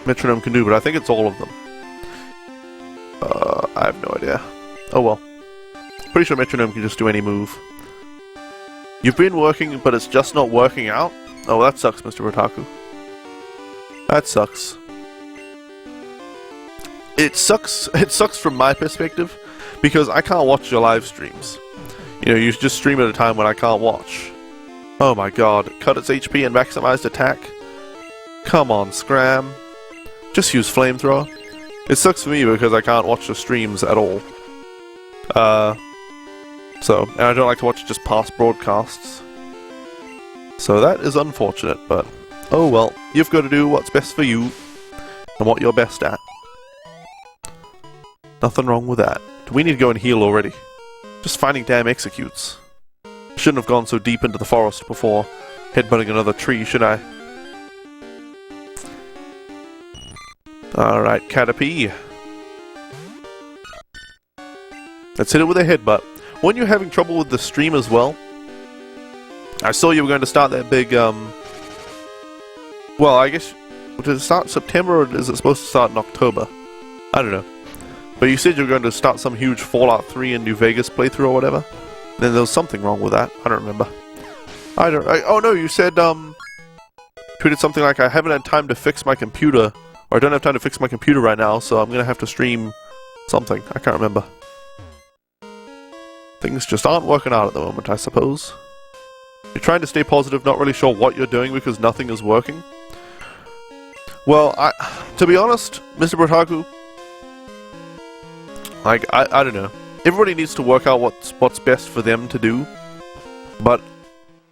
Metronome can do, but I think it's all of them. I have no idea. Oh well. Pretty sure Metronome can just do any move. You've been working, but it's just not working out? Oh, that sucks, Mr. Brutaku. That sucks. It sucks from my perspective, because I can't watch your live streams. You know, you just stream at a time when I can't watch. Oh my god, cut its HP and maximized attack? Come on, Scram. Just use Flamethrower. It sucks for me because I can't watch the streams at all. And I don't like to watch just past broadcasts. So that is unfortunate, but oh well, you've got to do what's best for you and what you're best at. Nothing wrong with that. Do we need to go and heal already? Just finding damn executes. Shouldn't have gone so deep into the forest before headbutting another tree, should I? Alright, Caterpie. Let's hit it with a headbutt. Weren't you having trouble with the stream as well? I saw you were going to start that big, well, I guess, did it start September or is it supposed to start in October? I don't know. But you said you were going to start some huge Fallout 3 in New Vegas playthrough or whatever? Then there was something wrong with that. I don't remember. Oh no, you said, tweeted something like, I haven't had time to fix my computer, or I don't have time to fix my computer right now, so I'm going to have to stream something. I can't remember. Things just aren't working out at the moment, I suppose. You're trying to stay positive, not really sure what you're doing because nothing is working. Well, to be honest, Mr. Brutaku, like, I don't know. Everybody needs to work out what's best for them to do. But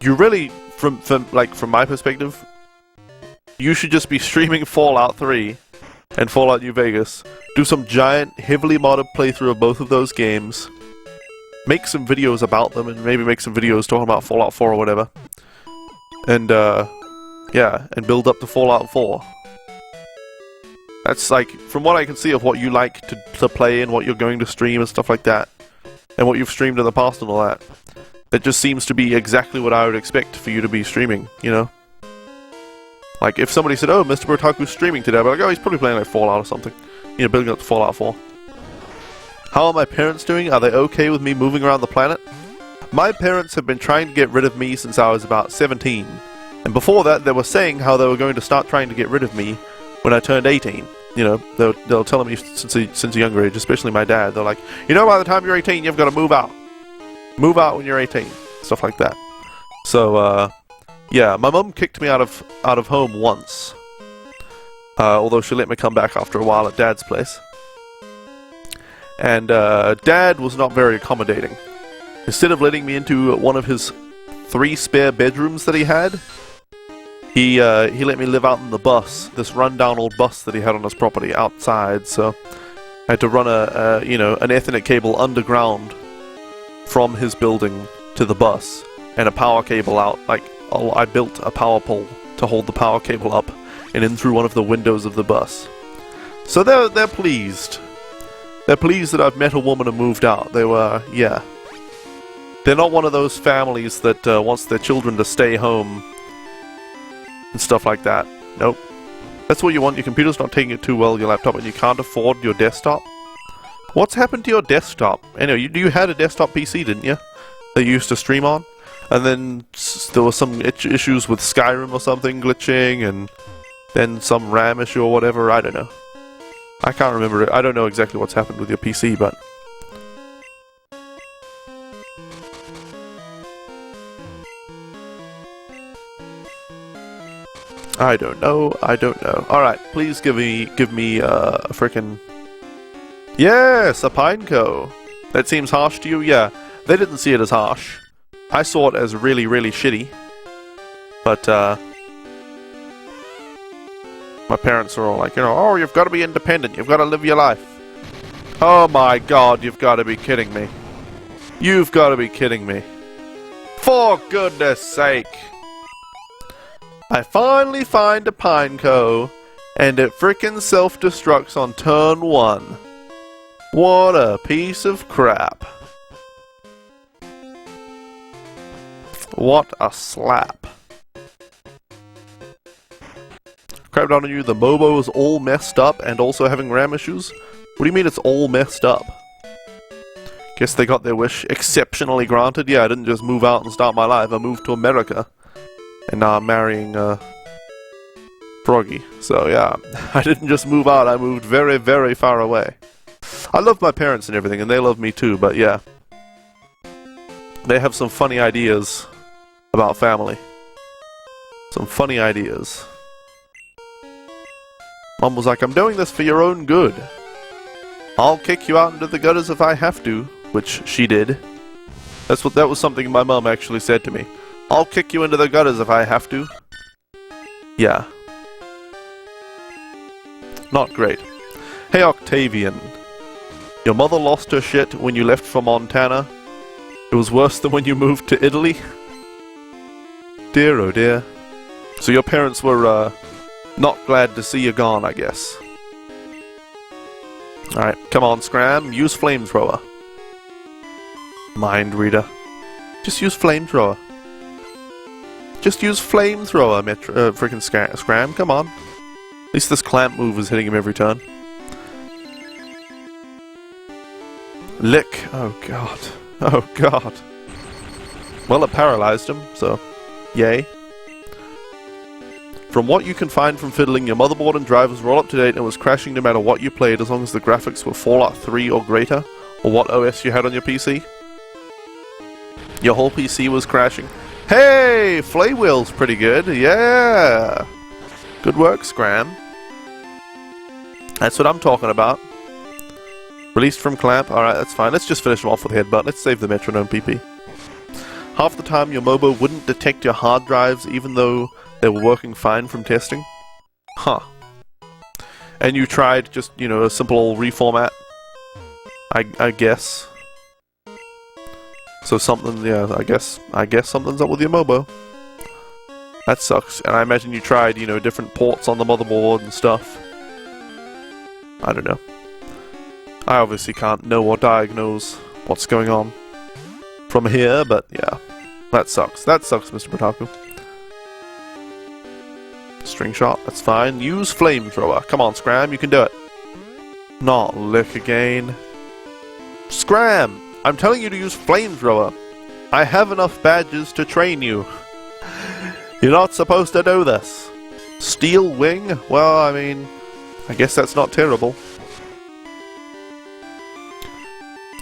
you really, from my perspective, you should just be streaming Fallout 3 and Fallout New Vegas. Do some giant, heavily modded playthrough of both of those games. Make some videos about them, and maybe make some videos talking about Fallout 4 or whatever. And, yeah, and build up to Fallout 4. That's, like, from what I can see of what you like to play and what you're going to stream and stuff like that, and what you've streamed in the past and all that, it just seems to be exactly what I would expect for you to be streaming, you know? Like, if somebody said, oh, Mr. Brutaku's streaming today, I'd be like, oh, he's probably playing, like, Fallout or something. You know, building up to Fallout 4. How are my parents doing? Are they okay with me moving around the planet? My parents have been trying to get rid of me since I was about 17. And before that, they were saying how they were going to start trying to get rid of me when I turned 18. You know, they'll tell me since a younger age, especially my dad. They're like, you know, by the time you're 18, you've got to move out. Move out when you're 18. Stuff like that. So, yeah, my mum kicked me out of home once. Although she let me come back after a while at Dad's place. And Dad was not very accommodating. Instead of letting me into one of his 3 spare bedrooms that he had, he let me live out in the bus, this rundown old bus that he had on his property outside. So I had to run an Ethernet cable underground from his building to the bus, and a power cable out. Like, I built a power pole to hold the power cable up and in through one of the windows of the bus. So they're pleased. They're pleased that I've met a woman and moved out. They were, yeah. They're not one of those families that wants their children to stay home and stuff like that. Nope. That's what you want. Your computer's not taking it too well, your laptop, and you can't afford your desktop. What's happened to your desktop? Anyway, you had a desktop PC, didn't you? That you used to stream on? And then there were some issues with Skyrim or something glitching, and then some RAM issue or whatever. I don't know. I can't remember it. I don't know exactly what's happened with your PC, but... I don't know. I don't know. Alright, please give me a frickin'... Yes, a Pineco. That seems harsh to you? Yeah. They didn't see it as harsh. I saw it as really, really shitty. But, my parents are all like, you know, oh, you've got to be independent. You've got to live your life. Oh my god, you've got to be kidding me. You've got to be kidding me. For goodness sake. I finally find a Pineco, and it frickin' self-destructs on turn 1. What a piece of crap. What a slap. Crap down on you, the Mobo is all messed up and also having RAM issues? What do you mean it's all messed up? Guess they got their wish exceptionally granted. Yeah, I didn't just move out and start my life. I moved to America. And now I'm marrying, Froggy. So, yeah. I didn't just move out, I moved very, very far away. I love my parents and everything, and they love me too, but yeah. They have some funny ideas about family. Some funny ideas. Mom was like, I'm doing this for your own good. I'll kick you out into the gutters if I have to, which she did. That was something my mom actually said to me. I'll kick you into the gutters if I have to. Yeah. Not great. Hey Octavian. Your mother lost her shit when you left for Montana. It was worse than when you moved to Italy. Dear oh dear. So your parents were, not glad to see you gone, I guess. Alright, come on, Scram. Use Flamethrower. Mind Reader. Just use Flamethrower. Just use Flamethrower, frickin' Scram. Come on. At least this clamp move is hitting him every turn. Lick. Oh god. Oh god. Well, it paralyzed him, so yay. From what you can find from fiddling, your motherboard and drivers were all up to date and was crashing no matter what you played as long as the graphics were Fallout 3 or greater, or what OS you had on your PC. Your whole PC was crashing. Hey! Flaywheel's pretty good, yeah! Good work, Scram. That's what I'm talking about. Released from Clamp, alright, that's fine. Let's just finish him off with Headbutt. Let's save the Metronome PP. Half the time your MOBO wouldn't detect your hard drives even though they were working fine from testing. Huh. And you tried just, you know, a simple old reformat? I guess. So something, yeah, I guess something's up with your MOBO. That sucks. And I imagine you tried, you know, different ports on the motherboard and stuff. I don't know. I obviously can't know or diagnose what's going on from here, but yeah. That sucks. That sucks, Mr. Potaku. String shot, that's fine. Use Flamethrower. Come on, Scram, you can do it. Not Lick again. Scram! I'm telling you to use Flamethrower. I have enough badges to train you. You're not supposed to do this. Steel Wing? Well, I mean, I guess that's not terrible.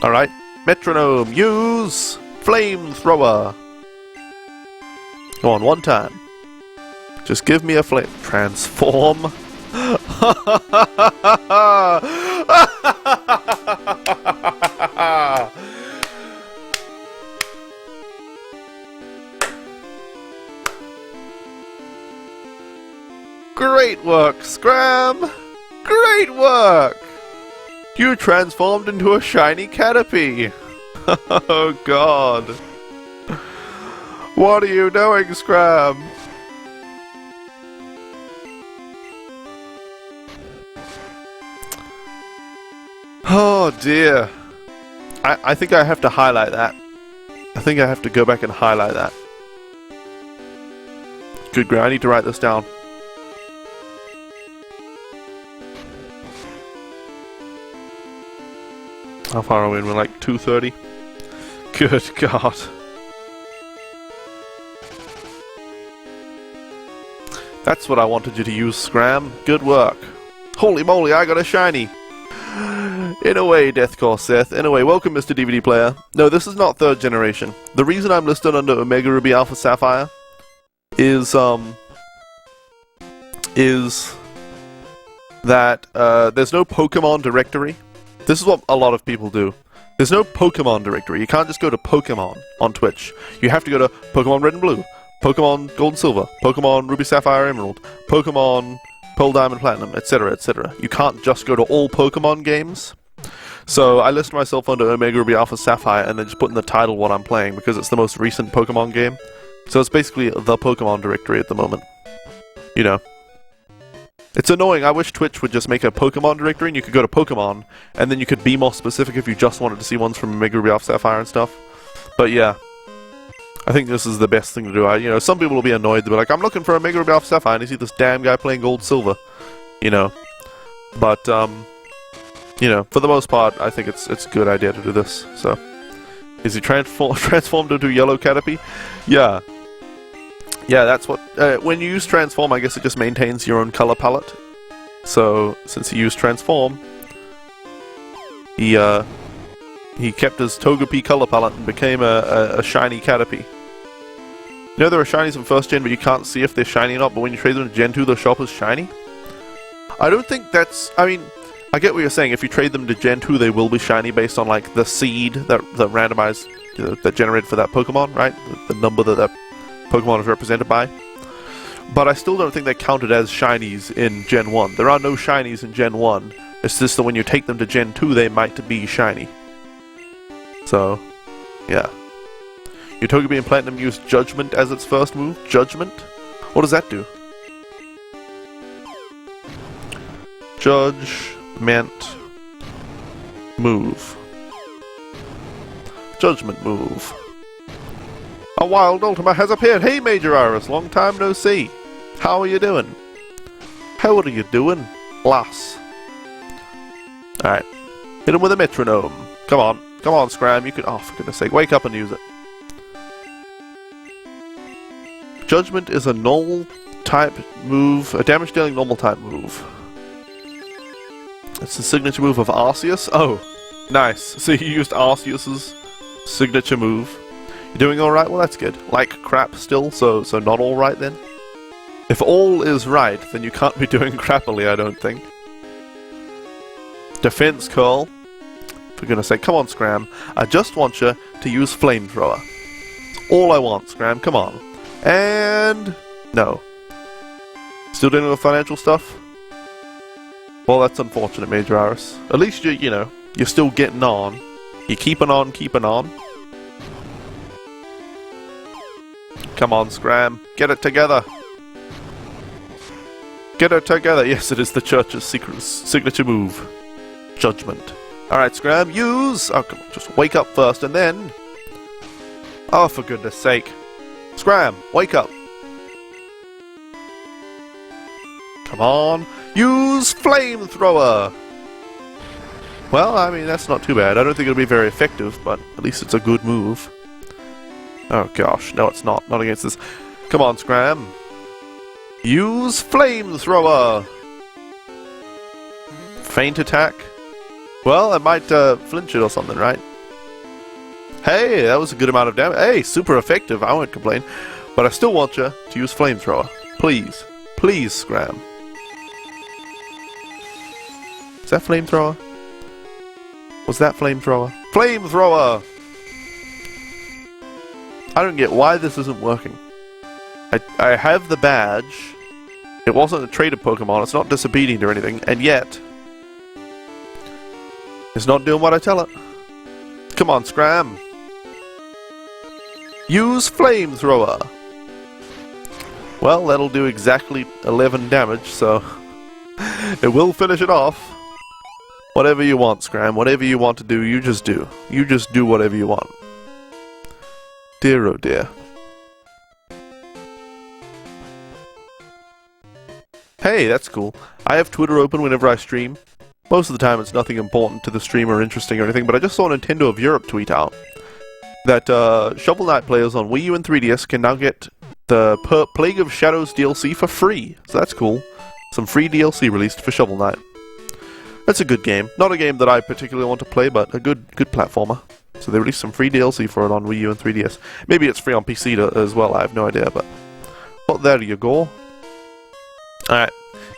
Alright, Metronome, use Flamethrower. Go on, one time. Just give me a flame. Transform. Great work, Scram! Great work! You transformed into a shiny Caterpie! Oh god. What are you doing, Scram? Oh dear. I think I have to highlight that. I think I have to go back and highlight that. Good grief, I need to write this down. How far are we in? We're like 2:30? Good God. That's what I wanted you to use, Scram. Good work. Holy moly, I got a shiny! In a way, Deathcore Seth. In a way, welcome, Mr. DVD Player. No, this is not 3rd generation. The reason I'm listed under Omega Ruby Alpha Sapphire is, is that there's no Pokemon directory. This is what a lot of people do. There's no Pokemon directory. You can't just go to Pokemon on Twitch. You have to go to Pokemon Red and Blue, Pokemon Gold and Silver, Pokemon Ruby Sapphire Emerald, Pokemon Pearl Diamond Platinum, etc., etc. You can't just go to all Pokemon games. So I list myself under Omega Ruby Alpha Sapphire and then just put in the title what I'm playing because it's the most recent Pokemon game. So it's basically the Pokemon directory at the moment. You know. It's annoying. I wish Twitch would just make a Pokemon directory and you could go to Pokemon and then you could be more specific if you just wanted to see ones from Omega Ruby Alpha Sapphire and stuff. But yeah. I think this is the best thing to do. You know, some people will be annoyed. They'll be like, I'm looking for Omega Ruby Alpha Sapphire and you see this damn guy playing Gold Silver. You know. But, you know, for the most part, I think it's a good idea to do this. So, is he transformed into Yellow Caterpie? Yeah. Yeah, that's what... when you use Transform, I guess it just maintains your own color palette. So, since he used Transform, he kept his Togepi color palette and became a shiny Caterpie. You know there are shinies in first gen, but you can't see if they're shiny or not, but when you trade them to Gen 2, they'll show up as shiny? I don't think that's... I mean, I get what you're saying. If you trade them to Gen 2, they will be shiny based on, like, the seed that randomized... that generated for that Pokemon, right? The number that Pokemon is represented by. But I still don't think they're counted as shinies in Gen 1. There are no shinies in Gen 1. It's just that when you take them to Gen 2, they might be shiny. So, yeah. Your Togepi and Platinum used Judgment as its first move? Judgment? What does that do? Judgment move. Judgment move. A wild Ultima has appeared! Hey Major Iris, long time no see! How are you doing? How are you doing, lass? Alright. Hit him with a metronome. Come on. Come on, Scram, you can... Oh, for goodness sake, wake up and use it. Judgment is a normal type move, a damage-dealing normal type move. It's the signature move of Arceus. Oh, nice. So you used Arceus's signature move. You're doing alright? Well, that's good. Like crap still, so not alright then? If all is right, then you can't be doing crappily, I don't think. Defense Curl. For goodness sake, come on, Scram. I just want you to use Flamethrower. That's all I want, Scram, come on. And... no. Still dealing with financial stuff? Well, that's unfortunate, Major Iris. At least you know, you're still getting on. You're keeping on, keeping on. Come on, Scram. Get it together. Get it together. Yes, it is the church's signature move. Judgment. Alright, Scram, use... oh, come on, just wake up first, and then... oh, for goodness sake. Scram, wake up. Come on. Use Flamethrower! Well, I mean, that's not too bad. I don't think it'll be very effective, but at least it's a good move. Oh gosh, no it's not. Not against this. Come on, Scram. Use Flamethrower! Feint attack? Well, I might flinch it or something, right? Hey, that was a good amount of damage. Hey, super effective, I won't complain. But I still want you to use Flamethrower. Please. Please, Scram. Is that Flamethrower? Was that Flamethrower? Flamethrower! I don't get why this isn't working. I have the badge. It wasn't a traded Pokemon, it's not disobedient or anything, and yet... it's not doing what I tell it. Come on, Scram. Use Flamethrower. Well, that'll do exactly 11 damage, so... it will finish it off. Whatever you want, Scram. Whatever you want to do, you just do. You just do whatever you want. Dear oh dear. Hey, that's cool. I have Twitter open whenever I stream. Most of the time it's nothing important to the stream or interesting or anything, but I just saw Nintendo of Europe tweet out that Shovel Knight players on Wii U and 3DS can now get the Plague of Shadows DLC for free. So that's cool. Some free DLC released for Shovel Knight. That's a good game. Not a game that I particularly want to play, but a good platformer. So they released some free DLC for it on Wii U and 3DS. Maybe it's free on PC as well, I have no idea, but... well, there you go. Alright.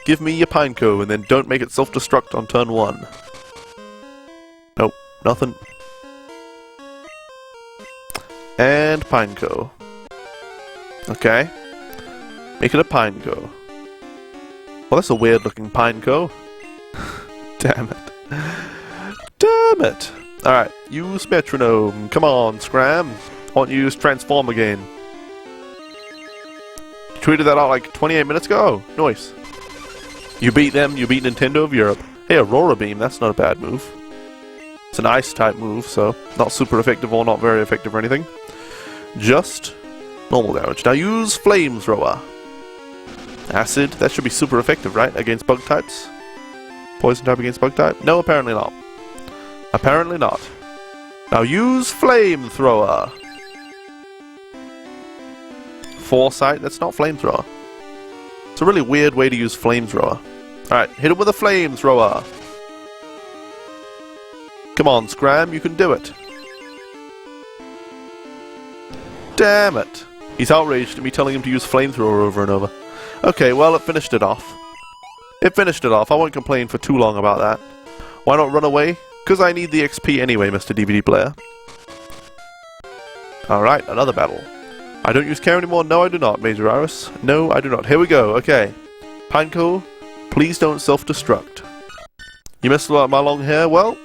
give me your Pineco, and then don't make it self-destruct on turn 1. Nope, nothing. And Pineco. Okay. Make it a Pineco. Well, that's a weird-looking Pineco. Damn it. Damn it! Alright, use Metronome. Come on, Scram. I want you to use Transform again. You tweeted that out like 28 minutes ago? Oh, nice. You beat them, you beat Nintendo of Europe. Hey, Aurora Beam, that's not a bad move. It's an ice-type move, so not super effective or not very effective or anything. Just normal damage. Now use Flamethrower. Acid, that should be super effective, right? Against bug types? Poison type against bug type? No, apparently not. Apparently not. Now use Flamethrower. Foresight, that's not Flamethrower. It's a really weird way to use Flamethrower. Alright, hit him with a Flamethrower. Come on, Scram, you can do it. Damn it. He's outraged at me telling him to use Flamethrower over and over. Okay, well, it finished it off. It finished it off. I won't complain for too long about that. Why not run away? Because I need the XP anyway, Mr. DVD player. Alright, another battle. I don't use care anymore? No, I do not, Major Iris. No, I do not. Here we go. Okay. Pineco, please don't self-destruct. You missed my long hair? Well,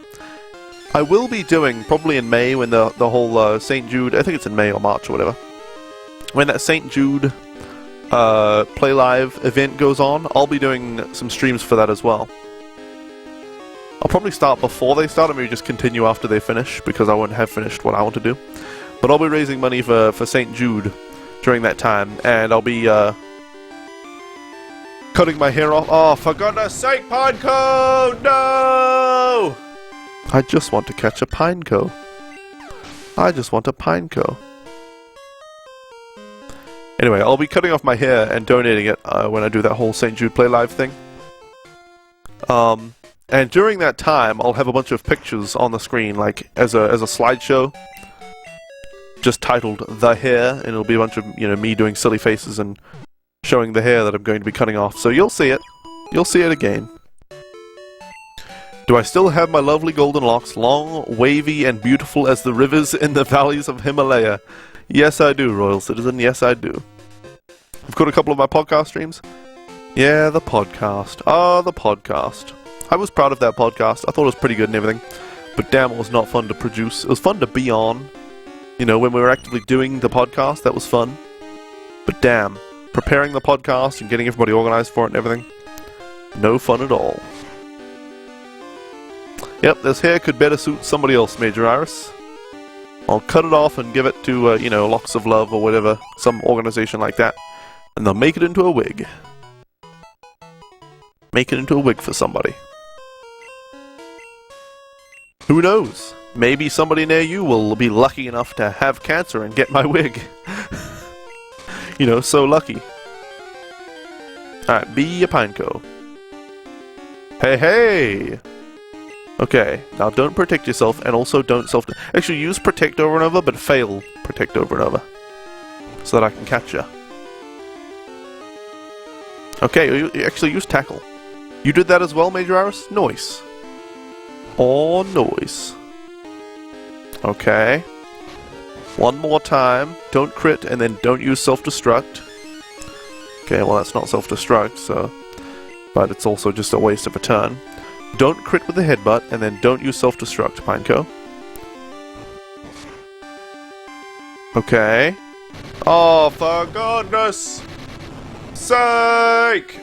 I will be doing, probably in May, when the whole St. Jude, I think it's in May or March or whatever, when that St. Jude Play Live event goes on, I'll be doing some streams for that as well. I'll probably start before they start, or maybe just continue after they finish, because I won't have finished what I want to do. But I'll be raising money for St. Jude during that time, and I'll be cutting my hair off. Oh, for goodness sake, Pineco! No! I just want to catch a Pineco. I just want a Pineco. Anyway, I'll be cutting off my hair and donating it when I do that whole St. Jude Play Live thing. And during that time, I'll have a bunch of pictures on the screen, like as a slideshow, just titled "The Hair," and it'll be a bunch of me doing silly faces and showing the hair that I'm going to be cutting off. So you'll see it. You'll see it again. Do I still have my lovely golden locks, long, wavy, and beautiful as the rivers in the valleys of Himalaya? Yes, I do, Royal Citizen. Yes, I do. I've got a couple of my podcast streams. Yeah, the podcast. Ah, the podcast. I was proud of that podcast. I thought it was pretty good and everything. But damn, it was not fun to produce. It was fun to be on. When we were actively doing the podcast, that was fun. But damn, preparing the podcast and getting everybody organized for it and everything, no fun at all. Yep, this hair could better suit somebody else, Major Iris. I'll cut it off and give it to, Locks of Love or whatever, some organization like that. And they'll make it into a wig. Make it into a wig for somebody. Who knows? Maybe somebody near you will be lucky enough to have cancer and get my wig. So lucky. Alright, be a Pineco. Hey, hey! Okay, now don't protect yourself, and also don't actually use protect over and over, but fail protect over and over. So that I can catch you. Okay, you actually use tackle. You did that as well, Major Iris? Nice. Oh, noise. Okay. One more time. Don't crit, and then don't use self-destruct. Okay, well that's not self-destruct, so... But it's also just a waste of a turn. Don't crit with the headbutt, and then don't use self-destruct, Pineco. Okay. Oh, for goodness sake!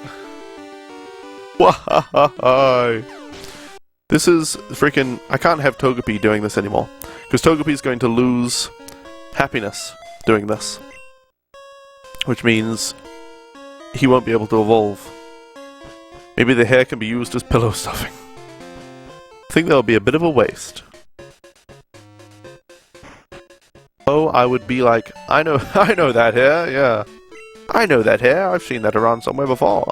Why? This is freaking... I can't have Togepi doing this anymore. Because Togepi is going to lose happiness doing this. Which means he won't be able to evolve. Maybe the hair can be used as pillow stuffing. I think that would be a bit of a waste. Oh, I would be like, I know that hair, yeah. I know that hair, I've seen that around somewhere before.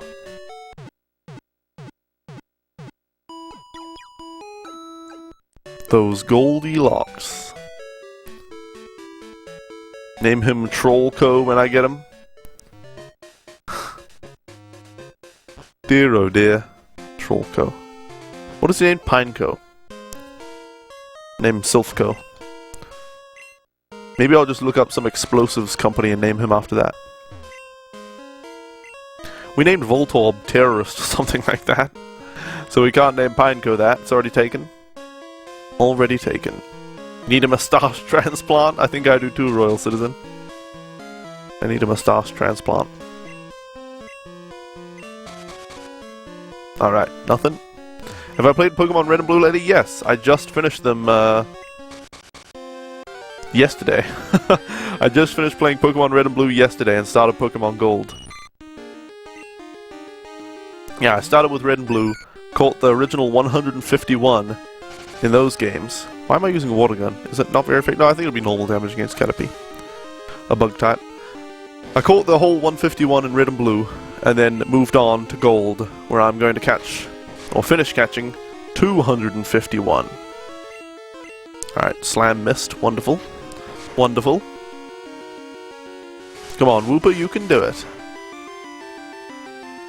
Those goldy locks. Name him Trollco when I get him. dear, oh dear. Trollco. What is he named? Pineco. Name him Sylphco. Maybe I'll just look up some explosives company and name him after that. We named Voltorb Terrorist or something like that. So we can't name Pineco that. It's already taken. Already taken. Need a moustache transplant? I think I do too, Royal Citizen. I need a moustache transplant. Alright, nothing. Have I played Pokemon Red and Blue lately? Yes, I just finished them, yesterday. I just finished playing Pokemon Red and Blue yesterday and started Pokemon Gold. Yeah, I started with Red and Blue, caught the original 151 in those games. Why am I using a water gun? Is it not very effective? No, I think it'll be normal damage against Caterpie. A bug type. I caught the whole 151 in Red and Blue, and then moved on to Gold, where I'm going to catch, or finish catching, 251. Alright, Slam missed. Wonderful. Wonderful. Come on, Wooper, you can do it.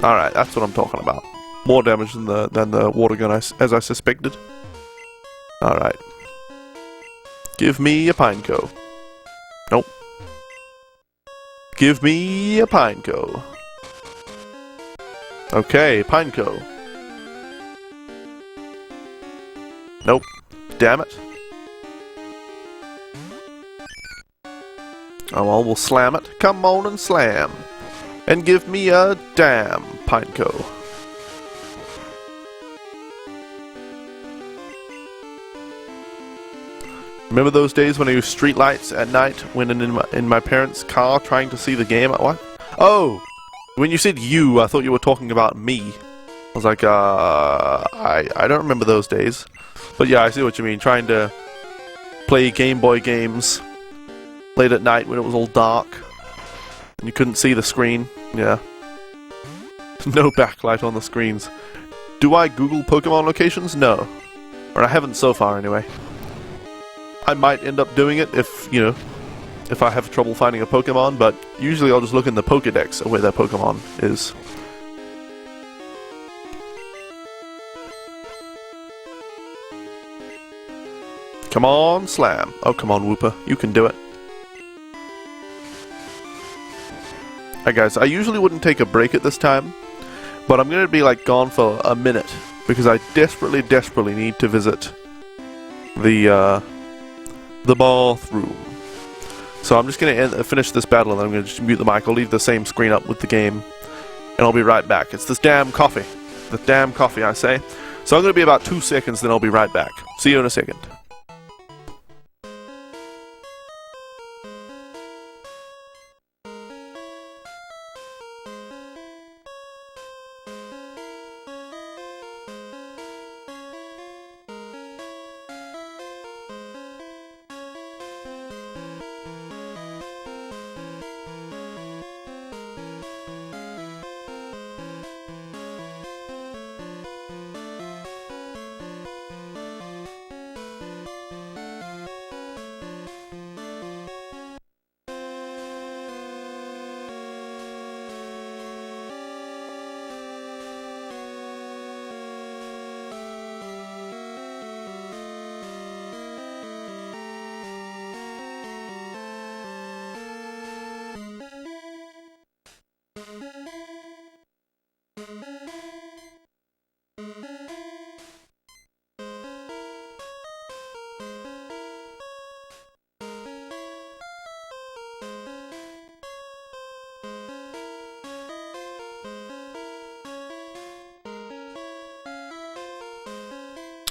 Alright, that's what I'm talking about. More damage than the water gun, as I suspected. Alright. Give me a Pineco. Nope. Give me a Pineco. Okay, Pineco. Nope. Damn it. Oh well, we'll slam it. Come on and slam. And give me a damn Pineco. Remember those days when I used streetlights at night when in my parents' car trying to see the game? What? Oh! When you said you, I thought you were talking about me. I was like, I don't remember those days. But yeah, I see what you mean. Trying to play Game Boy games late at night when it was all dark. And you couldn't see the screen. Yeah. No backlight on the screens. Do I Google Pokemon locations? No. Or I haven't so far, anyway. I might end up doing it if, you know, if I have trouble finding a Pokemon, but usually I'll just look in the Pokedex of where that Pokemon is. Come on, Slam. Oh, come on, Wooper. You can do it. Alright guys, I usually wouldn't take a break at this time, but I'm gonna be like gone for a minute, because I desperately need to visit the bathroom. So I'm just gonna finish this battle and then I'm gonna just mute the mic. I'll leave the same screen up with the game, and I'll be right back. It's this damn coffee. The damn coffee, I say. So I'm gonna be about 2 seconds, then I'll be right back. See you in a second.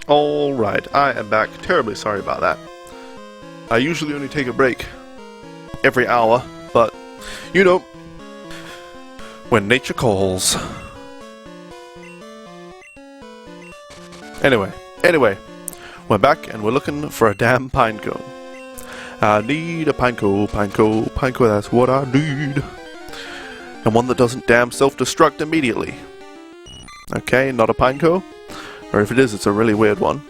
Alright, I am back. Terribly sorry about that. I usually only take a break every hour, but, you know, when nature calls. Anyway, we're back and we're looking for a damn Pineco. I need a Pineco, that's what I need. And one that doesn't damn self-destruct immediately. Okay, not a Pineco. Or if it is, it's a really weird one.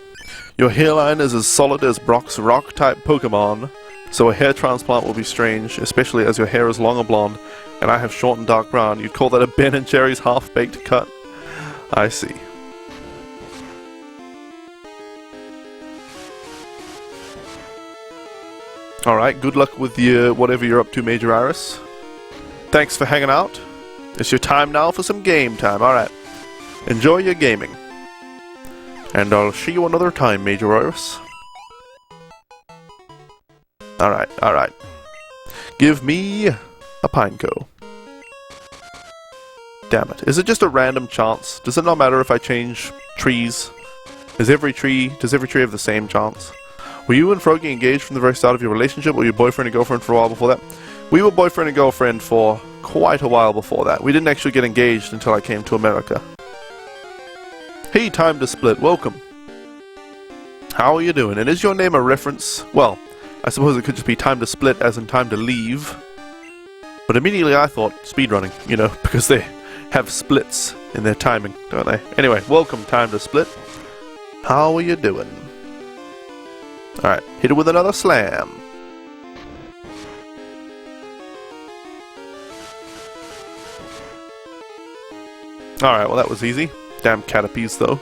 Your hairline is as solid as Brock's rock-type Pokemon, so a hair transplant will be strange, especially as your hair is long and blonde, and I have short and dark brown. You'd call that a Ben and Jerry's half-baked cut. I see. Alright, good luck with your whatever you're up to, Major Iris. Thanks for hanging out. It's your time now for some game time. Alright. Enjoy your gaming. And I'll see you another time, Major Iris. Alright, alright. Give me a pineco. Damn it. Is it just a random chance? Does it not matter if I change trees? Does every tree have the same chance? Were you and Froggy engaged from the very start of your relationship, or were you boyfriend and girlfriend for a while before that? We were boyfriend and girlfriend for quite a while before that. We didn't actually get engaged until I came to America. Hey, Time to Split, welcome. How are you doing? And is your name a reference? Well, I suppose it could just be Time to Split as in time to leave. But immediately I thought speedrunning, you know, because they have splits in their timing, don't they? Anyway, welcome, Time to Split. How are you doing? Alright, hit it with another slam. Alright, well that was easy. Damn Caterpies though.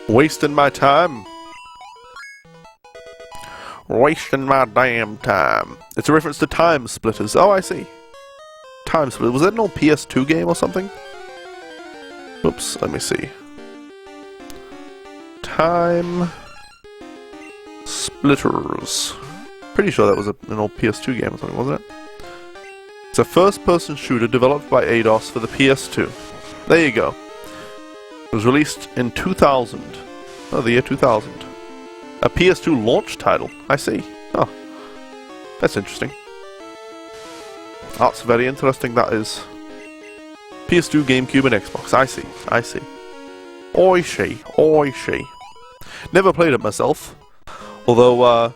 Wasting my time. Wasting my damn time. It's a reference to Time Splitters. Oh, I see. Time Splitters. Was that an old PS2 game or something? Oops, let me see. Time Splitters. Pretty sure that was an old PS2 game or something, wasn't it? It's a first-person shooter developed by Eidos for the PS2. There you go. It was released in 2000. Oh, the year 2000. A PS2 launch title. I see. Oh. That's interesting. That's very interesting, that is. PS2, GameCube, and Xbox. I see. I see. Oi she. Oi she. Never played it myself. Although,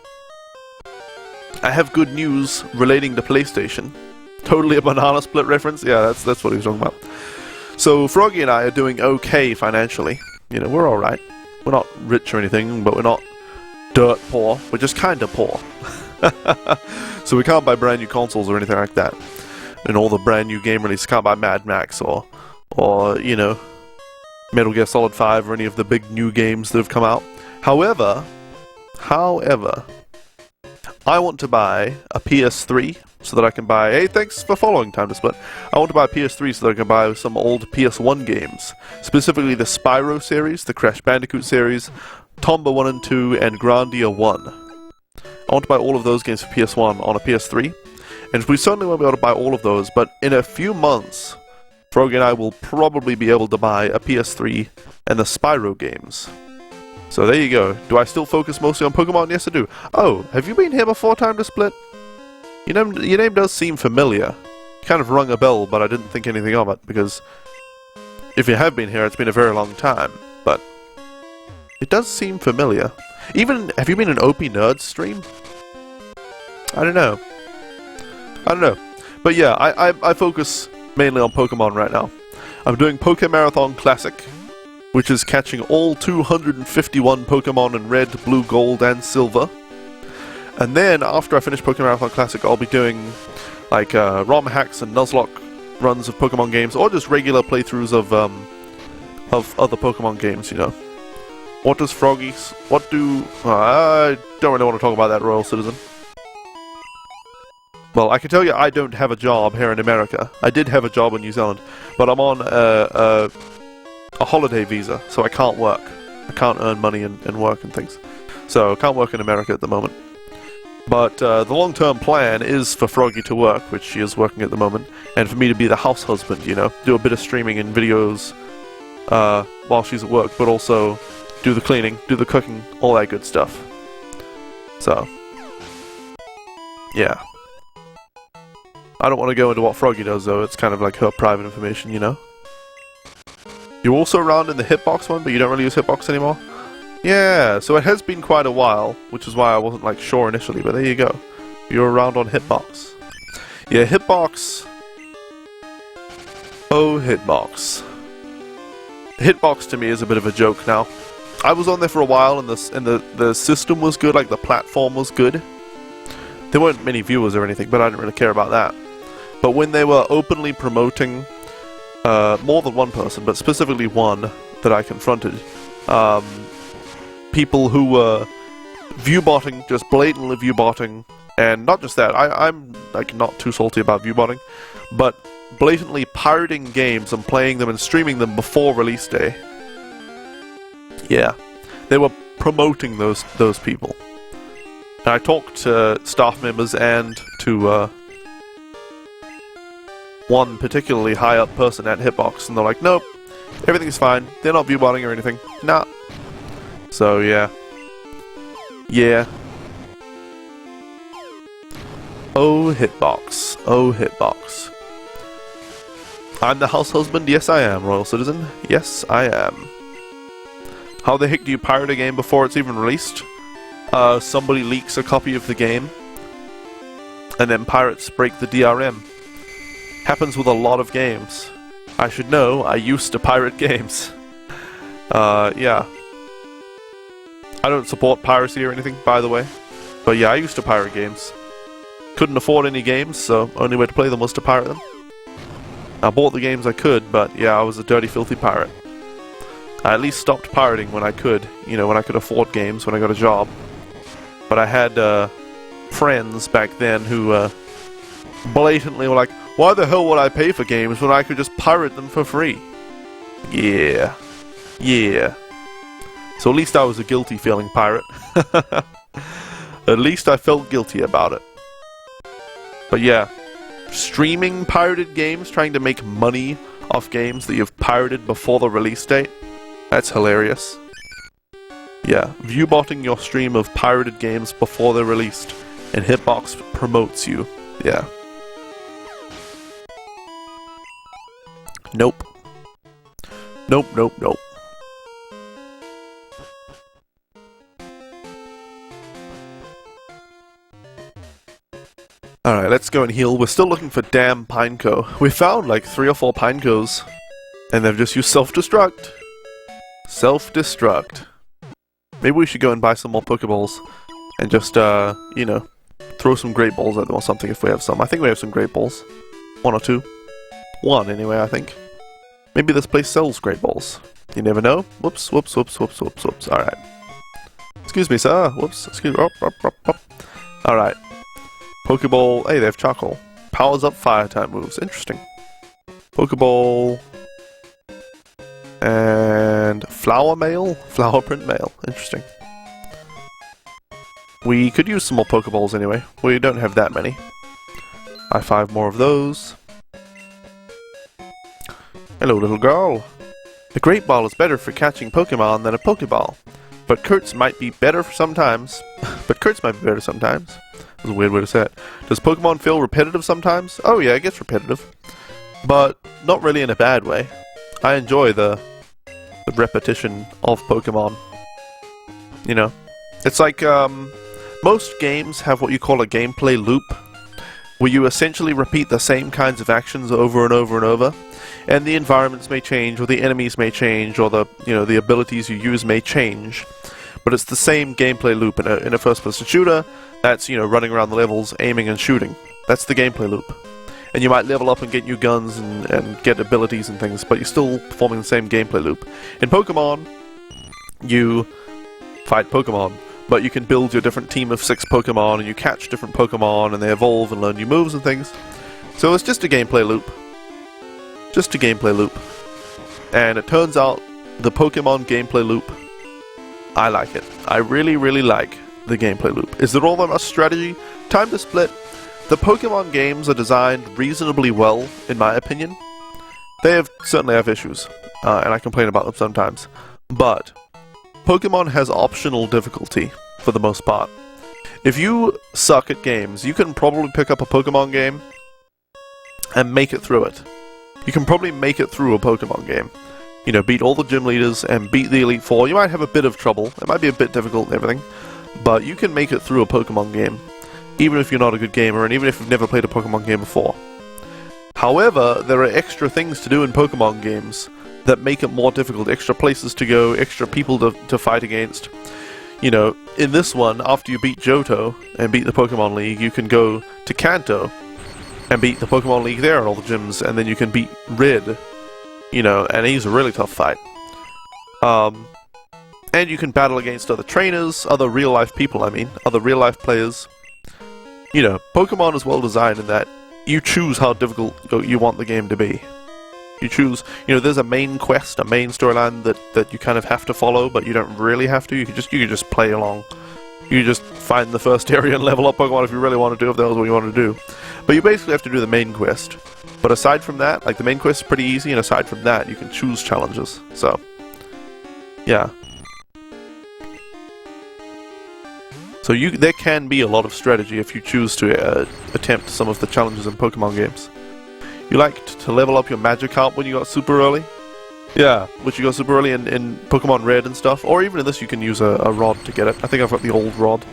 I have good news relating to PlayStation. Totally a banana split reference? Yeah, that's what he was talking about. So, Froggy and I are doing okay financially. You know, we're alright. We're not rich or anything, but we're not dirt poor. We're just kinda poor. So we can't buy brand new consoles or anything like that. And all the brand new game releases, can't buy Mad Max or, you know, Metal Gear Solid 5 or any of the big new games that have come out. However, I want to buy a PS3 so that I can buy... Hey, thanks for following, Time to Split. I want to buy a PS3 so that I can buy some old PS1 games. Specifically the Spyro series, the Crash Bandicoot series, Tomba 1 and 2, and Grandia 1. I want to buy all of those games for PS1 on a PS3. And we certainly won't be able to buy all of those, but in a few months, Froggy and I will probably be able to buy a PS3 and the Spyro games. So there you go. Do I still focus mostly on Pokemon? Yes, I do. Oh, have you been here before, Time to Split? Your name does seem familiar. Kind of rung a bell, but I didn't think anything of it, because if you have been here, it's been a very long time. But it does seem familiar. Even, have you been an OP Nerds stream? I don't know. But yeah, I focus mainly on Pokemon right now. I'm doing Pokémarathon Classic, which is catching all 251 Pokemon in Red, Blue, Gold, and Silver. And then, after I finish Pokémarathon Classic, I'll be doing, like, ROM hacks and Nuzlocke runs of Pokemon games, or just regular playthroughs of other Pokemon games, you know. What does Froggy's... What do... I don't really want to talk about that, Royal Citizen. Well, I can tell you I don't have a job here in America. I did have a job in New Zealand, but I'm on a holiday visa, so I can't work. I can't earn money and work and things. So, I can't work in America at the moment. But the long-term plan is for Froggy to work, which she is working at the moment, and for me to be the house husband, you know, do a bit of streaming and videos while she's at work, but also do the cleaning, do the cooking, all that good stuff. So, yeah. I don't want to go into what Froggy does, though. It's kind of like her private information, you know? You're also around in the Hitbox one, but you don't really use Hitbox anymore? Yeah, so it has been quite a while, which is why I wasn't, like, sure initially, but there you go. You're around on Hitbox. Yeah, Hitbox... Oh, Hitbox. Hitbox to me is a bit of a joke now. I was on there for a while, and the system was good, like, the platform was good. There weren't many viewers or anything, but I didn't really care about that. But when they were openly promoting... more than one person, but specifically one, that I confronted. People who were viewbotting, just blatantly viewbotting, and not just that, I'm like not too salty about viewbotting, but blatantly pirating games and playing them and streaming them before release day. Yeah, they were promoting those people. And I talked to staff members and to one particularly high up person at Hitbox, and they're like, nope, everything's fine. They're not viewbotting or anything. Nah. So yeah. Yeah. Oh, Hitbox. Oh, Hitbox. I'm the house husband? Yes, I am, Royal Citizen. Yes, I am. How the heck do you pirate a game before it's even released? Somebody leaks a copy of the game, and then pirates break the DRM. Happens with a lot of games. I should know, I used to pirate games. Yeah. I don't support piracy or anything, by the way. But yeah, I used to pirate games. Couldn't afford any games, so only way to play them was to pirate them. I bought the games I could, but yeah, I was a dirty, filthy pirate. I at least stopped pirating when I could, you know, when I could afford games, when I got a job. But I had friends back then who blatantly were like, why the hell would I pay for games when I could just pirate them for free? Yeah. Yeah. So at least I was a guilty feeling pirate. At least I felt guilty about it. But yeah, streaming pirated games, trying to make money off games that you've pirated before the release date, that's hilarious. Yeah, viewbotting your stream of pirated games before they're released, and Hitbox promotes you. Yeah. Nope. Nope, nope, nope. Alright, let's go and heal. We're still looking for damn Pineco. We found like 3 or 4 Pinecos, and they've just used self-destruct. Self-destruct. Maybe we should go and buy some more Pokeballs, and just, you know, throw some Great Balls at them or something if we have some. I think we have some Great Balls. 1 or 2. 1 anyway, I think. Maybe this place sells Great Balls. You never know. Whoops, whoops, whoops, whoops, whoops, whoops. Alright. Excuse me, sir. Whoops. Excuse me. Alright. Pokeball. Hey, they have charcoal. Powers up fire type moves. Interesting. Pokeball. And flower mail? Flower print mail. Interesting. We could use some more Pokeballs anyway. We don't have that many. I 5 more of those. Hello, little girl. The Great Ball is better for catching Pokemon than a Pokeball. But Kurtz might be better sometimes. That's a weird way to say it. Does Pokemon feel repetitive sometimes? Oh yeah, it gets repetitive. But not really in a bad way. I enjoy the repetition of Pokemon. You know? It's like, most games have what you call a gameplay loop, where you essentially repeat the same kinds of actions over and over and over, and the environments may change, or the enemies may change, or the, you know, the abilities you use may change, but it's the same gameplay loop. In a first-person shooter, that's, you know, running around the levels, aiming and shooting. That's the gameplay loop. And you might level up and get new guns and get abilities and things, but you're still performing the same gameplay loop. In Pokemon, you fight Pokemon, but you can build your different team of 6 Pokemon, and you catch different Pokemon, and they evolve and learn new moves and things. So it's just a gameplay loop. Just a gameplay loop. And it turns out, the Pokemon gameplay loop, I like it. I really, really like the gameplay loop. Is there all that much strategy? Time to split. The Pokemon games are designed reasonably well, in my opinion. They certainly have issues, and I complain about them sometimes. But Pokemon has optional difficulty, for the most part. If you suck at games, you can probably pick up a Pokemon game and make it through it. You can probably make it through a Pokemon game. You know, beat all the gym leaders and beat the Elite Four. You might have a bit of trouble. It might be a bit difficult and everything. But you can make it through a Pokemon game, even if you're not a good gamer and even if you've never played a Pokemon game before. However, there are extra things to do in Pokemon games that make it more difficult. Extra places to go, extra people to fight against. You know, in this one, after you beat Johto and beat the Pokemon League, you can go to Kanto and beat the Pokemon League there in all the gyms, and then you can beat Red, you know, and he's a really tough fight. And you can battle against other trainers, other real-life people, other real-life players. You know, Pokemon is well designed in that you choose how difficult you want the game to be. You choose, there's a main quest, a main storyline that you kind of have to follow, but you don't really have to. You can just play along. You can just find the first area and level up Pokemon if you really want to do, if that was what you want to do. But you basically have to do the main quest. But aside from that, like, the main quest is pretty easy, and aside from that, you can choose challenges. So, yeah. So there can be a lot of strategy if you choose to attempt some of the challenges in Pokemon games. You like to level up your Magikarp when you got super early? Yeah, which you got super early in Pokemon Red and stuff. Or even in this you can use a rod to get it. I think I've got the old rod.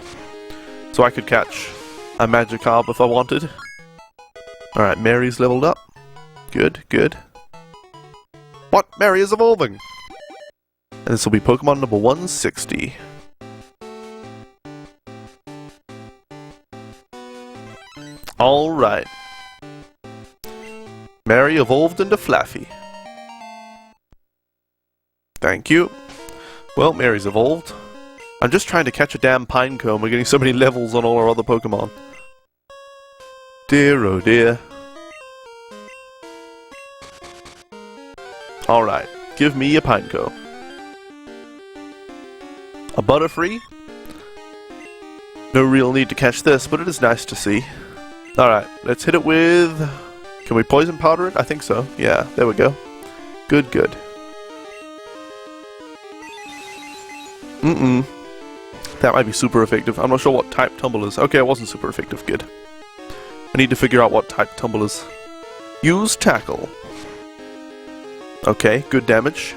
So I could catch a Magikarp if I wanted. Alright, Mary's leveled up. Good, good. What? Mary is evolving! And this will be Pokemon number 160. Alright. Mary evolved into Flaffy. Thank you. Well, Mary's evolved. I'm just trying to catch a damn Pinecone. We're getting so many levels on all our other Pokemon. Dear, oh dear. Alright, give me a Pinecone. A Butterfree? No real need to catch this, but it is nice to see. Alright, let's hit it with... Can we poison powder it? I think so. Yeah, there we go. Good, good. That might be super effective. I'm not sure what type Tumble is. Okay, it wasn't super effective. Good. I need to figure out what type Tumble is. Use Tackle. Okay, good damage.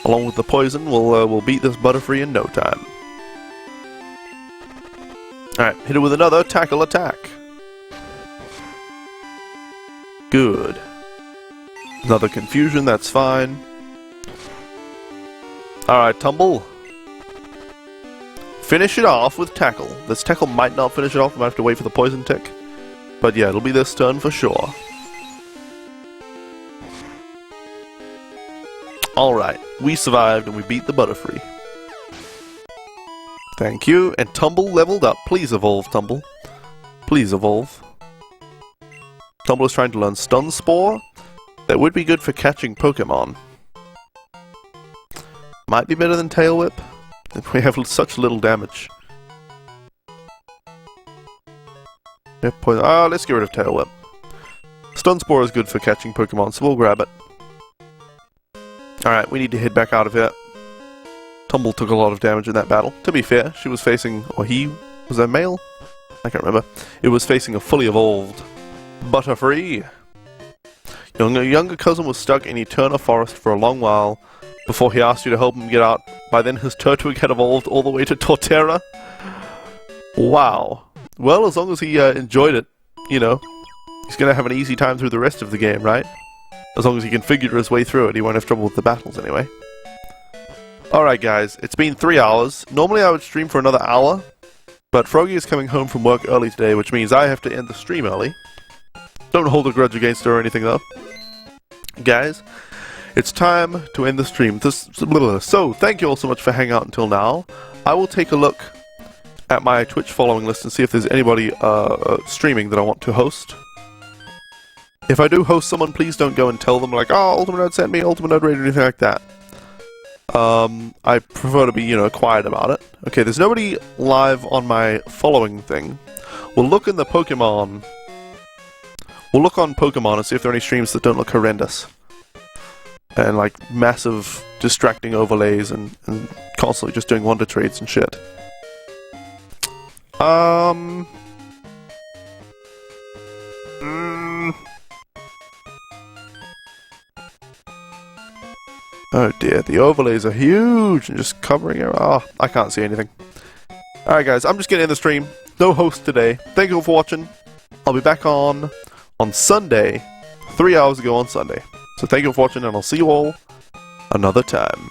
Along with the poison, we'll beat this Butterfree in no time. Alright, hit it with another Tackle attack. Good. Another confusion, that's fine. Alright, Tumble. Finish it off with Tackle. This Tackle might not finish it off, we might have to wait for the Poison Tick. But yeah, it'll be this turn for sure. Alright, we survived and we beat the Butterfree. Thank you, and Tumble leveled up. Please evolve, Tumble. Please evolve. Tumble is trying to learn Stun Spore. That would be good for catching Pokemon. Might be better than Tail Whip. We have such little damage. Yep, poison. Ah, let's get rid of Tail Whip. Stun Spore is good for catching Pokemon, so we'll grab it. Alright, we need to head back out of here. Tumble took a lot of damage in that battle. To be fair, she was facing... Or he... Was that male? I can't remember. It was facing a fully evolved Butterfree. Your younger cousin was stuck in Eterna Forest for a long while before he asked you to help him get out. By then his Turtwig had evolved all the way to Torterra. Wow. Well, as long as he enjoyed it, he's gonna have an easy time through the rest of the game, right? As long as he can figure his way through it, he won't have trouble with the battles anyway. Alright guys, it's been 3 hours. Normally I would stream for another hour, but Froggy is coming home from work early today, which means I have to end the stream early. Don't hold a grudge against her or anything though. Guys, it's time to end the stream. So, thank you all so much for hanging out until now. I will take a look at my Twitch following list and see if there's anybody streaming that I want to host. If I do host someone, please don't go and tell them like, oh, Ultimate Node sent me, Ultimate Node raid, or anything like that. I prefer to be, quiet about it. Okay, there's nobody live on my following thing. We'll look in the Pokemon... We'll look on Pokemon and see if there are any streams that don't look horrendous. And like massive distracting overlays and constantly just doing wonder trades and shit. Oh dear, the overlays are huge and just covering it. Oh, I can't see anything. Alright guys, I'm just gonna end the stream. No host today. Thank you all for watching. I'll be back on Sunday, 3 hours ago on Sunday. So thank you for watching and I'll see you all another time.